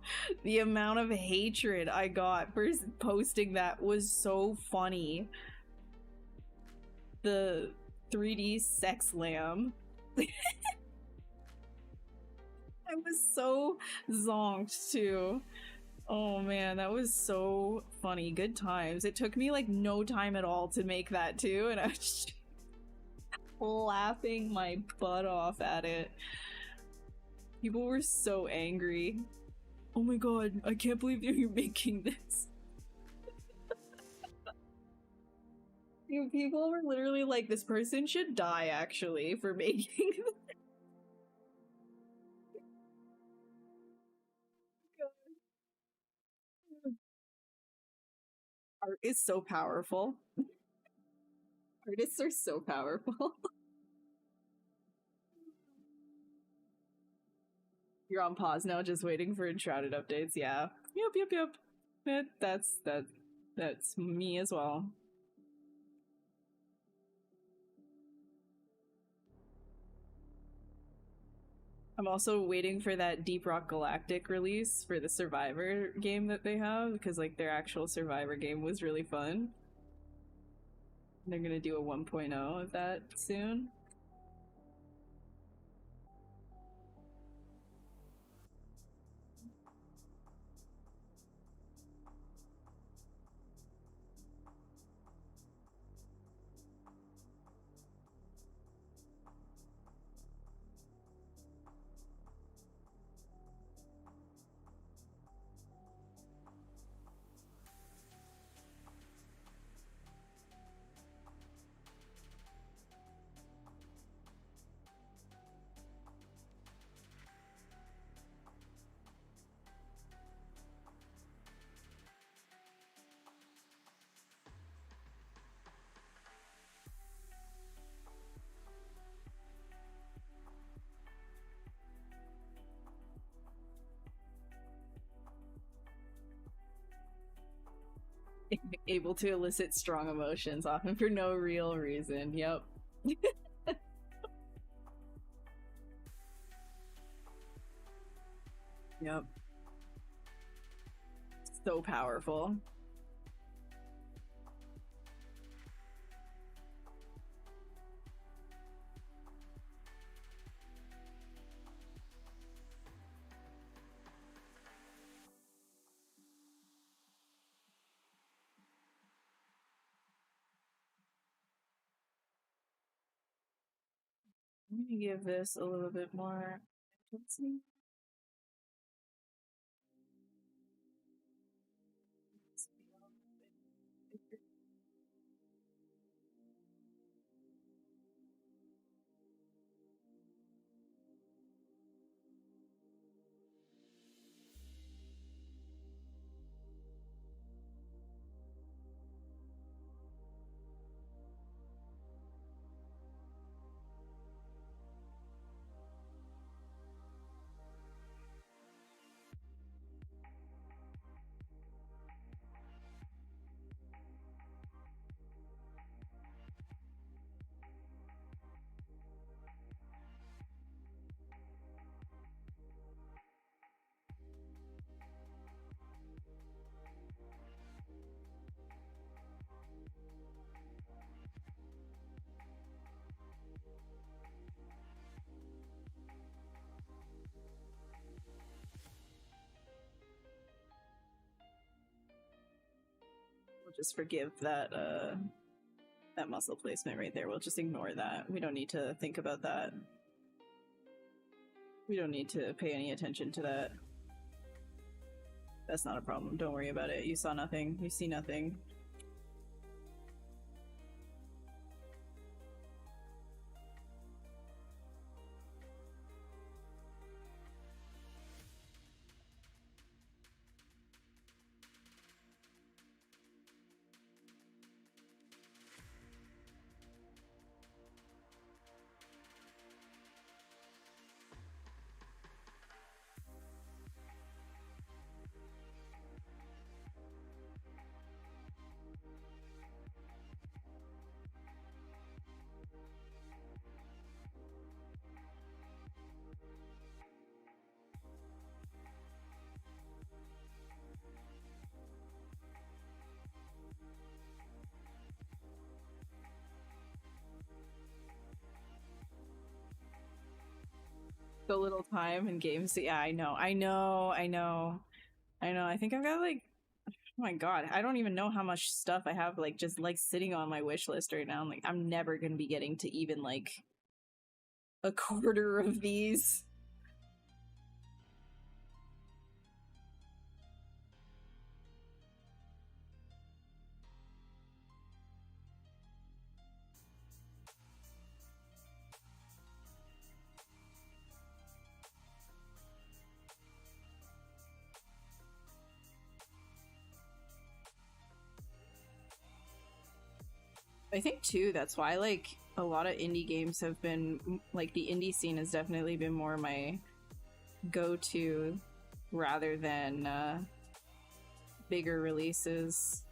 the amount of hatred I got for posting that was so funny. The 3D sex lamb. I was so zonked too. Oh man, that was so funny. Good times. It took me like no time at all to make that too, and I was just laughing my butt off at it. People were so angry. Oh my god, I can't believe you're making this. People were literally like, this person should die actually for making this. Art is so powerful. Artists are so powerful. You're on pause now, just waiting for Enshrouded updates. Yeah. Yep. That's me as well. I'm also waiting for that Deep Rock Galactic release for the Survivor game that they have, because like their actual Survivor game was really fun. They're gonna do a 1.0 of that soon. able to elicit strong emotions, often for no real reason. Yep. Yep. So powerful. I'm gonna give this a little bit more intensity. We'll just forgive that that muscle placement right there. We'll just ignore that. We don't need to think about that. We don't need to pay any attention to that. That's not a problem. Don't worry about it. You saw nothing. You see nothing. So little time in games. Yeah, I know. I think I've got like, oh my god, I don't even know how much stuff I have like just like sitting on my wish list right now. I'm like, I'm never gonna be getting to even like a quarter of these. I think too that's why like a lot of indie games have been like the indie scene has definitely been more my go-to rather than bigger releases.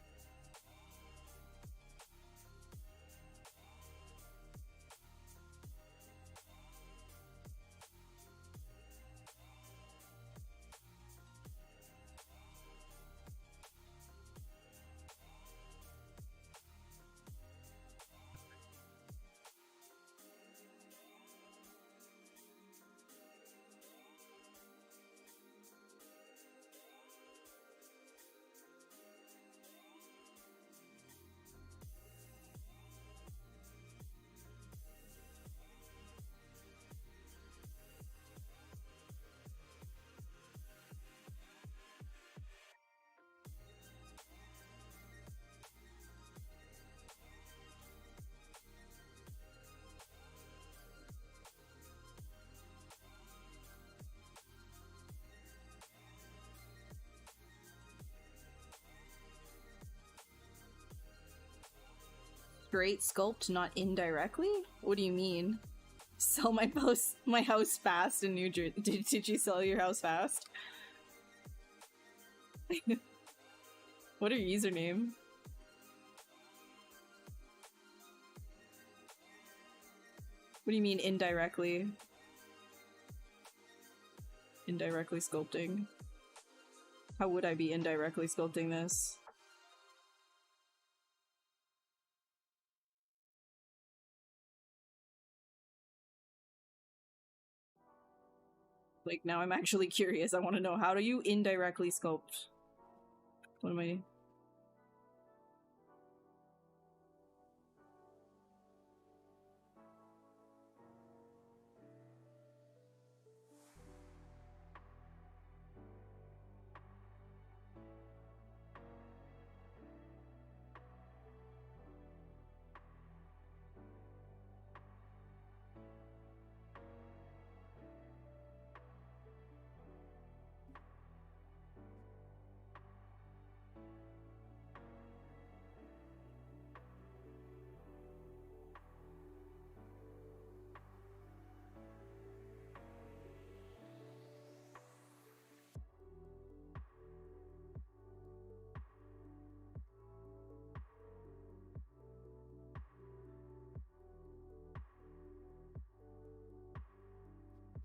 Straight sculpt, not indirectly? What do you mean? Sell my house fast in New Jersey. Did you sell your house fast? What are your username? What do you mean indirectly? Indirectly sculpting? How would I be indirectly sculpting this? Like, now I'm actually curious. I want to know, how do you indirectly sculpt? What am I...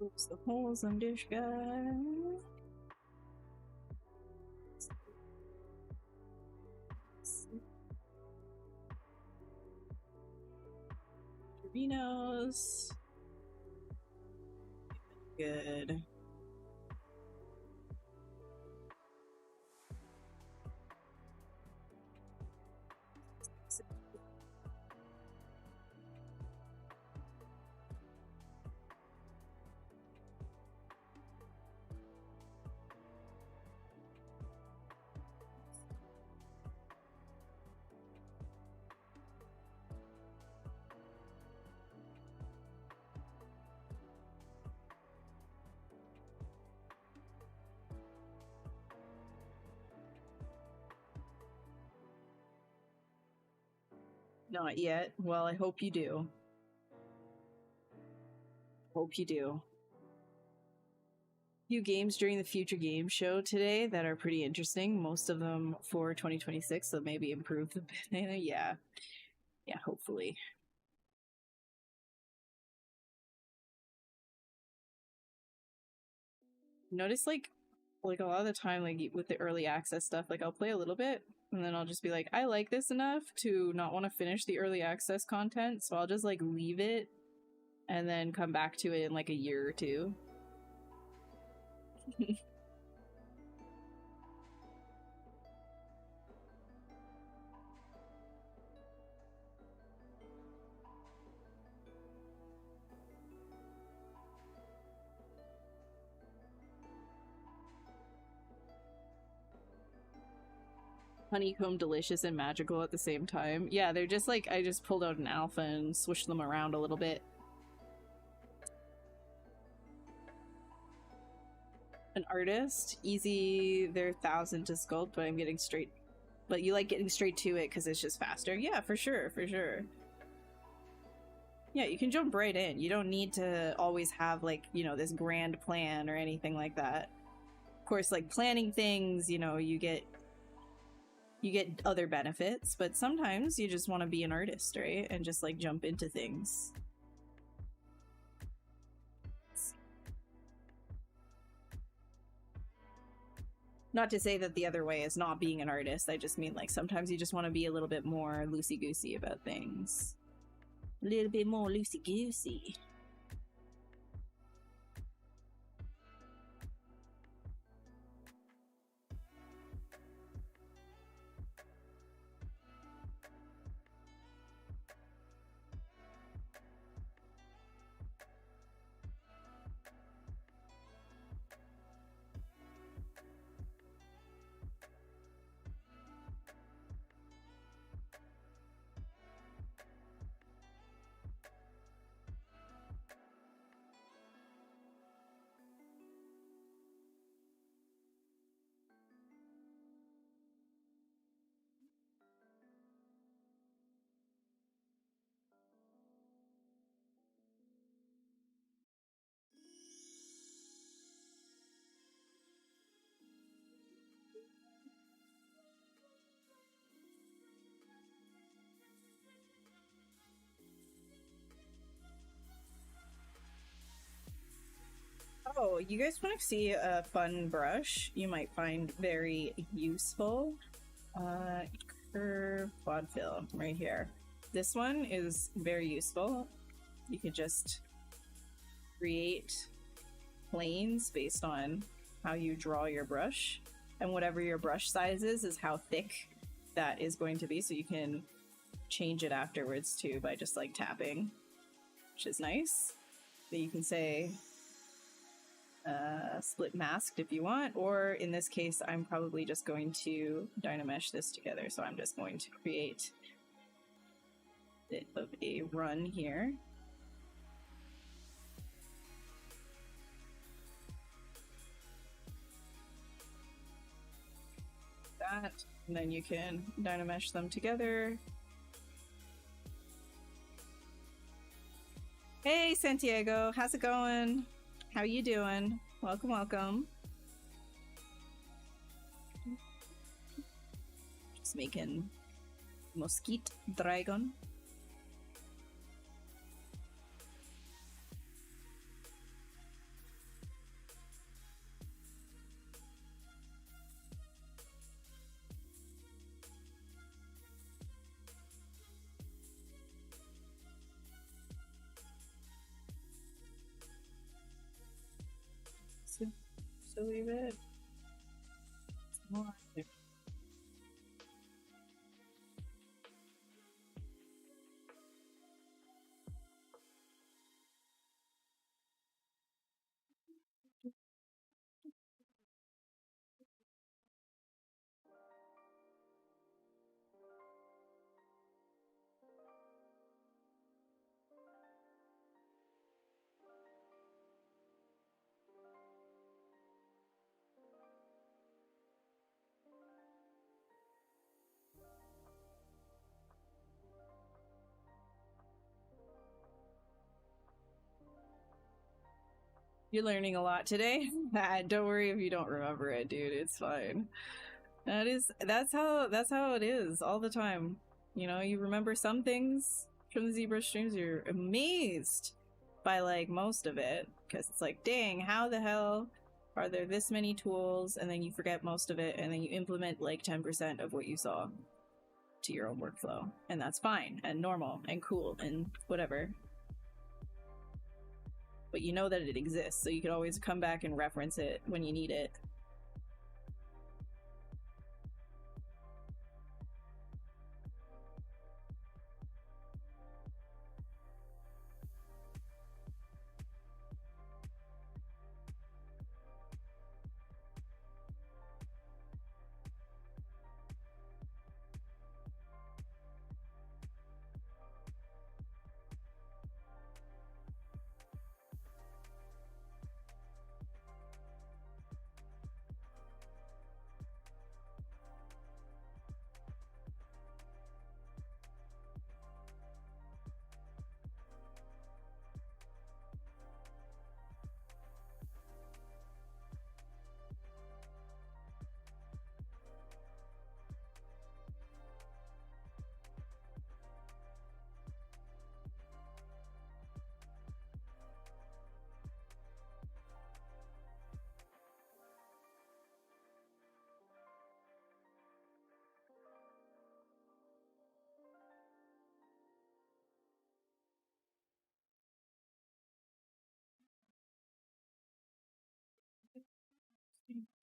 Oops, the holes on dish guy. Doritos. Good. Not yet. Well, I hope you do. Hope you do. Few games during the Future Games show today that are pretty interesting. Most of them for 2026, so maybe improve the bit. Yeah. Yeah, hopefully. Notice like a lot of the time, like with the early access stuff, like I'll play a little bit and then I'll just be like, I like this enough to not want to finish the early access content, so I'll just like leave it and then come back to it in like a year or two. Honeycomb delicious and magical at the same time. Yeah, they're just like, I just pulled out an alpha and swished them around a little bit. An artist, easy, they're 1,000 to sculpt, but I'm getting straight. But you like getting straight to it because it's just faster. Yeah, for sure, for sure. Yeah, you can jump right in. You don't need to always have like, you know, this grand plan or anything like that. Of course, like planning things, you know, you get other benefits, but sometimes you just want to be an artist, right? And just like jump into things. Not to say that the other way is not being an artist. I just mean like sometimes you just want to be a little bit more loosey-goosey about things. A little bit more loosey-goosey. Oh, you guys want to see a fun brush you might find very useful? Curve quad fill right here. This one is very useful. You could just create planes based on how you draw your brush, and whatever your brush size is how thick that is going to be, so you can change it afterwards too by just like tapping, which is nice. But you can say split masked if you want, or in this case I'm probably just going to dynamesh this together, so I'm just going to create a bit of a run here. That, and then you can dynamesh them together. Hey Santiago, how's it going? How you doing? Welcome, welcome. Just making mosquito dragon. So leave it. More. You're learning a lot today. Don't worry if you don't remember it, dude. It's fine. That's how it is all the time. You know, you remember some things from the ZBrush streams, you're amazed by like most of it, because it's like, dang, how the hell are there this many tools? And then you forget most of it, and then you implement like 10% of what you saw to your own workflow, and that's fine and normal and cool and whatever. But you know that it exists, so you can always come back and reference it when you need it.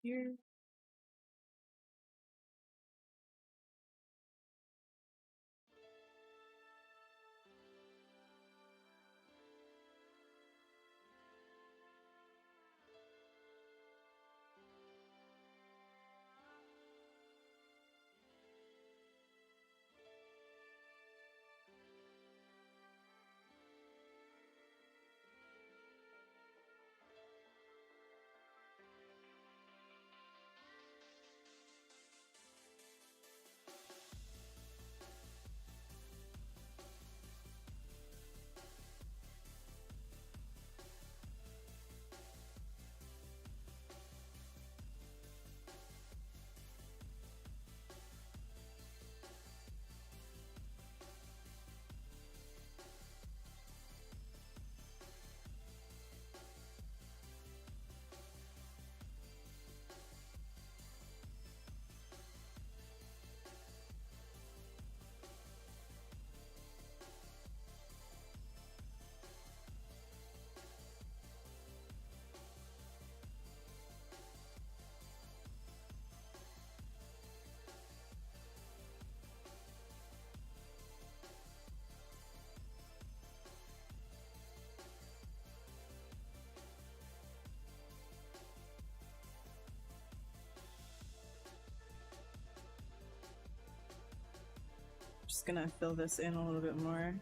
Here. just gonna fill this in a little bit more.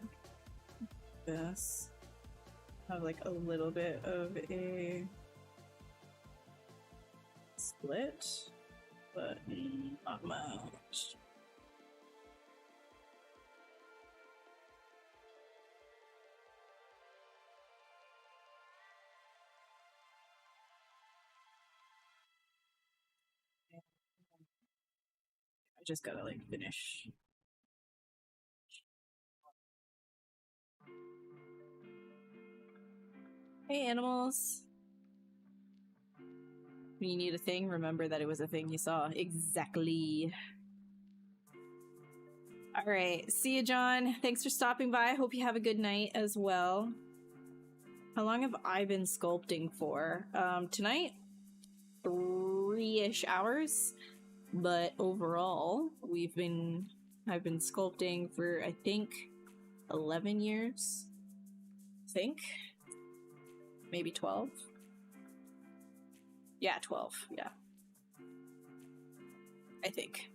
This. Have like a little bit of a split, but not much. I just gotta like finish. Hey animals! When you need a thing, remember that it was a thing you saw. Exactly. Alright, see you, John. Thanks for stopping by. Hope you have a good night as well. How long have I been sculpting for? Tonight? 3-ish hours. But overall, I've been sculpting for, I think, 11 years. I think. Maybe 12. Yeah, 12. Yeah. I think.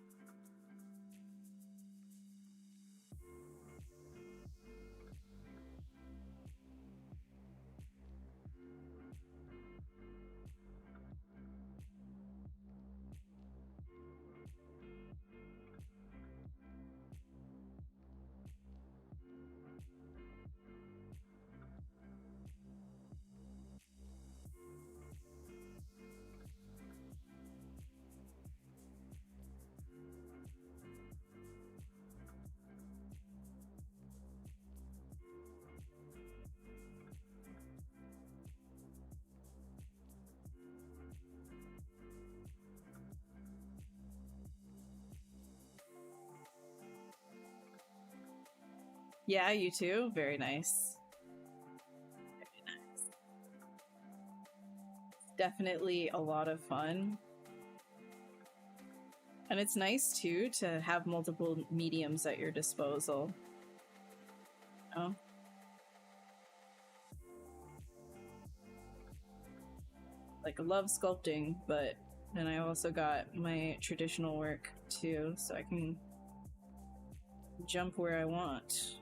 Yeah, you too. Very nice. Very nice. Definitely a lot of fun. And it's nice too to have multiple mediums at your disposal. Oh. Like, I love sculpting, but then I also got my traditional work too, so I can jump where I want.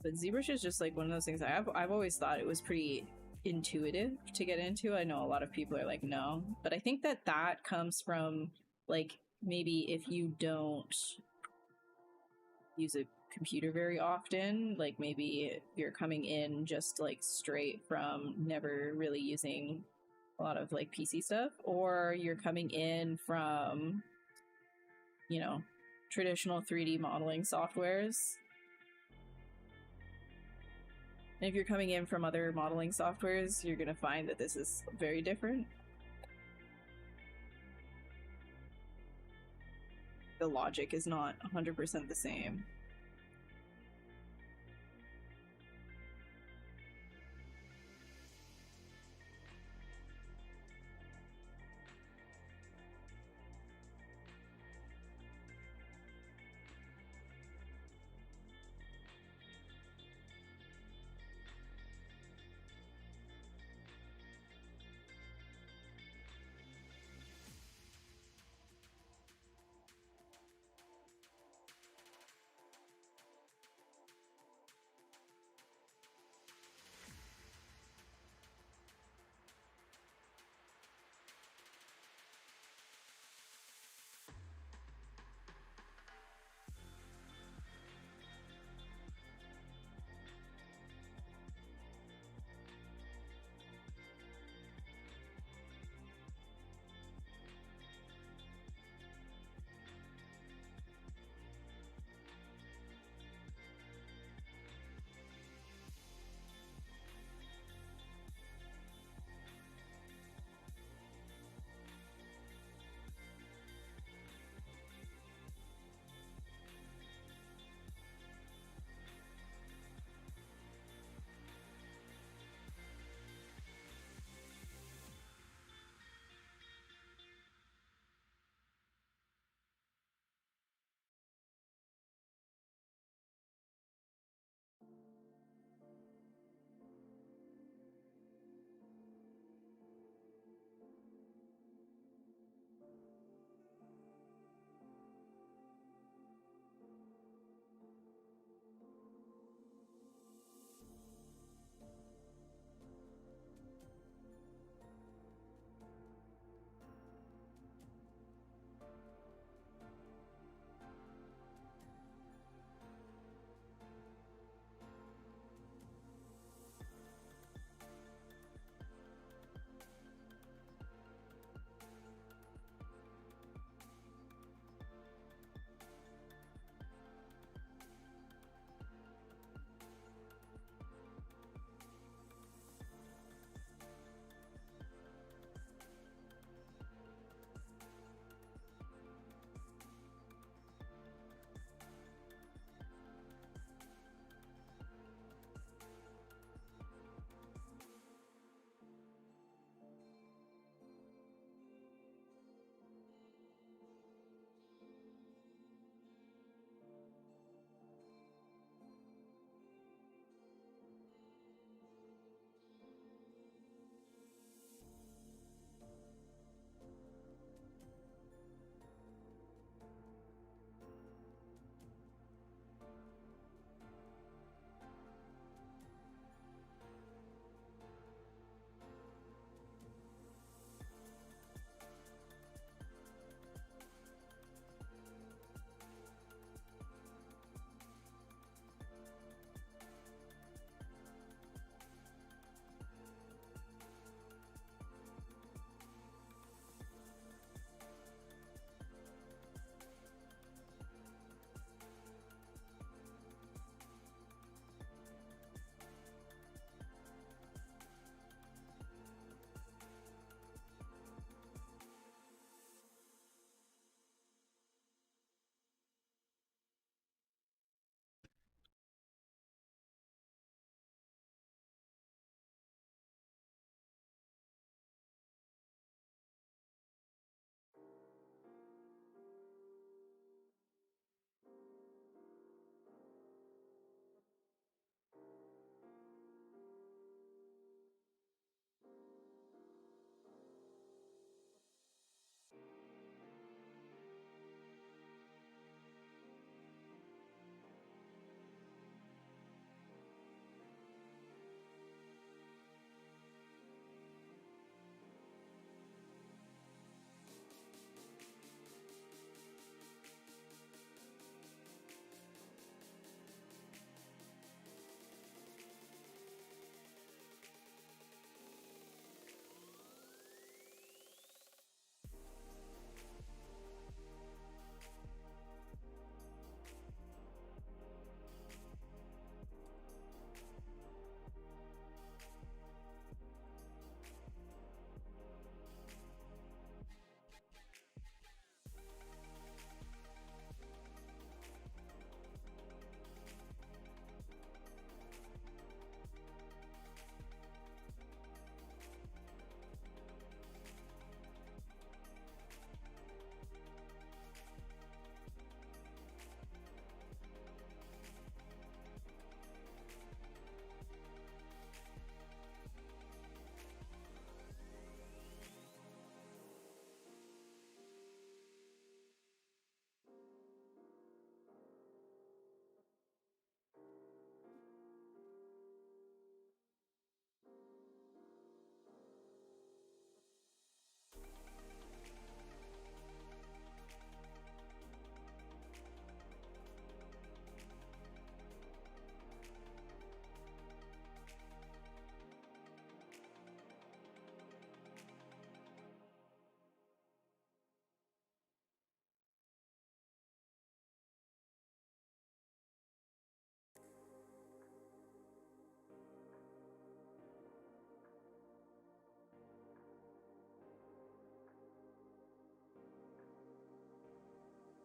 But ZBrush is just like one of those things I've always thought it was pretty intuitive to get into. I know a lot of people are like, no, but I think that that comes from like maybe if you don't use a computer very often, like maybe you're coming in just like straight from never really using a lot of like PC stuff, or you're coming in from, you know, traditional 3D modeling softwares. And if you're coming in from other modeling softwares, you're gonna find that this is very different. The logic is not 100% the same.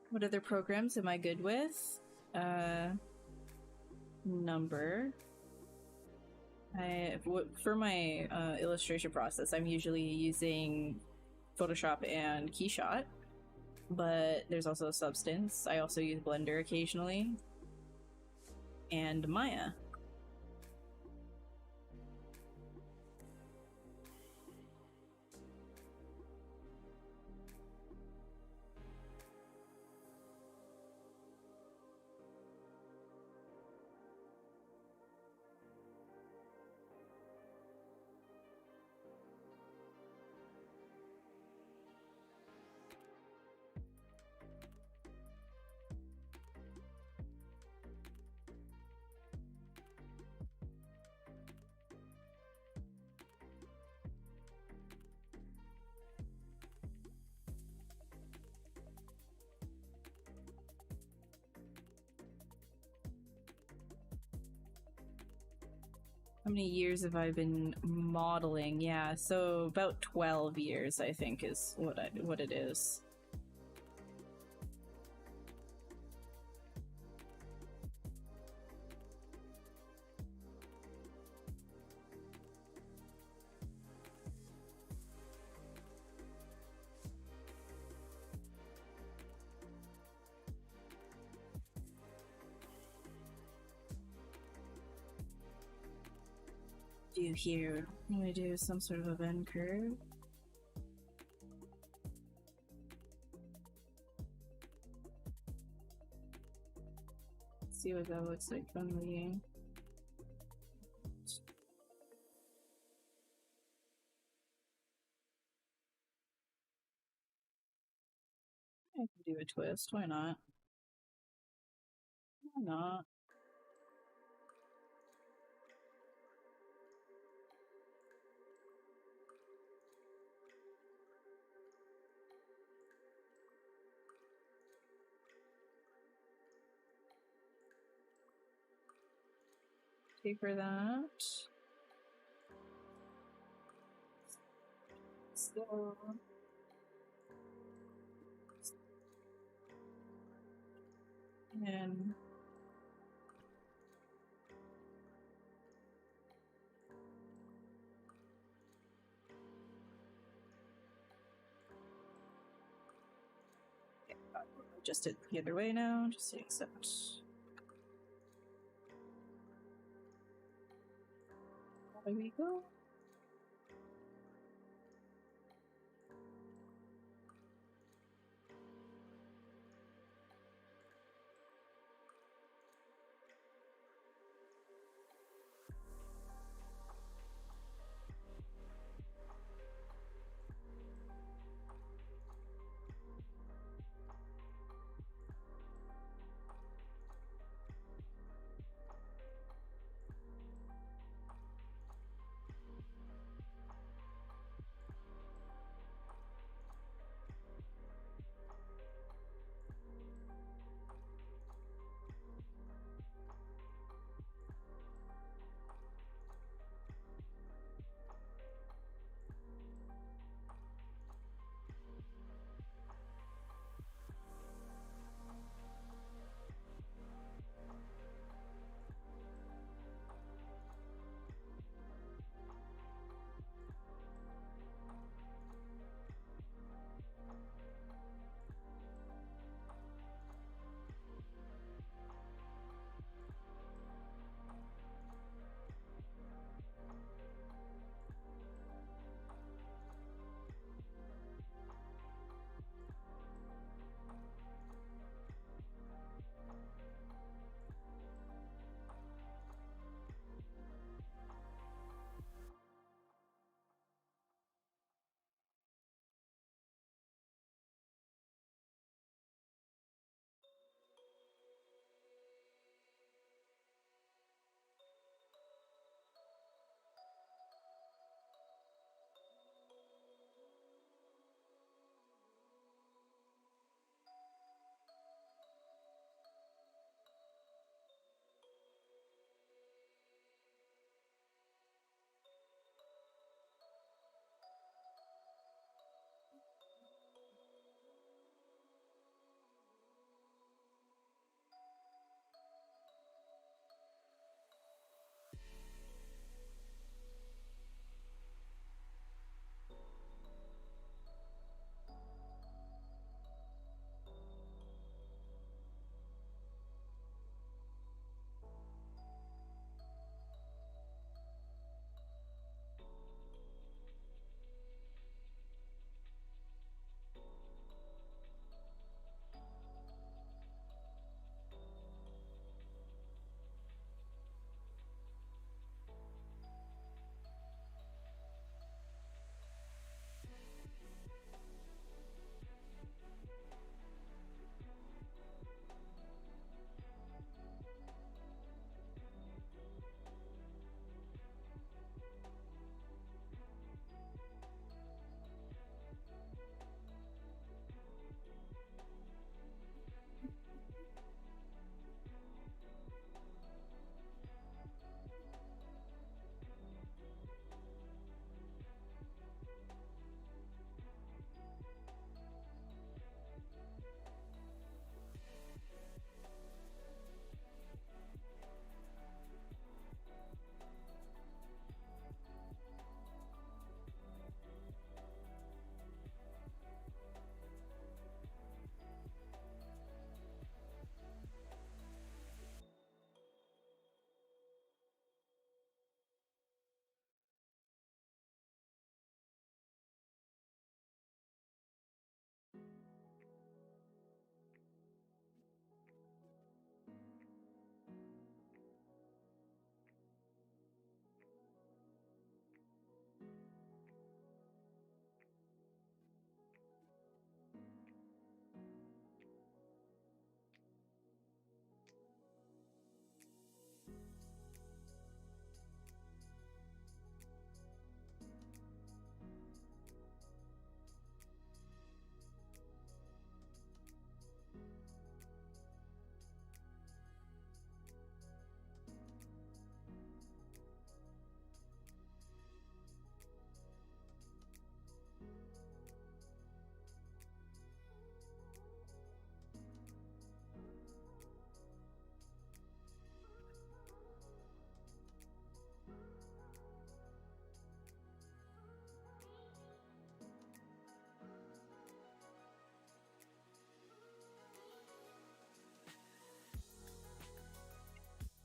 What other programs am I good with? Number. For my illustration process, I'm usually using Photoshop and Keyshot, but there's also Substance. I also use Blender occasionally, and Maya. How many years have I been modeling? Yeah, so about 12 years, I think, is what it is. Do here. I'm gonna do some sort of a bend curve. See what that looks like from the. I can do a twist. Why not? Why not? Taper that. So. And. Just it the other way now, just to accept. There we go.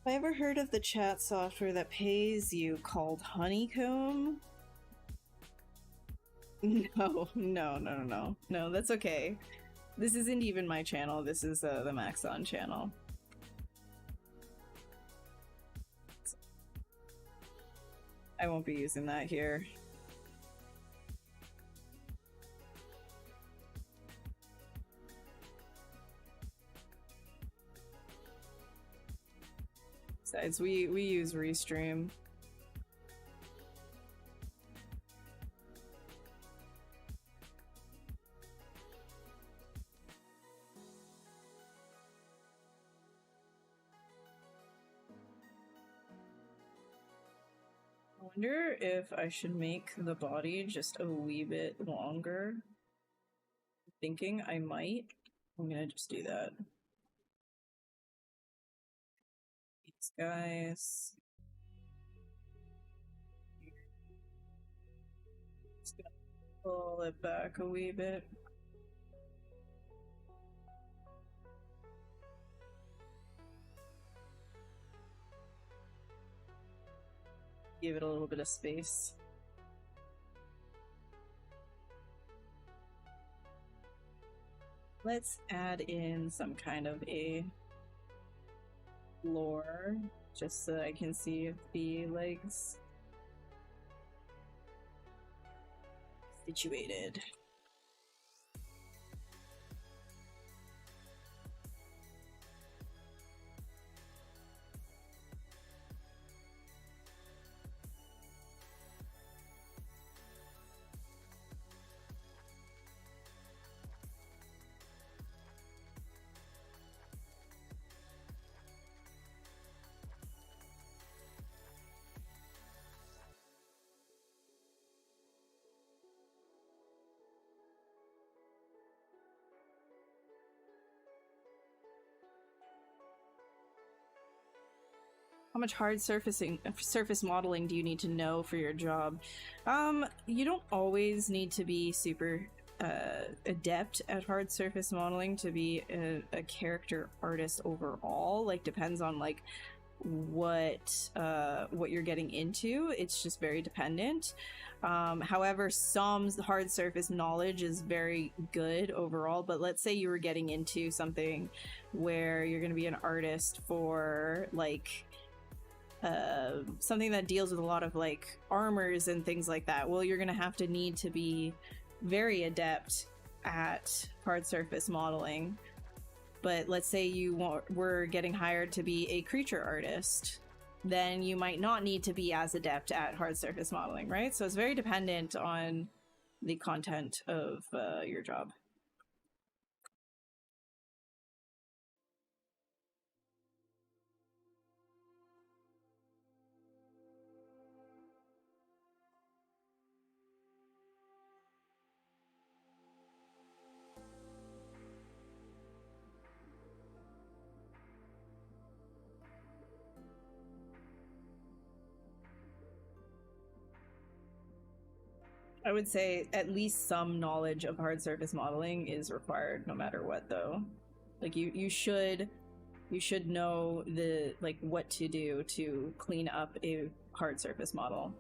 I ever heard of the chat software that pays you called Honeycomb? No, that's okay. This isn't even my channel, this is the Maxon channel. I won't be using that here. Besides, we use Restream. I wonder if I should make the body just a wee bit longer. I'm thinking I might. I'm gonna just do that. These guys. Just gonna pull it back a wee bit. Give it a little bit of space. Let's add in some kind of a floor, just so I can see the legs situated. How much hard surface modeling do you need to know for your job? You don't always need to be super adept at hard surface modeling to be a character artist overall. Like, depends on like what you're getting into. It's just very dependent. However, some hard surface knowledge is very good overall, but let's say you were getting into something where you're going to be an artist for like something that deals with a lot of like armors and things like that. Well, you're going to have to need to be very adept at hard surface modeling. But let's say you were getting hired to be a creature artist, then you might not need to be as adept at hard surface modeling, right? So it's very dependent on the content of your job. I would say at least some knowledge of hard surface modeling is required no matter what, though. Like you should know the like what to do to clean up a hard surface model.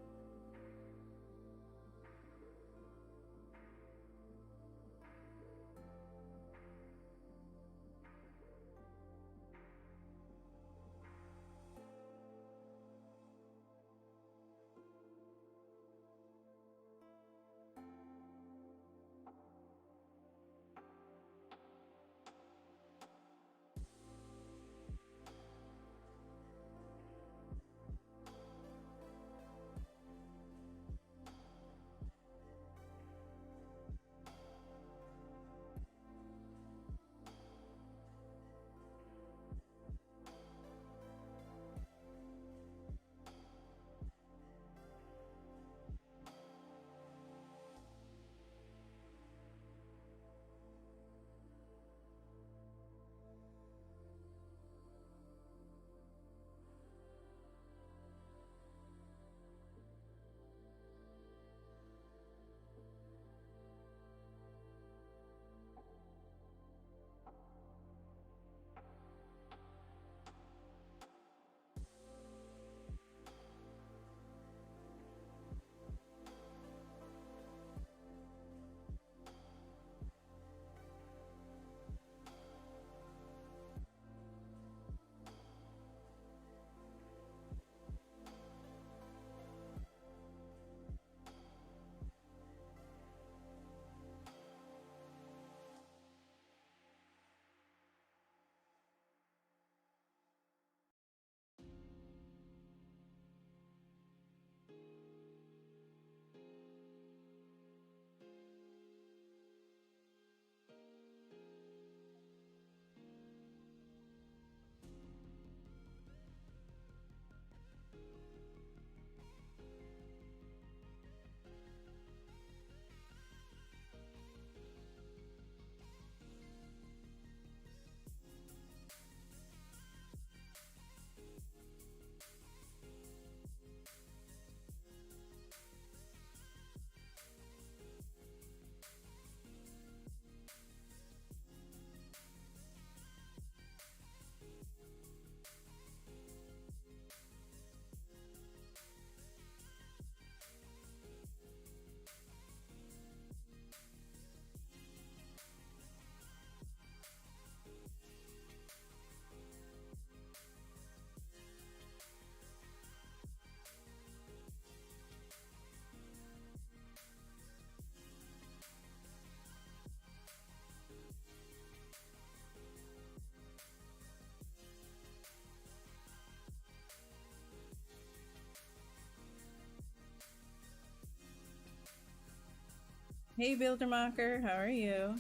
Hey Bildermacher, how are you?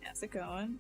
How's it going?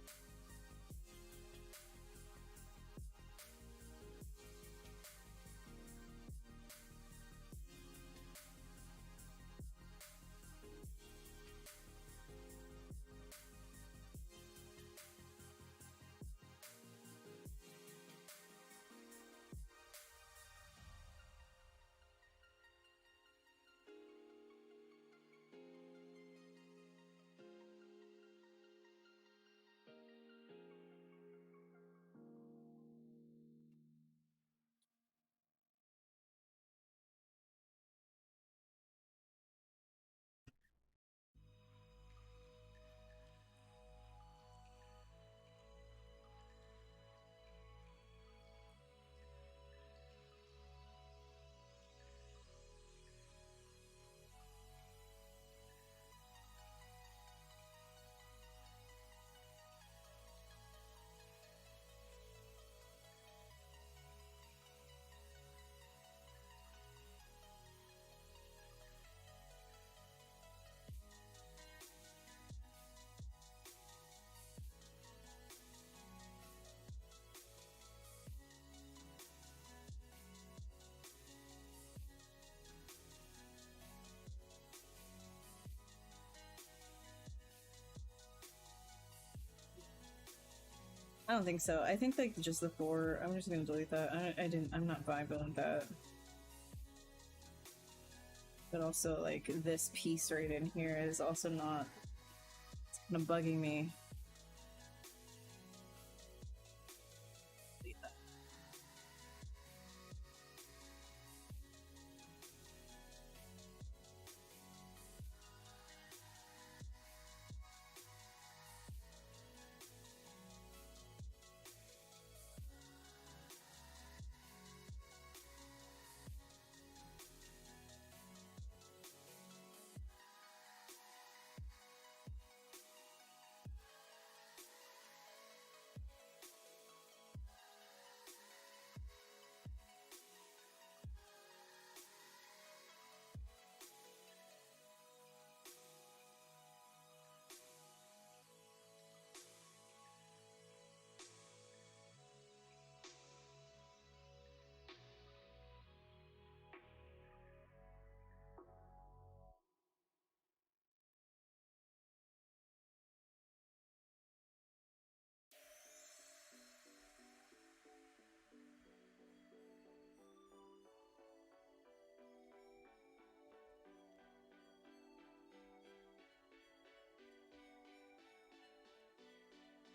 I don't think so. I think like just the 4. I'm just gonna delete that. I'm not vibing with that. But also like this piece right in here is also not. It's kind of bugging me. Delete that.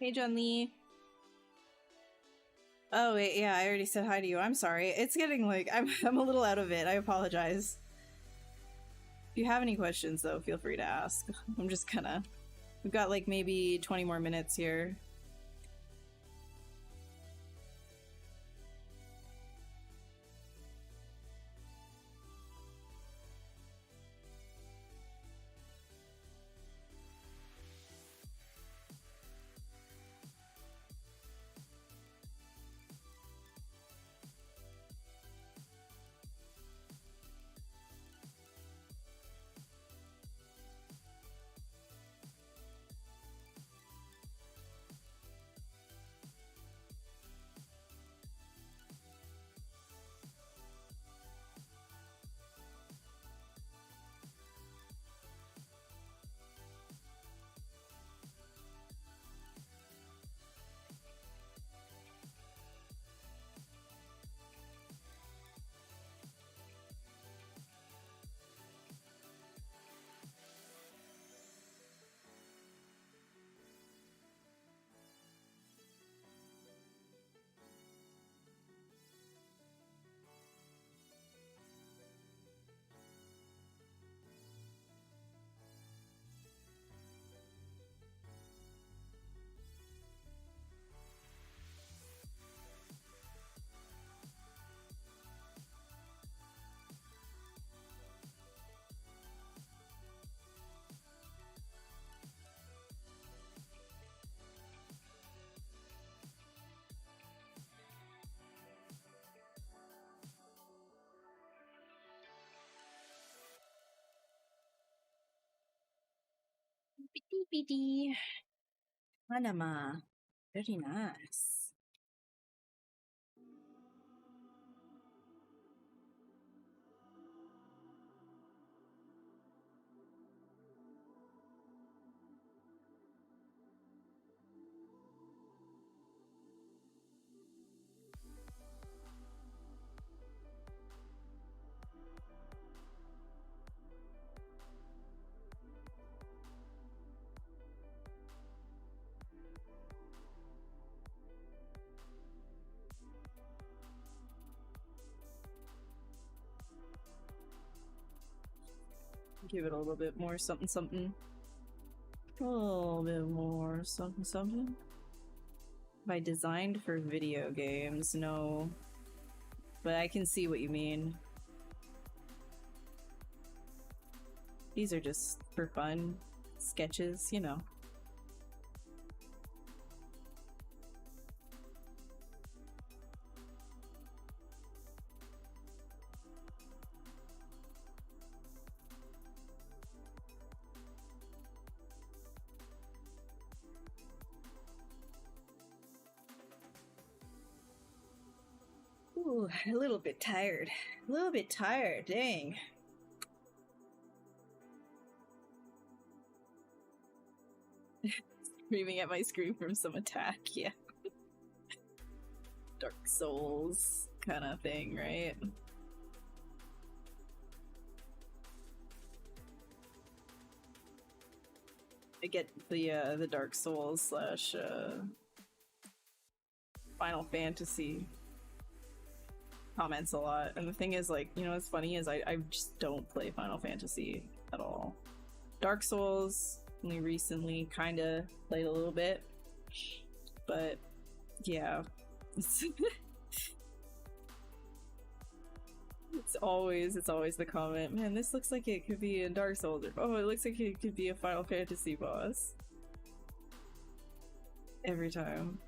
Hey John Lee. Oh wait, yeah, I already said hi to you. I'm sorry. It's getting like I'm a little out of it. I apologize. If you have any questions though, feel free to ask. I'm just kinda we've got like maybe 20 more minutes here. DBD. Panama. Very nice. Give it a little bit more something something. A little bit more something something. Have I designed for video games? No. But I can see what you mean. These are just for fun. Sketches, you know. Ooh, a little bit tired. A little bit tired, dang. Screaming at my screen from some attack, yeah. Dark Souls kind of thing, right? I get the Dark Souls slash Final Fantasy comments a lot, and the thing is, like, you know what's funny is I just don't play Final Fantasy at all. Dark Souls only recently kind of played a little bit, but yeah. It's always the comment, man, this looks like it could be in Dark Souls, or oh, it looks like it could be a Final Fantasy boss. Every time.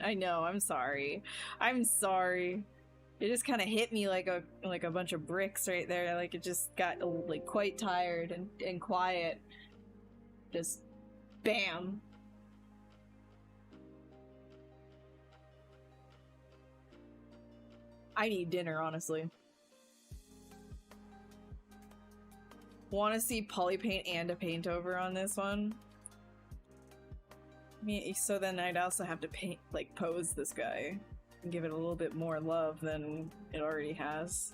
I know, I'm sorry. I'm sorry. It just kind of hit me like a bunch of bricks right there. Like it just got like quite tired and quiet. Just bam. I need dinner, honestly. Want to see polypaint and a paint over on this one? I mean, so then I'd also have to paint, like, pose this guy and give it a little bit more love than it already has.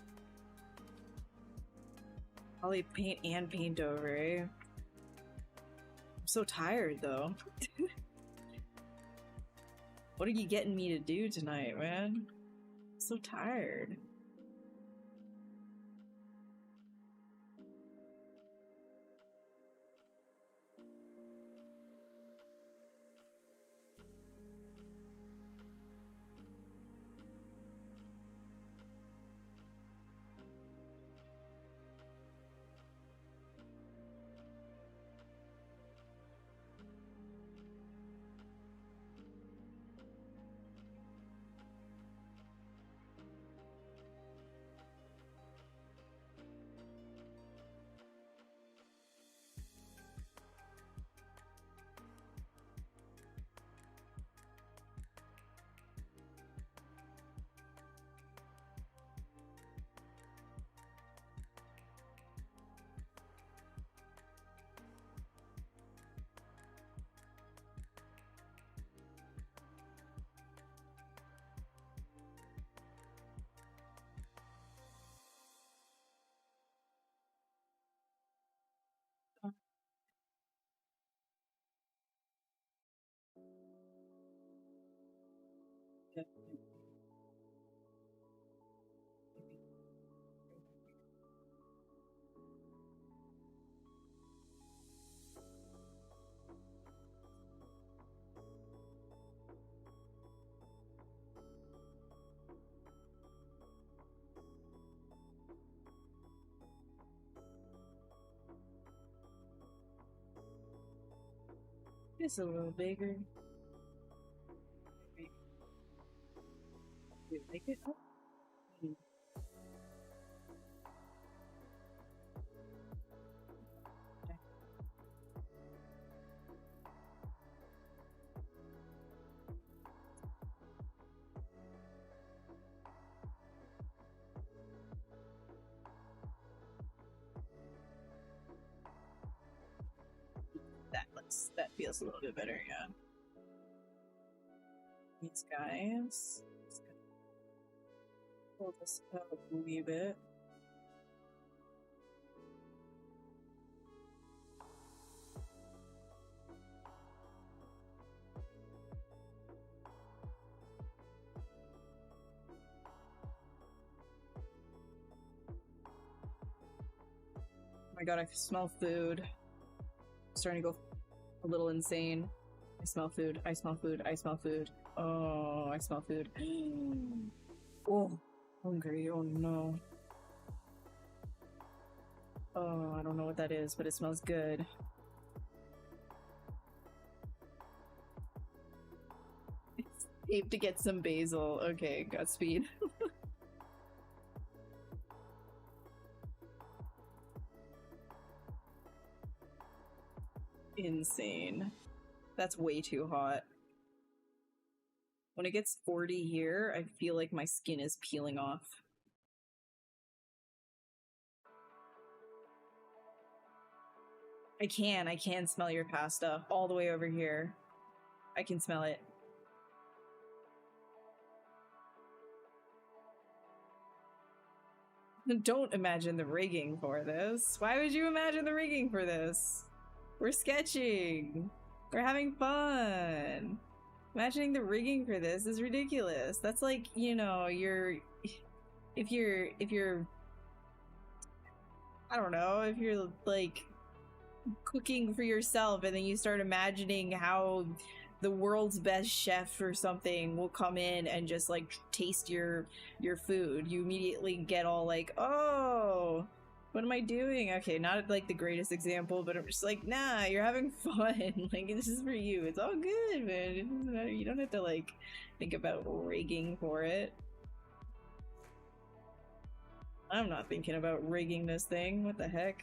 Poly paint and paint over, eh? I'm so tired, though. What are you getting me to do tonight, man? I'm so tired. It's a little bigger. Did it make it up? That feels a little bit better, yeah. These guys. Just gonna pull this up a wee bit. Oh my god, I smell food. I'm starting to go a little insane. I smell food. I smell food. I smell food. Oh, I smell food. Oh, hungry. Oh no. Oh, I don't know what that is, but it smells good. It's safe to get some basil. Okay, Godspeed. Insane. That's way too hot. When it gets 40 here, I feel like my skin is peeling off. I can smell your pasta all the way over here. I can smell it. Don't imagine the rigging for this. Why would you imagine the rigging for this? We're sketching. We're having fun. Imagining the rigging for this is ridiculous. That's like, you know, if you're I don't know, if you're like cooking for yourself and then you start imagining how the world's best chef or something will come in and just like taste your food, you immediately get all like, oh, what am I doing? Okay, not like the greatest example, but I'm just like, nah, you're having fun. Like, this is for you. It's all good, man. It doesn't matter. You don't have to like think about rigging for it. I'm not thinking about rigging this thing. What the heck?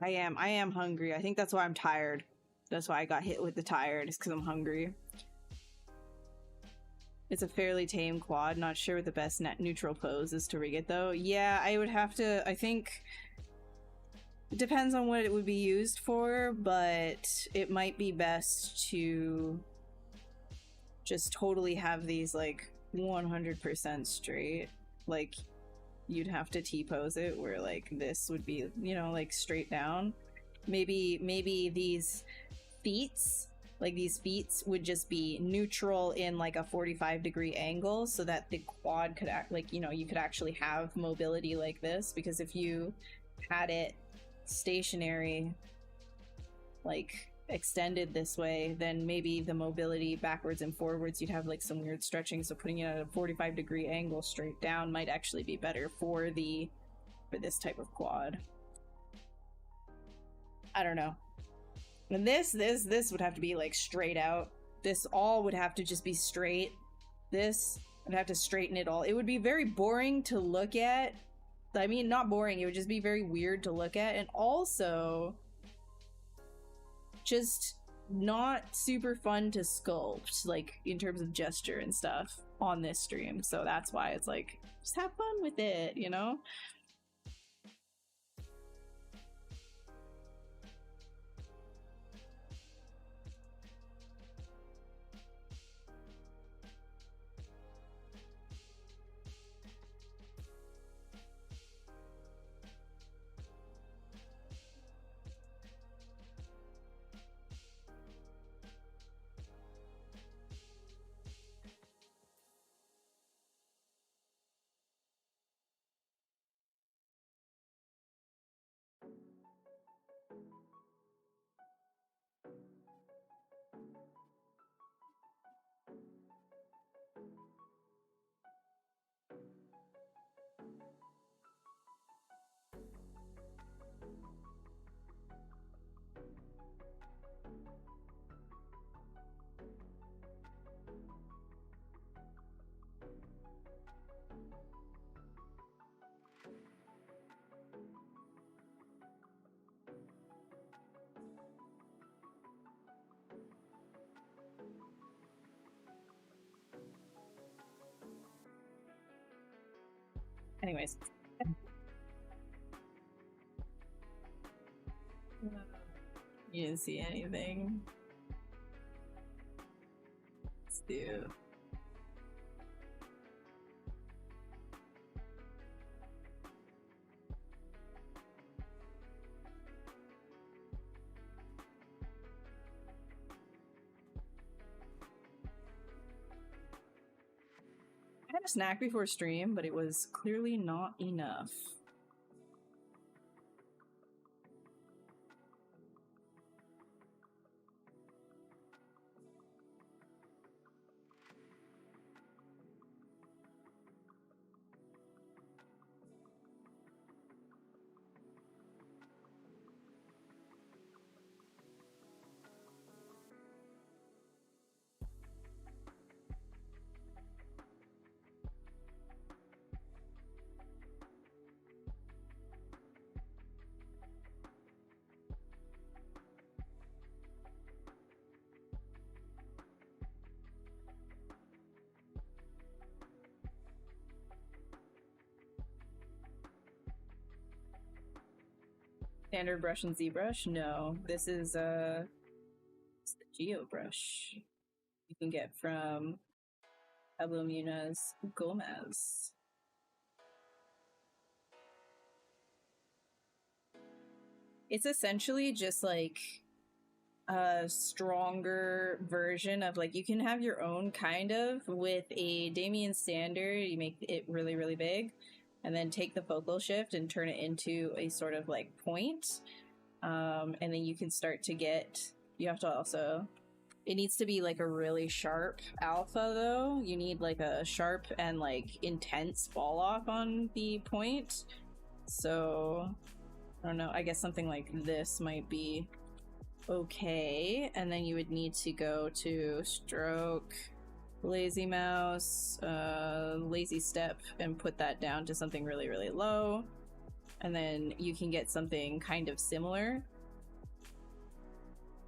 I am hungry. I think that's why I'm tired. That's why I got hit with the tired, is because I'm hungry. It's a fairly tame quad. Not sure what the best net neutral pose is to rig it though. Yeah, I would have to, I think it depends on what it would be used for, but it might be best to just totally have these like 100% straight. Like you'd have to T-pose it where like this would be, you know, like straight down. Maybe these feet, like these feet would just be neutral in like a 45-degree angle so that the quad could act like, you know, you could actually have mobility like this, because if you had it stationary, like extended this way, then maybe the mobility backwards and forwards, you'd have like some weird stretching. So putting it at a 45-degree angle straight down might actually be better for this type of quad. I don't know. And this would have to be like straight out. This all would have to just be straight. This would have to straighten it all. It would be very boring to look at. I mean, not boring, it would just be very weird to look at, and also just not super fun to sculpt, like in terms of gesture and stuff on this stream. So that's why it's like, just have fun with it, you know? Anyways. You didn't see anything. Let's do. I had a snack before stream, but it was clearly not enough. Standard brush and ZBrush? No, this is it's the GeoBrush you can get from Pablo Munoz Gomez. It's essentially just like a stronger version of, like, you can have your own kind of with a Damien standard. You make it really, really big, and then take the focal shift and turn it into a sort of like point. And then you can start to get, you have to also, it needs to be like a really sharp alpha though. You need like a sharp and like intense fall off on the point. So I don't know, I guess something like this might be okay. And then you would need to go to stroke, lazy mouse, lazy step, and put that down to something really, really low. and then you can get something kind of similar.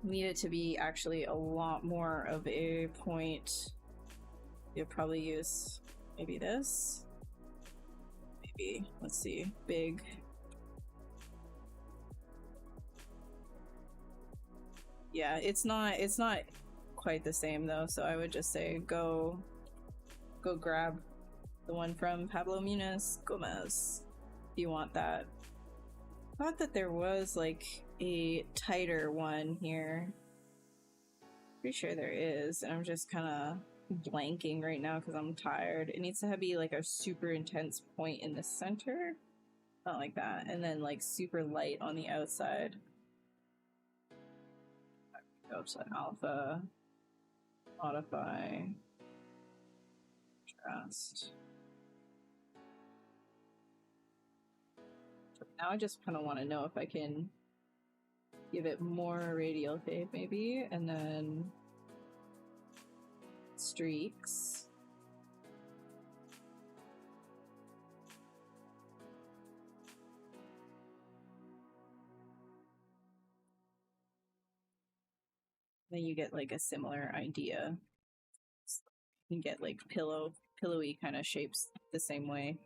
Need it to be actually a lot more of a point. You'll probably use maybe this. Maybe, let's see, big. Yeah, it's not quite the same though, so I would just say go grab the one from Pablo Munoz Gomez if you want that. Thought that there was like a tighter one here. Pretty sure there is, and I'm just kind of blanking right now because I'm tired. It needs to be like a super intense point in the center, not like that, and then like super light on the outside. Go to alpha, modify, contrast. Now I just kind of want to know if I can give it more radial tape maybe, and then streaks. Then you get like a similar idea. You can get like pillowy kind of shapes the same way.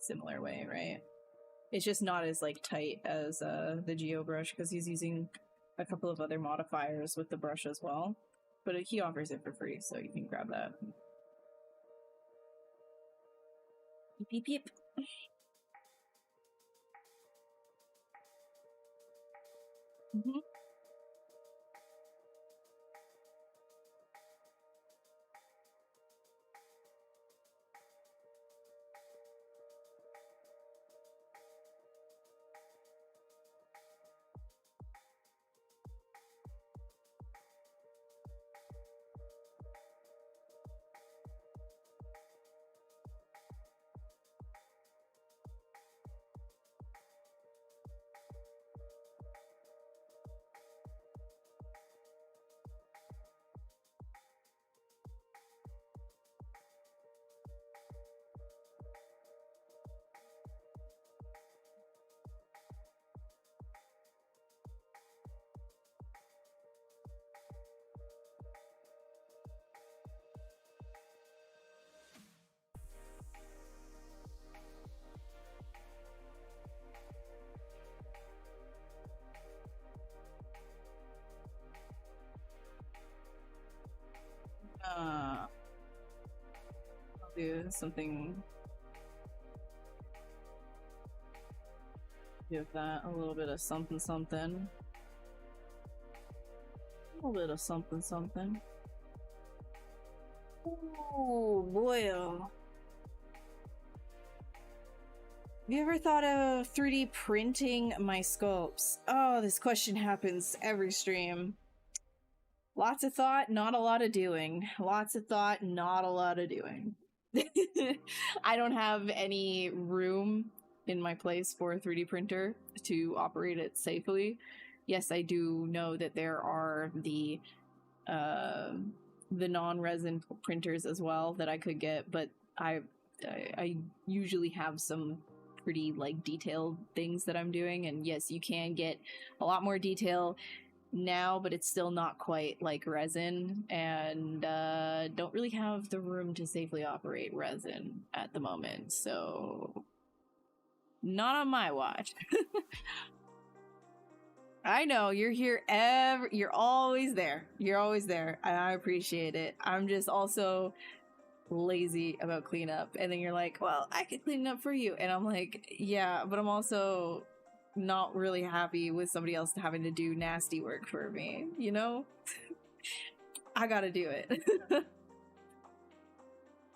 Similar way, right? It's just not as like tight as the ZBrush because he's using a couple of other modifiers with the brush as well. But he offers it for free, so you can grab that. Beep, beep, beep. Mm-hmm. I'll do something. Give that a little bit of something something. A little bit of something something. Oh boy. Have you ever thought of 3D printing my sculpts? Oh, this question happens every stream. Lots of thought, not a lot of doing. Lots of thought, not a lot of doing. I don't have any room in my place for a 3D printer to operate it safely. Yes, I do know that there are the non-resin printers as well that I could get, but I usually have some pretty like detailed things that I'm doing, and yes, you can get a lot more detail now, but it's still not quite like resin, and don't really have the room to safely operate resin at the moment, so not on my watch. I know you're here you're always there. You're always there, and I appreciate it. I'm just also lazy about cleanup, and then you're like, well, I could clean it up for you, and I'm like, yeah, but I'm also not really happy with somebody else having to do nasty work for me, you know? I gotta do it.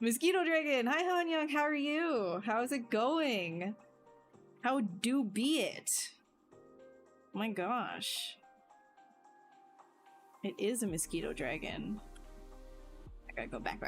Mosquito Dragon, hi Hanyang, how are you? How's it going? How do be it? Oh my gosh. It is a mosquito dragon. I gotta go back.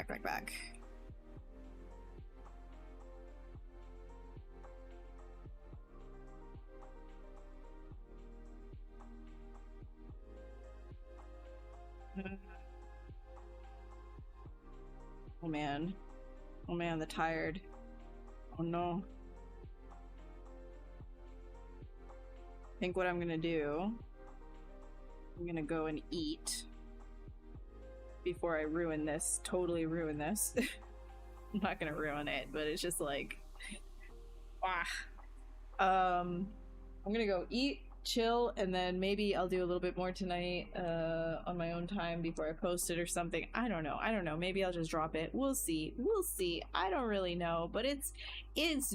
Oh man, the tired. Oh no. think what I'm gonna do, I'm gonna go and eat before I ruin this, totally ruin this. I'm not gonna ruin it, but it's just like, I'm gonna go eat, chill, and then maybe I'll do a little bit more tonight on my own time before I post it or something. I don't know. Maybe I'll just drop it. We'll see. I don't really know, but it's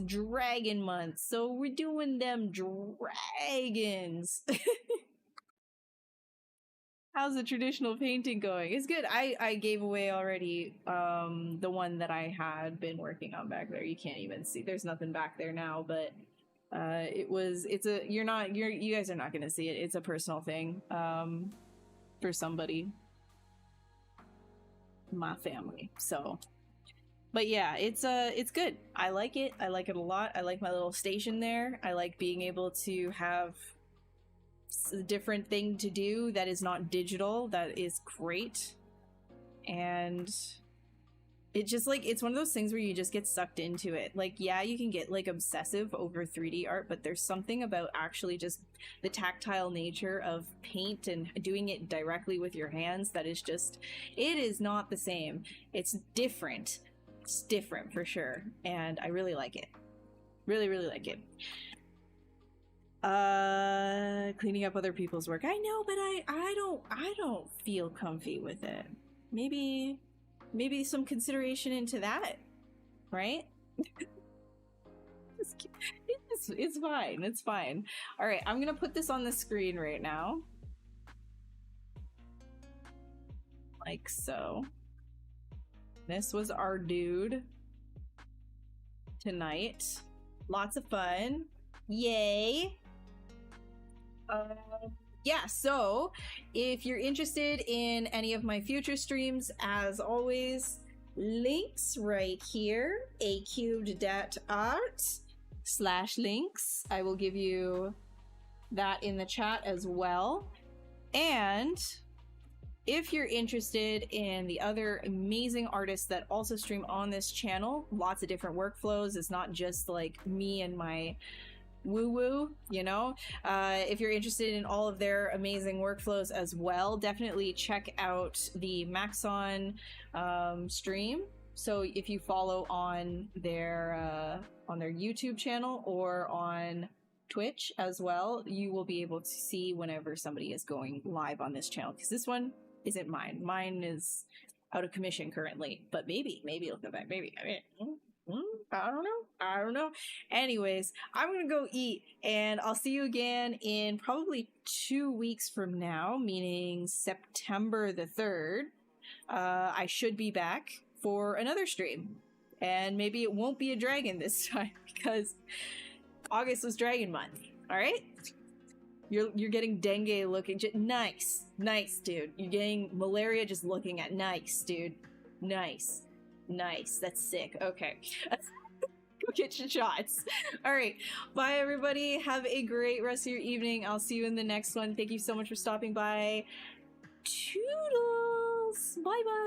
dragon month, so we're doing them dragons. How's the traditional painting going? It's good. I gave away already the one that I had been working on back there. You can't even see. There's nothing back there now, but you guys are not gonna see it. It's a personal thing for somebody, my family. So, but yeah, it's good. I like it a lot. I like my little station there. I like being able to have a different thing to do that is not digital. That is great. And it just, like, it's one of those things where you just get sucked into it. Like, yeah, you can get like obsessive over 3D art, but there's something about actually just the tactile nature of paint and doing it directly with your hands that is just, it is not the same. It's different. It's different for sure. And I really like it. Really, really like it. Cleaning up other people's work. I know, but I don't feel comfy with it. Maybe some consideration into that, right? It's fine. It's fine. All right, I'm gonna put this on the screen right now, like so. This was our dude tonight. Lots of fun. Yay. Yeah, so if you're interested in any of my future streams, as always, links right here, acubed.art/links. I will give you that in the chat as well. And if you're interested in the other amazing artists that also stream on this channel, lots of different workflows. It's not just like me and my woo-woo, you know? If you're interested in all of their amazing workflows as well, definitely check out the Maxon stream. So if you follow on their YouTube channel or on Twitch as well, you will be able to see whenever somebody is going live on this channel, because this one isn't mine. Mine is out of commission currently, but maybe it'll come back. Maybe. I don't know. Anyways, I'm gonna go eat, and I'll see you again in probably 2 weeks from now, meaning September the 3rd. I should be back for another stream, and maybe it won't be a dragon this time because August was Dragon Month. All right, you're getting dengue looking. Nice, dude. You're getting malaria just looking at. Nice, dude. Nice. That's sick. Okay. Go get your shots. All right. Bye, everybody. Have a great rest of your evening. I'll see you in the next one. Thank you so much for stopping by. Toodles. Bye-bye.